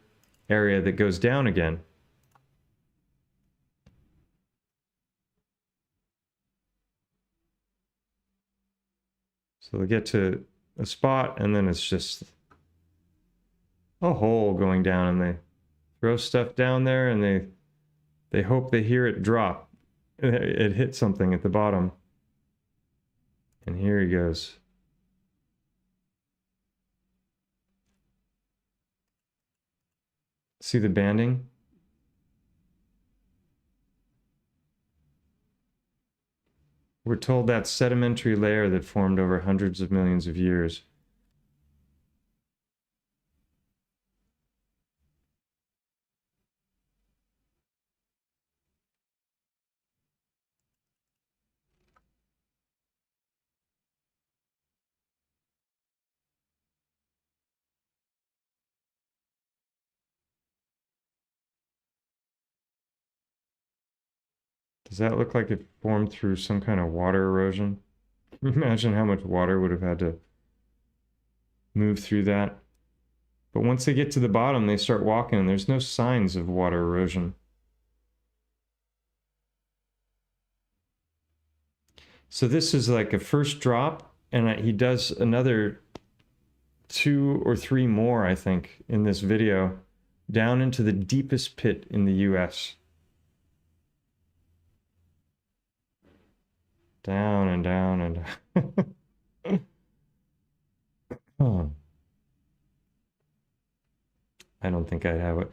area that goes down again. So they get to a spot, and then it's just a hole going down, and they throw stuff down there, and they hope they hear it drop. It hit something at the bottom. And here he goes. See the banding? We're told that sedimentary layer that formed over hundreds of millions of years. Does that look like it formed through some kind of water erosion? Imagine how much water would have had to move through that. But once they get to the bottom, they start walking, and there's no signs of water erosion. So this is like a first drop, and he does another 2 or 3 more, I think, in this video, down into the deepest pit in the US. Down and down and down. Oh. I don't think I have it.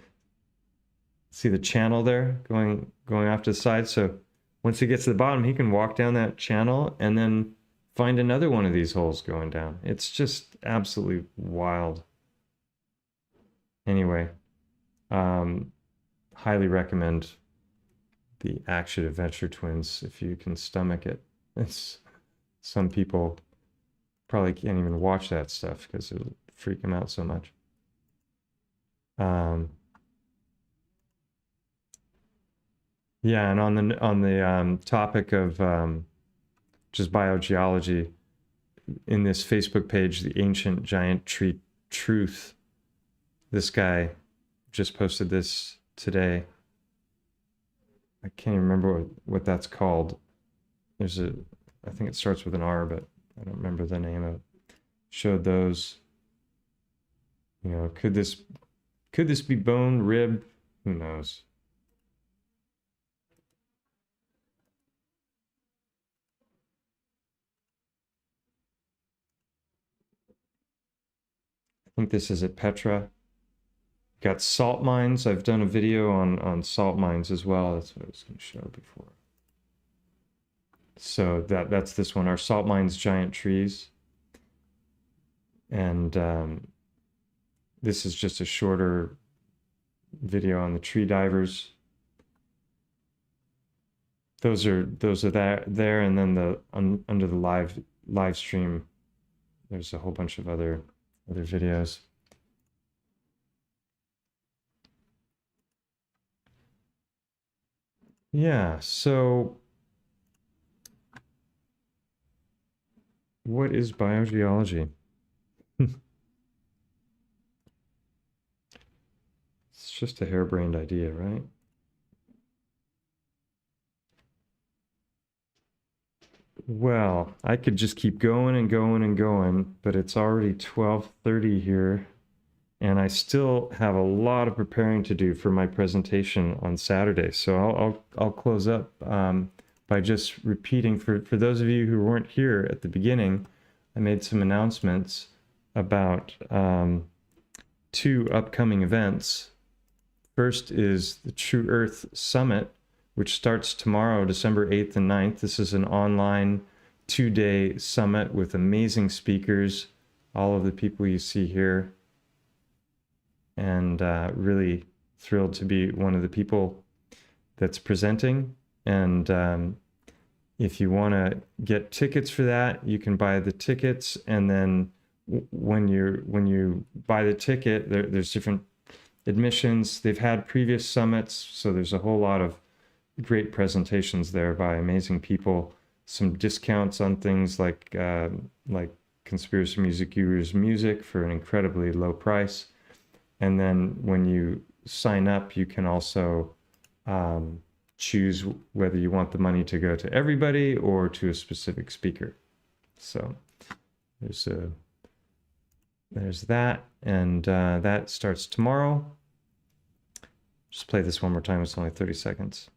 See the channel there going off to the side? So once he gets to the bottom, he can walk down that channel and then find another one of these holes going down. It's just absolutely wild. Anyway, highly recommend the Action Adventure Twins if you can stomach it. Some people probably can't even watch that stuff because it'll freak them out so much. Yeah, and on the topic of just biogeology, in this Facebook page, the Ancient Giant Tree Truth, this guy just posted this today. I can't even remember what that's called. I think it starts with an R, but I don't remember the name of it. Showed those. You know, could this be bone, rib? Who knows? I think this is at Petra. Got salt mines. I've done a video on salt mines as well. That's what I was going to show before. So that's this one, our salt mines, giant trees. And this is just a shorter video on the tree divers. Those are there, and then under the live stream, there's a whole bunch of other videos. Yeah, so what is biogeology? It's just a harebrained idea, right? Well, I could just keep going and going and going, but it's already 12:30 here, and I still have a lot of preparing to do for my presentation on Saturday. So I'll close up by just repeating for those of you who weren't here at the beginning. I made some announcements about 2 upcoming events. First is the True Earth Summit, which starts tomorrow, December 8th and 9th. This is an online 2-day summit with amazing speakers, all of the people you see here, and really thrilled to be one of the people that's presenting. And if you want to get tickets for that, you can buy the tickets, and then when you buy the ticket, there's different admissions. They've had previous summits, so there's a whole lot of great presentations there by amazing people. Some discounts on things like Conspiracy Music Guru's music for an incredibly low price. And then when you sign up, you can also choose whether you want the money to go to everybody or to a specific speaker. So there's that, and that starts tomorrow. Just play this one more time. It's only 30 seconds.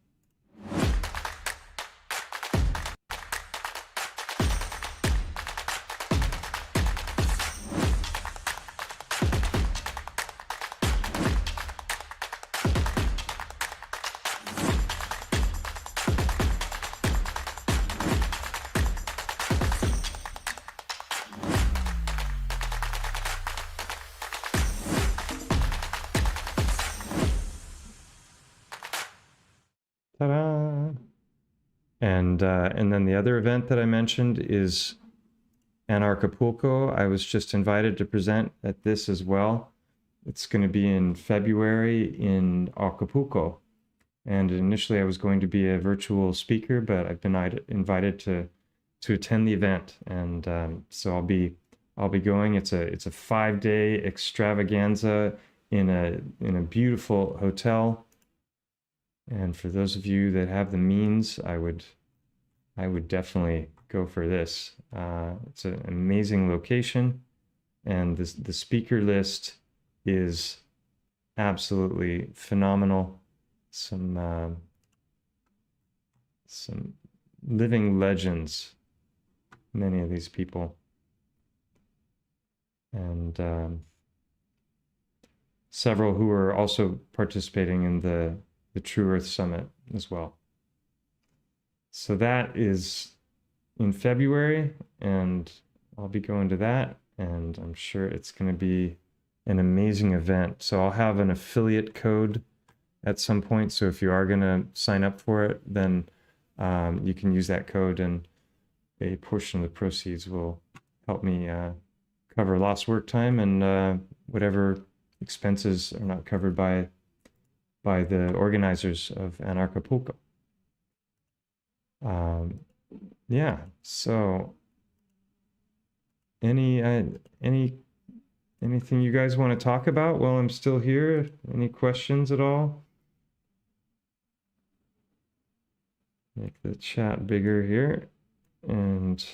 Ta-da! And then the other event that I mentioned is Anarchapulco. I was just invited to present at this as well. It's going to be in February in Acapulco. And initially I was going to be a virtual speaker, but I've been invited to attend the event. And so I'll be going. It's a 5-day extravaganza in a beautiful hotel. And for those of you that have the means, I would definitely go for this. It's an amazing location, and the speaker list is absolutely phenomenal. Some living legends, many of these people, and several who are also participating in the True Earth Summit as well. So that is in February, and I'll be going to that, and I'm sure it's going to be an amazing event. So I'll have an affiliate code at some point. So if you are going to sign up for it, then you can use that code, and a portion of the proceeds will help me cover lost work time and whatever expenses are not covered by the organizers of Anarchapulco. Yeah, so anything you guys want to talk about while I'm still here? Any questions at all? Make the chat bigger here, and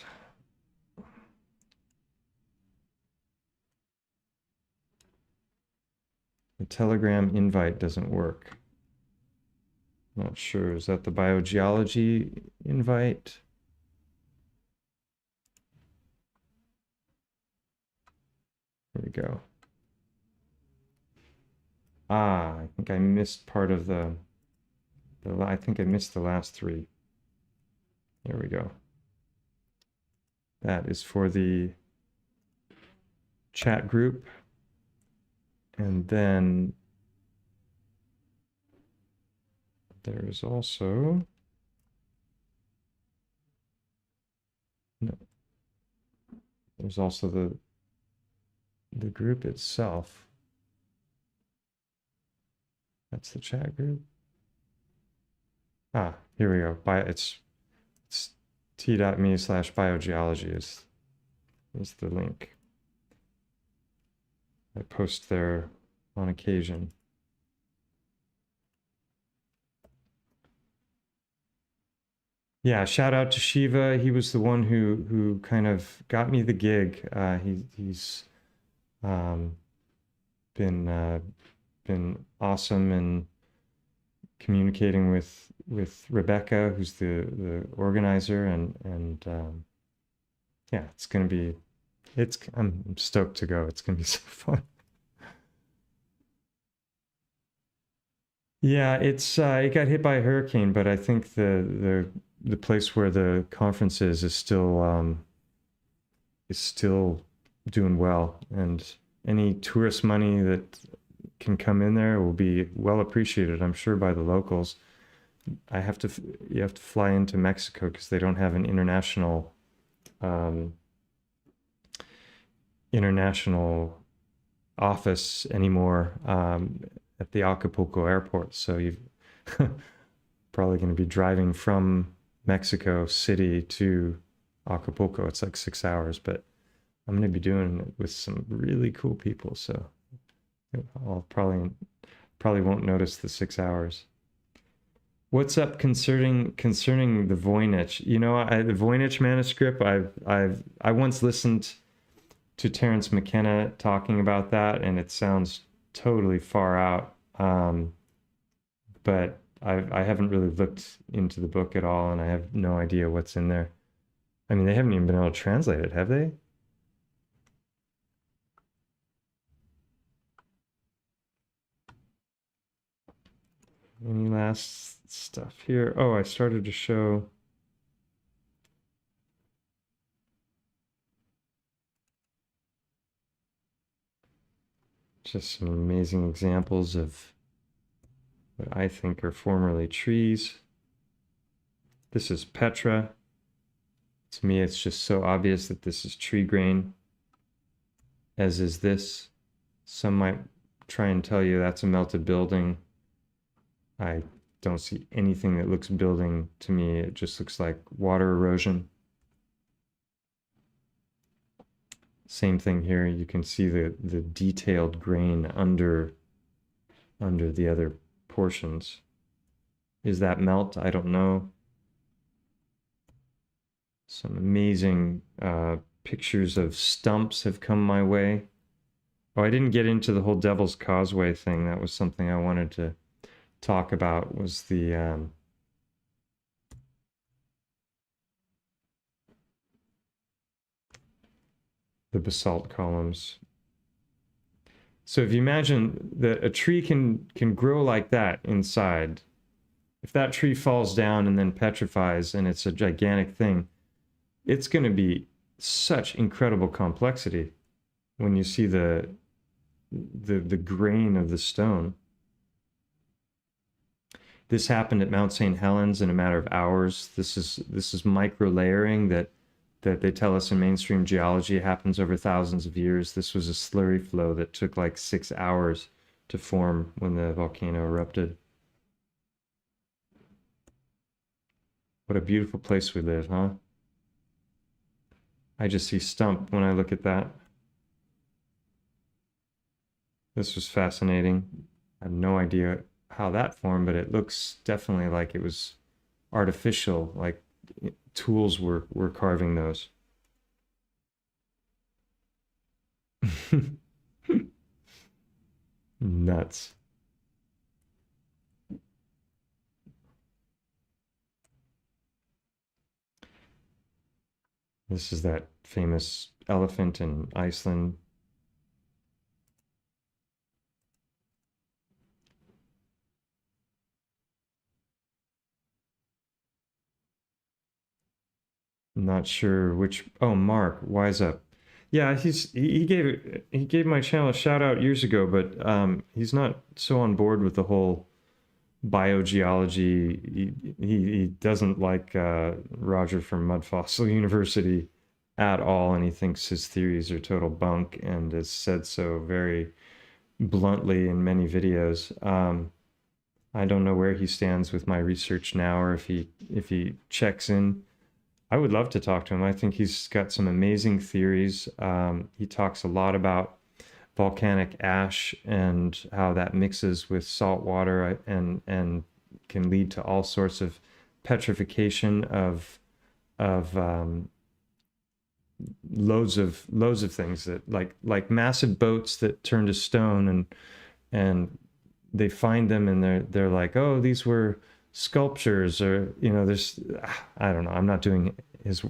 the Telegram invite doesn't work. Not sure. Is that the Biogeology invite? There we go. I think I missed part of I think I missed the last 3. There we go. That is for the chat group. And then there's also there's also the group itself. That's the chat group. Here we go. It's t.me/biogeology is the link. I post there on occasion. Yeah, shout out to Shiva. He was the one who kind of got me the gig. He's been awesome in communicating with Rebecca, who's the organizer, and yeah, it's gonna be. I'm stoked to go. It's gonna be so fun. Yeah, it got hit by a hurricane, but I think the place where the conference is still doing well, and any tourist money that can come in there will be well appreciated, I'm sure, by the locals. You have to fly into Mexico because they don't have an international office anymore at the Acapulco airport. So you've probably going to be driving from Mexico City to Acapulco. It's like 6 hours, but I'm going to be doing it with some really cool people. So I'll probably won't notice the 6 hours. What's up concerning the Voynich? You know, the Voynich manuscript. I once listened to Terence McKenna talking about that, and it sounds totally far out. But I haven't really looked into the book at all, and I have no idea what's in there. I mean, they haven't even been able to translate it, have they? Any last stuff here? Oh, I started to show. Just some amazing examples of what I think are formerly trees. This is Petra. To me, it's just so obvious that this is tree grain, as is this. Some might try and tell you that's a melted building. I don't see anything that looks building to me. It just looks like water erosion. Same thing here. You can see the detailed grain under the other portions. Is that melt? I don't know. Some amazing pictures of stumps have come my way. Oh, I didn't get into the whole Devil's Causeway thing. That was something I wanted to talk about, was the basalt columns. So if you imagine that a tree can grow like that inside, if that tree falls down and then petrifies and it's a gigantic thing, it's going to be such incredible complexity when you see the grain of the stone. This happened at Mount St. Helens in a matter of hours. This is micro layering that they tell us in mainstream geology happens over thousands of years. This was a slurry flow that took like 6 hours to form when the volcano erupted. What a beautiful place we live, huh? I just see stump when I look at that. This was fascinating. I have no idea how that formed, but it looks definitely like it was artificial, like tools were carving those. Nuts. This is that famous elephant in Iceland. I'm not sure which. Oh, Mark, Wise Up. Yeah, he gave my channel a shout out years ago, but he's not so on board with the whole biogeology. He doesn't like Roger from Mud Fossil University at all, and he thinks his theories are total bunk, and has said so very bluntly in many videos. I don't know where he stands with my research now, or if he checks in. I would love to talk to him. I think he's got some amazing theories. He talks a lot about volcanic ash and how that mixes with salt water and can lead to all sorts of petrification of loads of things, that like massive boats that turn to stone, and they find them and they're like, oh, these were sculptures, or there's, I don't know, I'm not doing his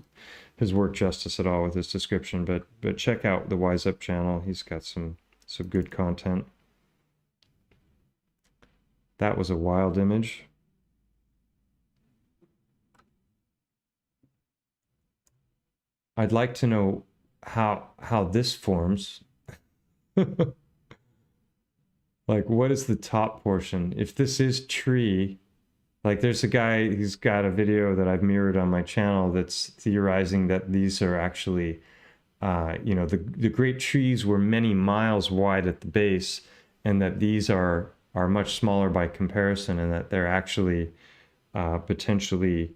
work justice at all with this description, but check out the Wise Up channel. He's got some good content. That was a wild image. I'd like to know how this forms. Like, what is the top portion? If this is tree, like there's a guy who's got a video that I've mirrored on my channel that's theorizing that these are actually, the great trees were many miles wide at the base, and that these are much smaller by comparison, and that they're actually potentially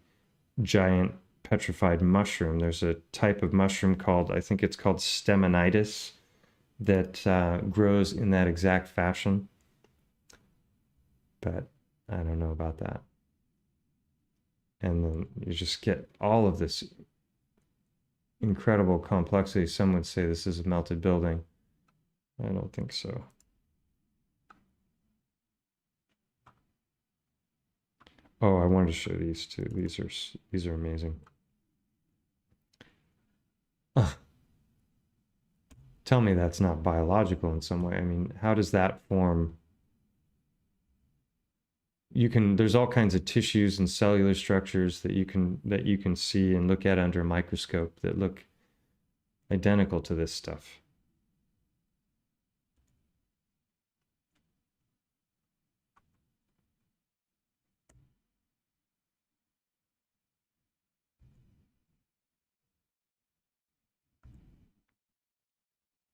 giant petrified mushroom. There's a type of mushroom called, I think it's called stemonitis, that grows in that exact fashion. But I don't know about that. And then you just get all of this incredible complexity. Some would say this is a melted building. I don't think so. Oh, I wanted to show these too. These are amazing. Tell me that's not biological in some way. I mean, how does that form? There's all kinds of tissues and cellular structures that you can see and look at under a microscope that look identical to this stuff.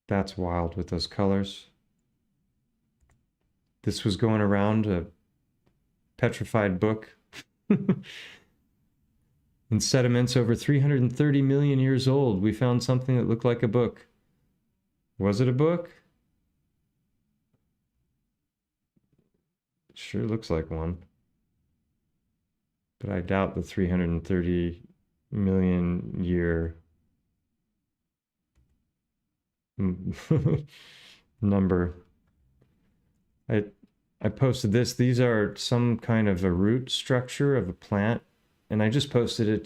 That's wild with those colors. This was going around a petrified book in sediments over 330 million years old. We found something that looked like a book. Was it a book? It sure looks like one. But I doubt the 330 million year number. I posted this. These are some kind of a root structure of a plant, and I just posted it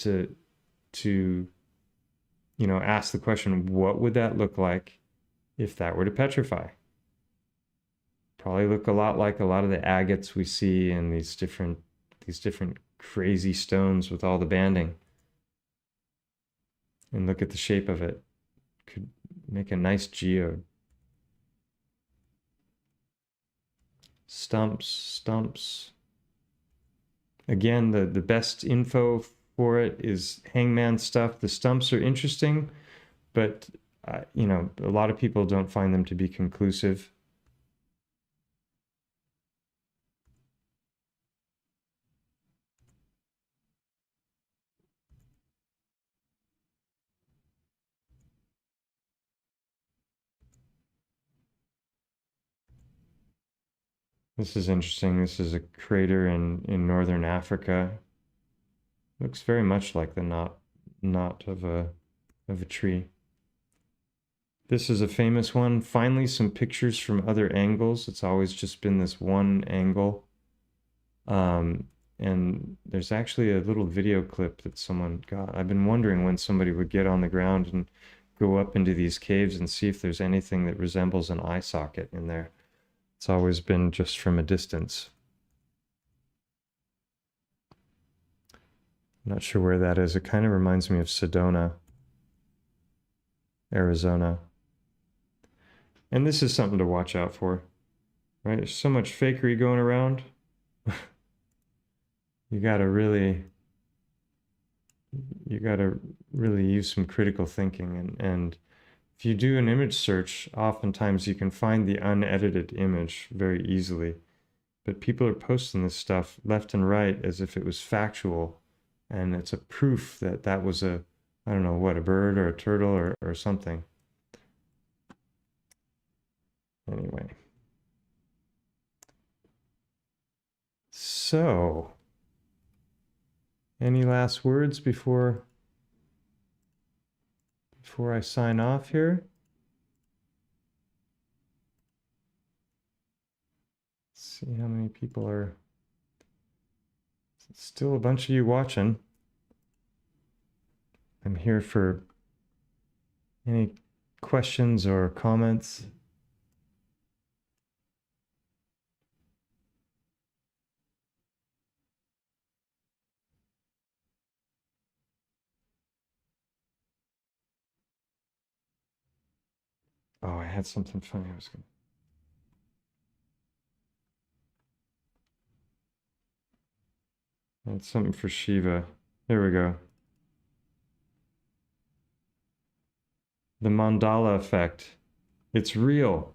to ask the question, what would that look like if that were to petrify? Probably look a lot like a lot of the agates we see in these different crazy stones with all the banding. And look at the shape of it. Could make a nice geode. Stumps. Again, the best info for it is hangman stuff. The stumps are interesting, but a lot of people don't find them to be conclusive. This is interesting. This is a crater in northern Africa. Looks very much like the knot of a tree. This is a famous one. Finally, some pictures from other angles. It's always just been this one angle. And there's actually a little video clip that someone got. I've been wondering when somebody would get on the ground and go up into these caves and see if there's anything that resembles an eye socket in there. It's always been just from a distance. I'm not sure where that is. It kind of reminds me of Sedona, Arizona. And this is something to watch out for, right? There's so much fakery going around. You gotta really use some critical thinking. And if you do an image search, oftentimes you can find the unedited image very easily. But people are posting this stuff left and right as if it was factual. And it's a proof that that was I don't know what, a bird or a turtle or something. Anyway. So, any last words before I sign off here? Let's see how many people are. Still a bunch of you watching. I'm here for any questions or comments. Oh, I had something funny I was going to. That's something for Shiva. There we go. The mandala effect. It's real.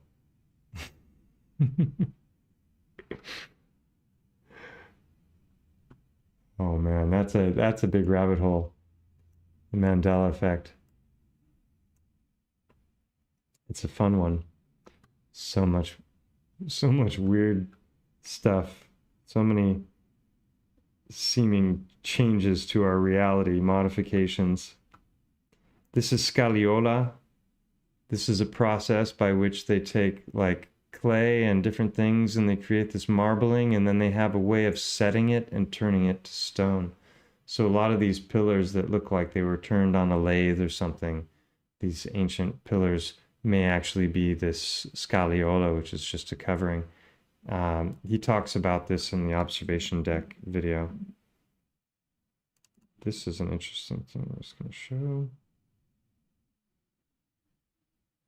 Oh man, that's a big rabbit hole. The Mandela effect. It's a fun one. So much weird stuff. So many seeming changes to our reality, modifications. This is scagliola. This is a process by which they take like clay and different things and they create this marbling, and then they have a way of setting it and turning it to stone. So a lot of these pillars that look like they were turned on a lathe or something, these ancient pillars, may actually be this scagliola, which is just a covering. He talks about this in the observation deck video. This is an interesting thing I was going to show.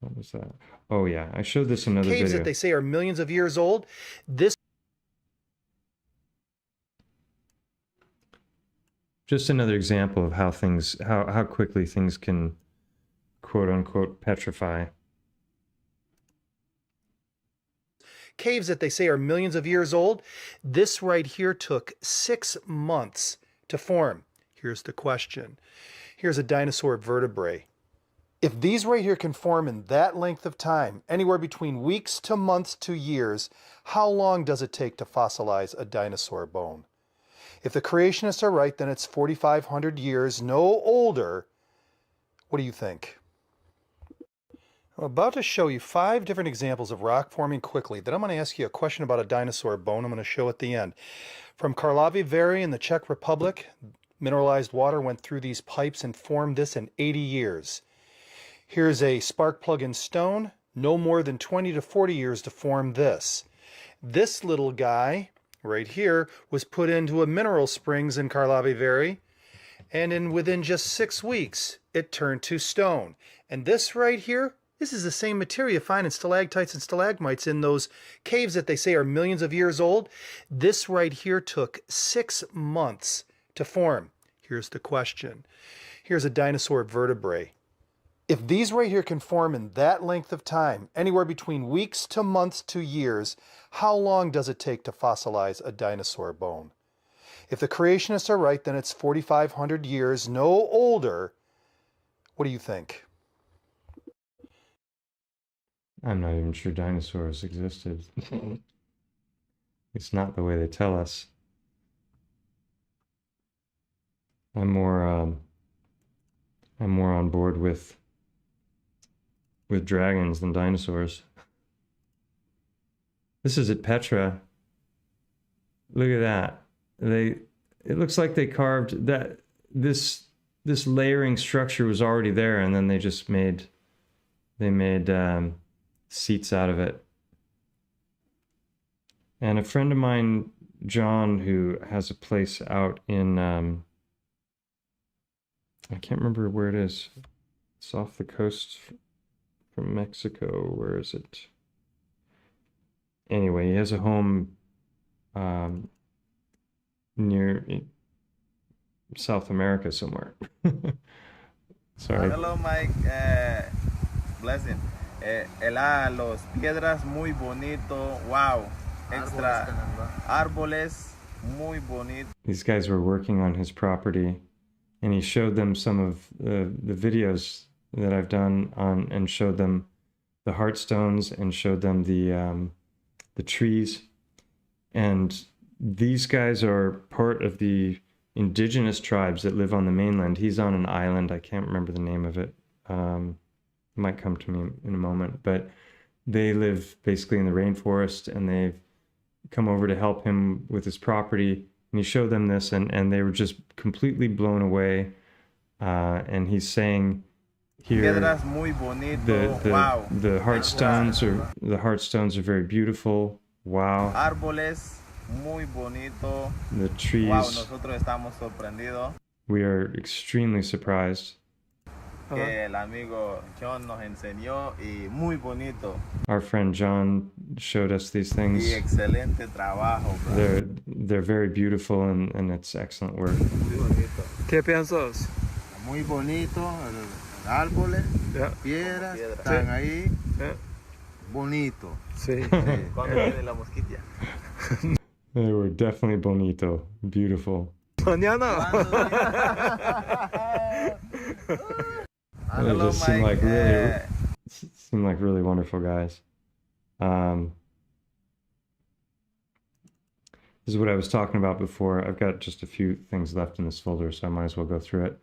What was that? Oh yeah, I showed this in another Caves video. that they say are millions of years old. This Just another example of how things, how quickly things can quote unquote petrify. caves that they say are millions of years old. This right here took 6 months to form. Here's the question. Here's a dinosaur vertebrae. If these right here can form in that length of time, anywhere between weeks to months to years, how long does it take to fossilize a dinosaur bone? If the creationists are right, then it's 4,500 years, no older. What do you think? I'm about to show you 5 different examples of rock forming quickly. Then I'm going to ask you a question about a dinosaur bone I'm going to show at the end. From Karlovy Vary in the Czech Republic, mineralized water went through these pipes and formed this in 80 years. Here's a spark plug in stone, no more than 20 to 40 years to form this. This little guy right here was put into a mineral springs in Karlovy Vary, and within just 6 weeks it turned to stone. And this right here, this is the same material you find in stalactites and stalagmites in those caves that they say are millions of years old. This right here took 6 months to form. Here's the question. Here's a dinosaur vertebrae. If these right here can form in that length of time, anywhere between weeks to months to years, how long does it take to fossilize a dinosaur bone? If the creationists are right, then it's 4,500 years, no older. What do you think? I'm not even sure dinosaurs existed. It's not the way they tell us. I'm more on board with dragons than dinosaurs. This is at Petra. Look at that. It looks like they carved that this layering structure was already there, and then they just made seats out of it. And a friend of mine, John, who has a place out in I can't remember where it is. It's off the coast from Mexico. Where is it? Anyway, he has a home near South America somewhere. Sorry. Hello, Mike. Blessing. Los piedras muy bonito. Wow. Extra. Árboles muy bonito. These guys were working on his property, and he showed them some of the videos that I've done on, and showed them the heartstones, and showed them the trees. And these guys are part of the indigenous tribes that live on the mainland. He's on an island. I can't remember the name of it. It might come to me in a moment. But they live basically in the rainforest, and they've come over to help him with his property. And he showed them this, and they were just completely blown away. And he's saying here, wow. the heartstones are very beautiful. Wow. Árboles muy bonito. The trees. Wow, nosotros estamos sorprendidos. We are extremely surprised. Que el amigo John nos enseñó y muy bonito. Our friend John showed us these things. Y excelente trabajo, bro. They're very beautiful, and it's excellent work. Muy bonito. ¿Qué piensas? Muy bonito. Árboles, piedras, están ahí. Bonito. Sí. ¿Cuándo viene la mosquita? They were definitely bonito, beautiful. Mañana. They just seem like really wonderful guys. This is what I was talking about before. I've got just a few things left in this folder, so I might as well go through it.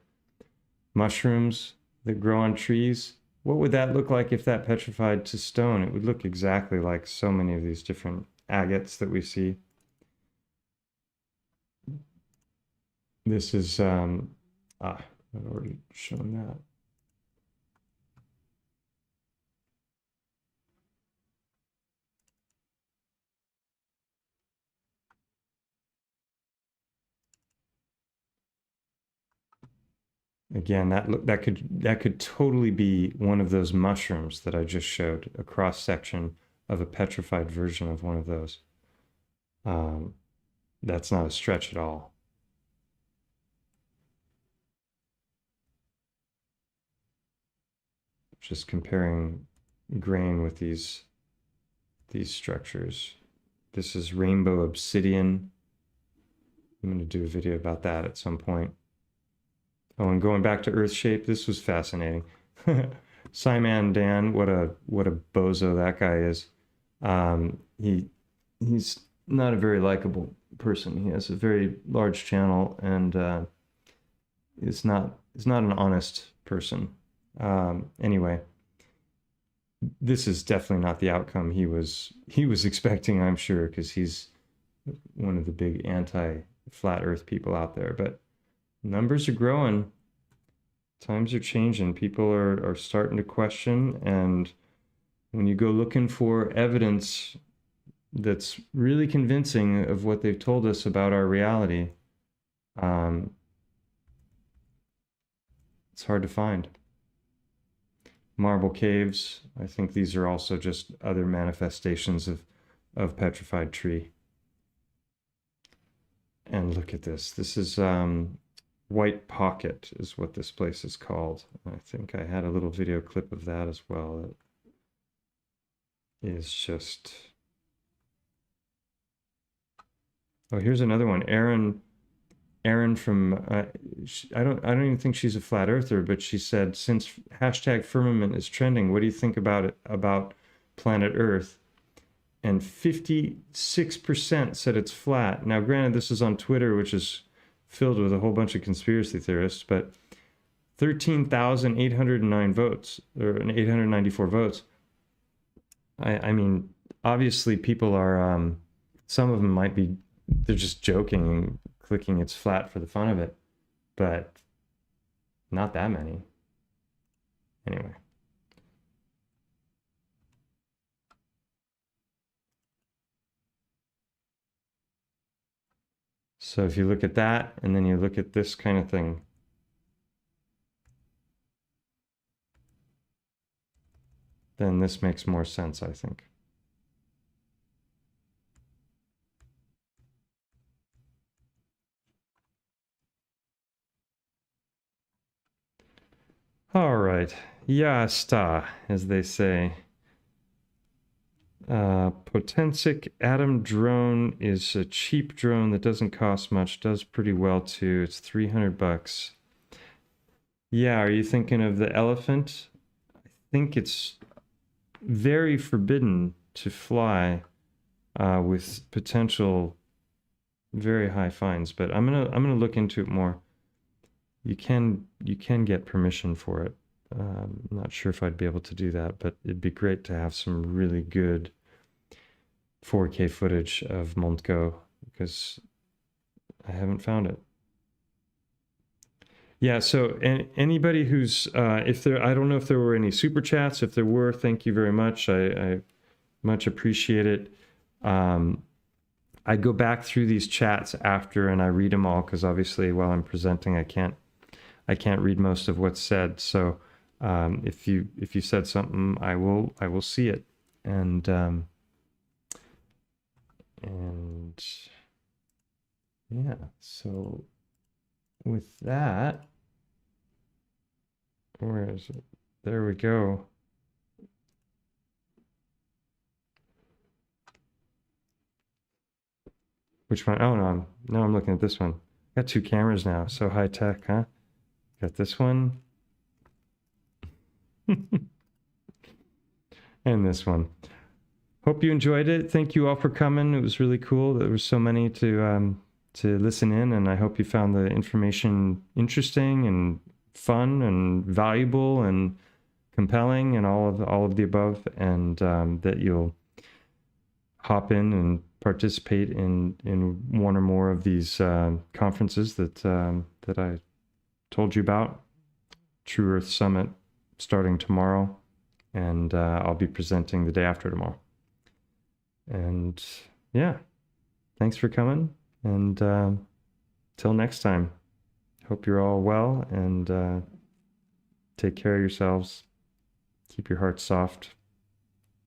Mushrooms. that grow on trees. What would that look like if that petrified to stone? It would look exactly like so many of these different agates that we see. This is, I've already shown that. Again, that could totally be one of those mushrooms that I just showed, a cross section of a petrified version of one of those. That's not a stretch at all. Just comparing grain with these structures. This is rainbow obsidian. I'm going to do a video about that at some point. Oh, and going back to Earth shape, this was fascinating. Simon Dan, what a bozo that guy is. He's not a very likable person. He has a very large channel and is not an honest person. Anyway, this is definitely not the outcome he was expecting, I'm sure, because he's one of the big anti-flat Earth people out there. But numbers are growing. Times are changing. People are starting to question. And when you go looking for evidence that's really convincing of what they've told us about our reality, it's hard to find. Marble caves, I think these are also just other manifestations of petrified tree. And look at this. This is White Pocket is what this place is called. I think I had a little video clip of that as well. It is just... Oh, here's another one. Erin from I don't even think she's a flat earther, but she said, since #firmament is trending, what do you think about planet Earth? And 56% said it's flat. Now, granted, this is on Twitter, which is filled with a whole bunch of conspiracy theorists, but 13,809 votes, or 894 votes. I mean, obviously people are, some of them might be, they're just joking and clicking it's flat for the fun of it, but not that many. Anyway. So if you look at that, and then you look at this kind of thing, then this makes more sense, I think. All right, ya está, as they say. Potensic Atom drone is a cheap drone that doesn't cost much, does pretty well too. It's $300. Yeah, are you thinking of the elephant? I think it's very forbidden to fly with potential very high fines, but I'm gonna look into it more. You can get permission for it. I'm not sure if I'd be able to do that, but it'd be great to have some really good 4K footage of Montgo, because I haven't found it. Yeah, so anybody who's, if there, I don't know if there were any super chats. If there were, thank you very much. I much appreciate it. I go back through these chats after and I read them all, because obviously while I'm presenting, I can't read most of what's said. So if you said something, I will see it. And yeah, so with that, where is it? There we go. Which one? Oh, no, I'm looking at this one. Got two cameras now, so high tech, huh? Got this one. And this one. Hope you enjoyed it. Thank you all for coming. It was really cool. There were so many to listen in, and I hope you found the information interesting and fun and valuable and compelling and all of the above, and that you'll hop in and participate in one or more of these conferences that I told you about. True Earth Summit starting tomorrow, and I'll be presenting the day after tomorrow. And yeah, thanks for coming, and till next time, hope you're all well, and take care of yourselves. Keep your hearts soft.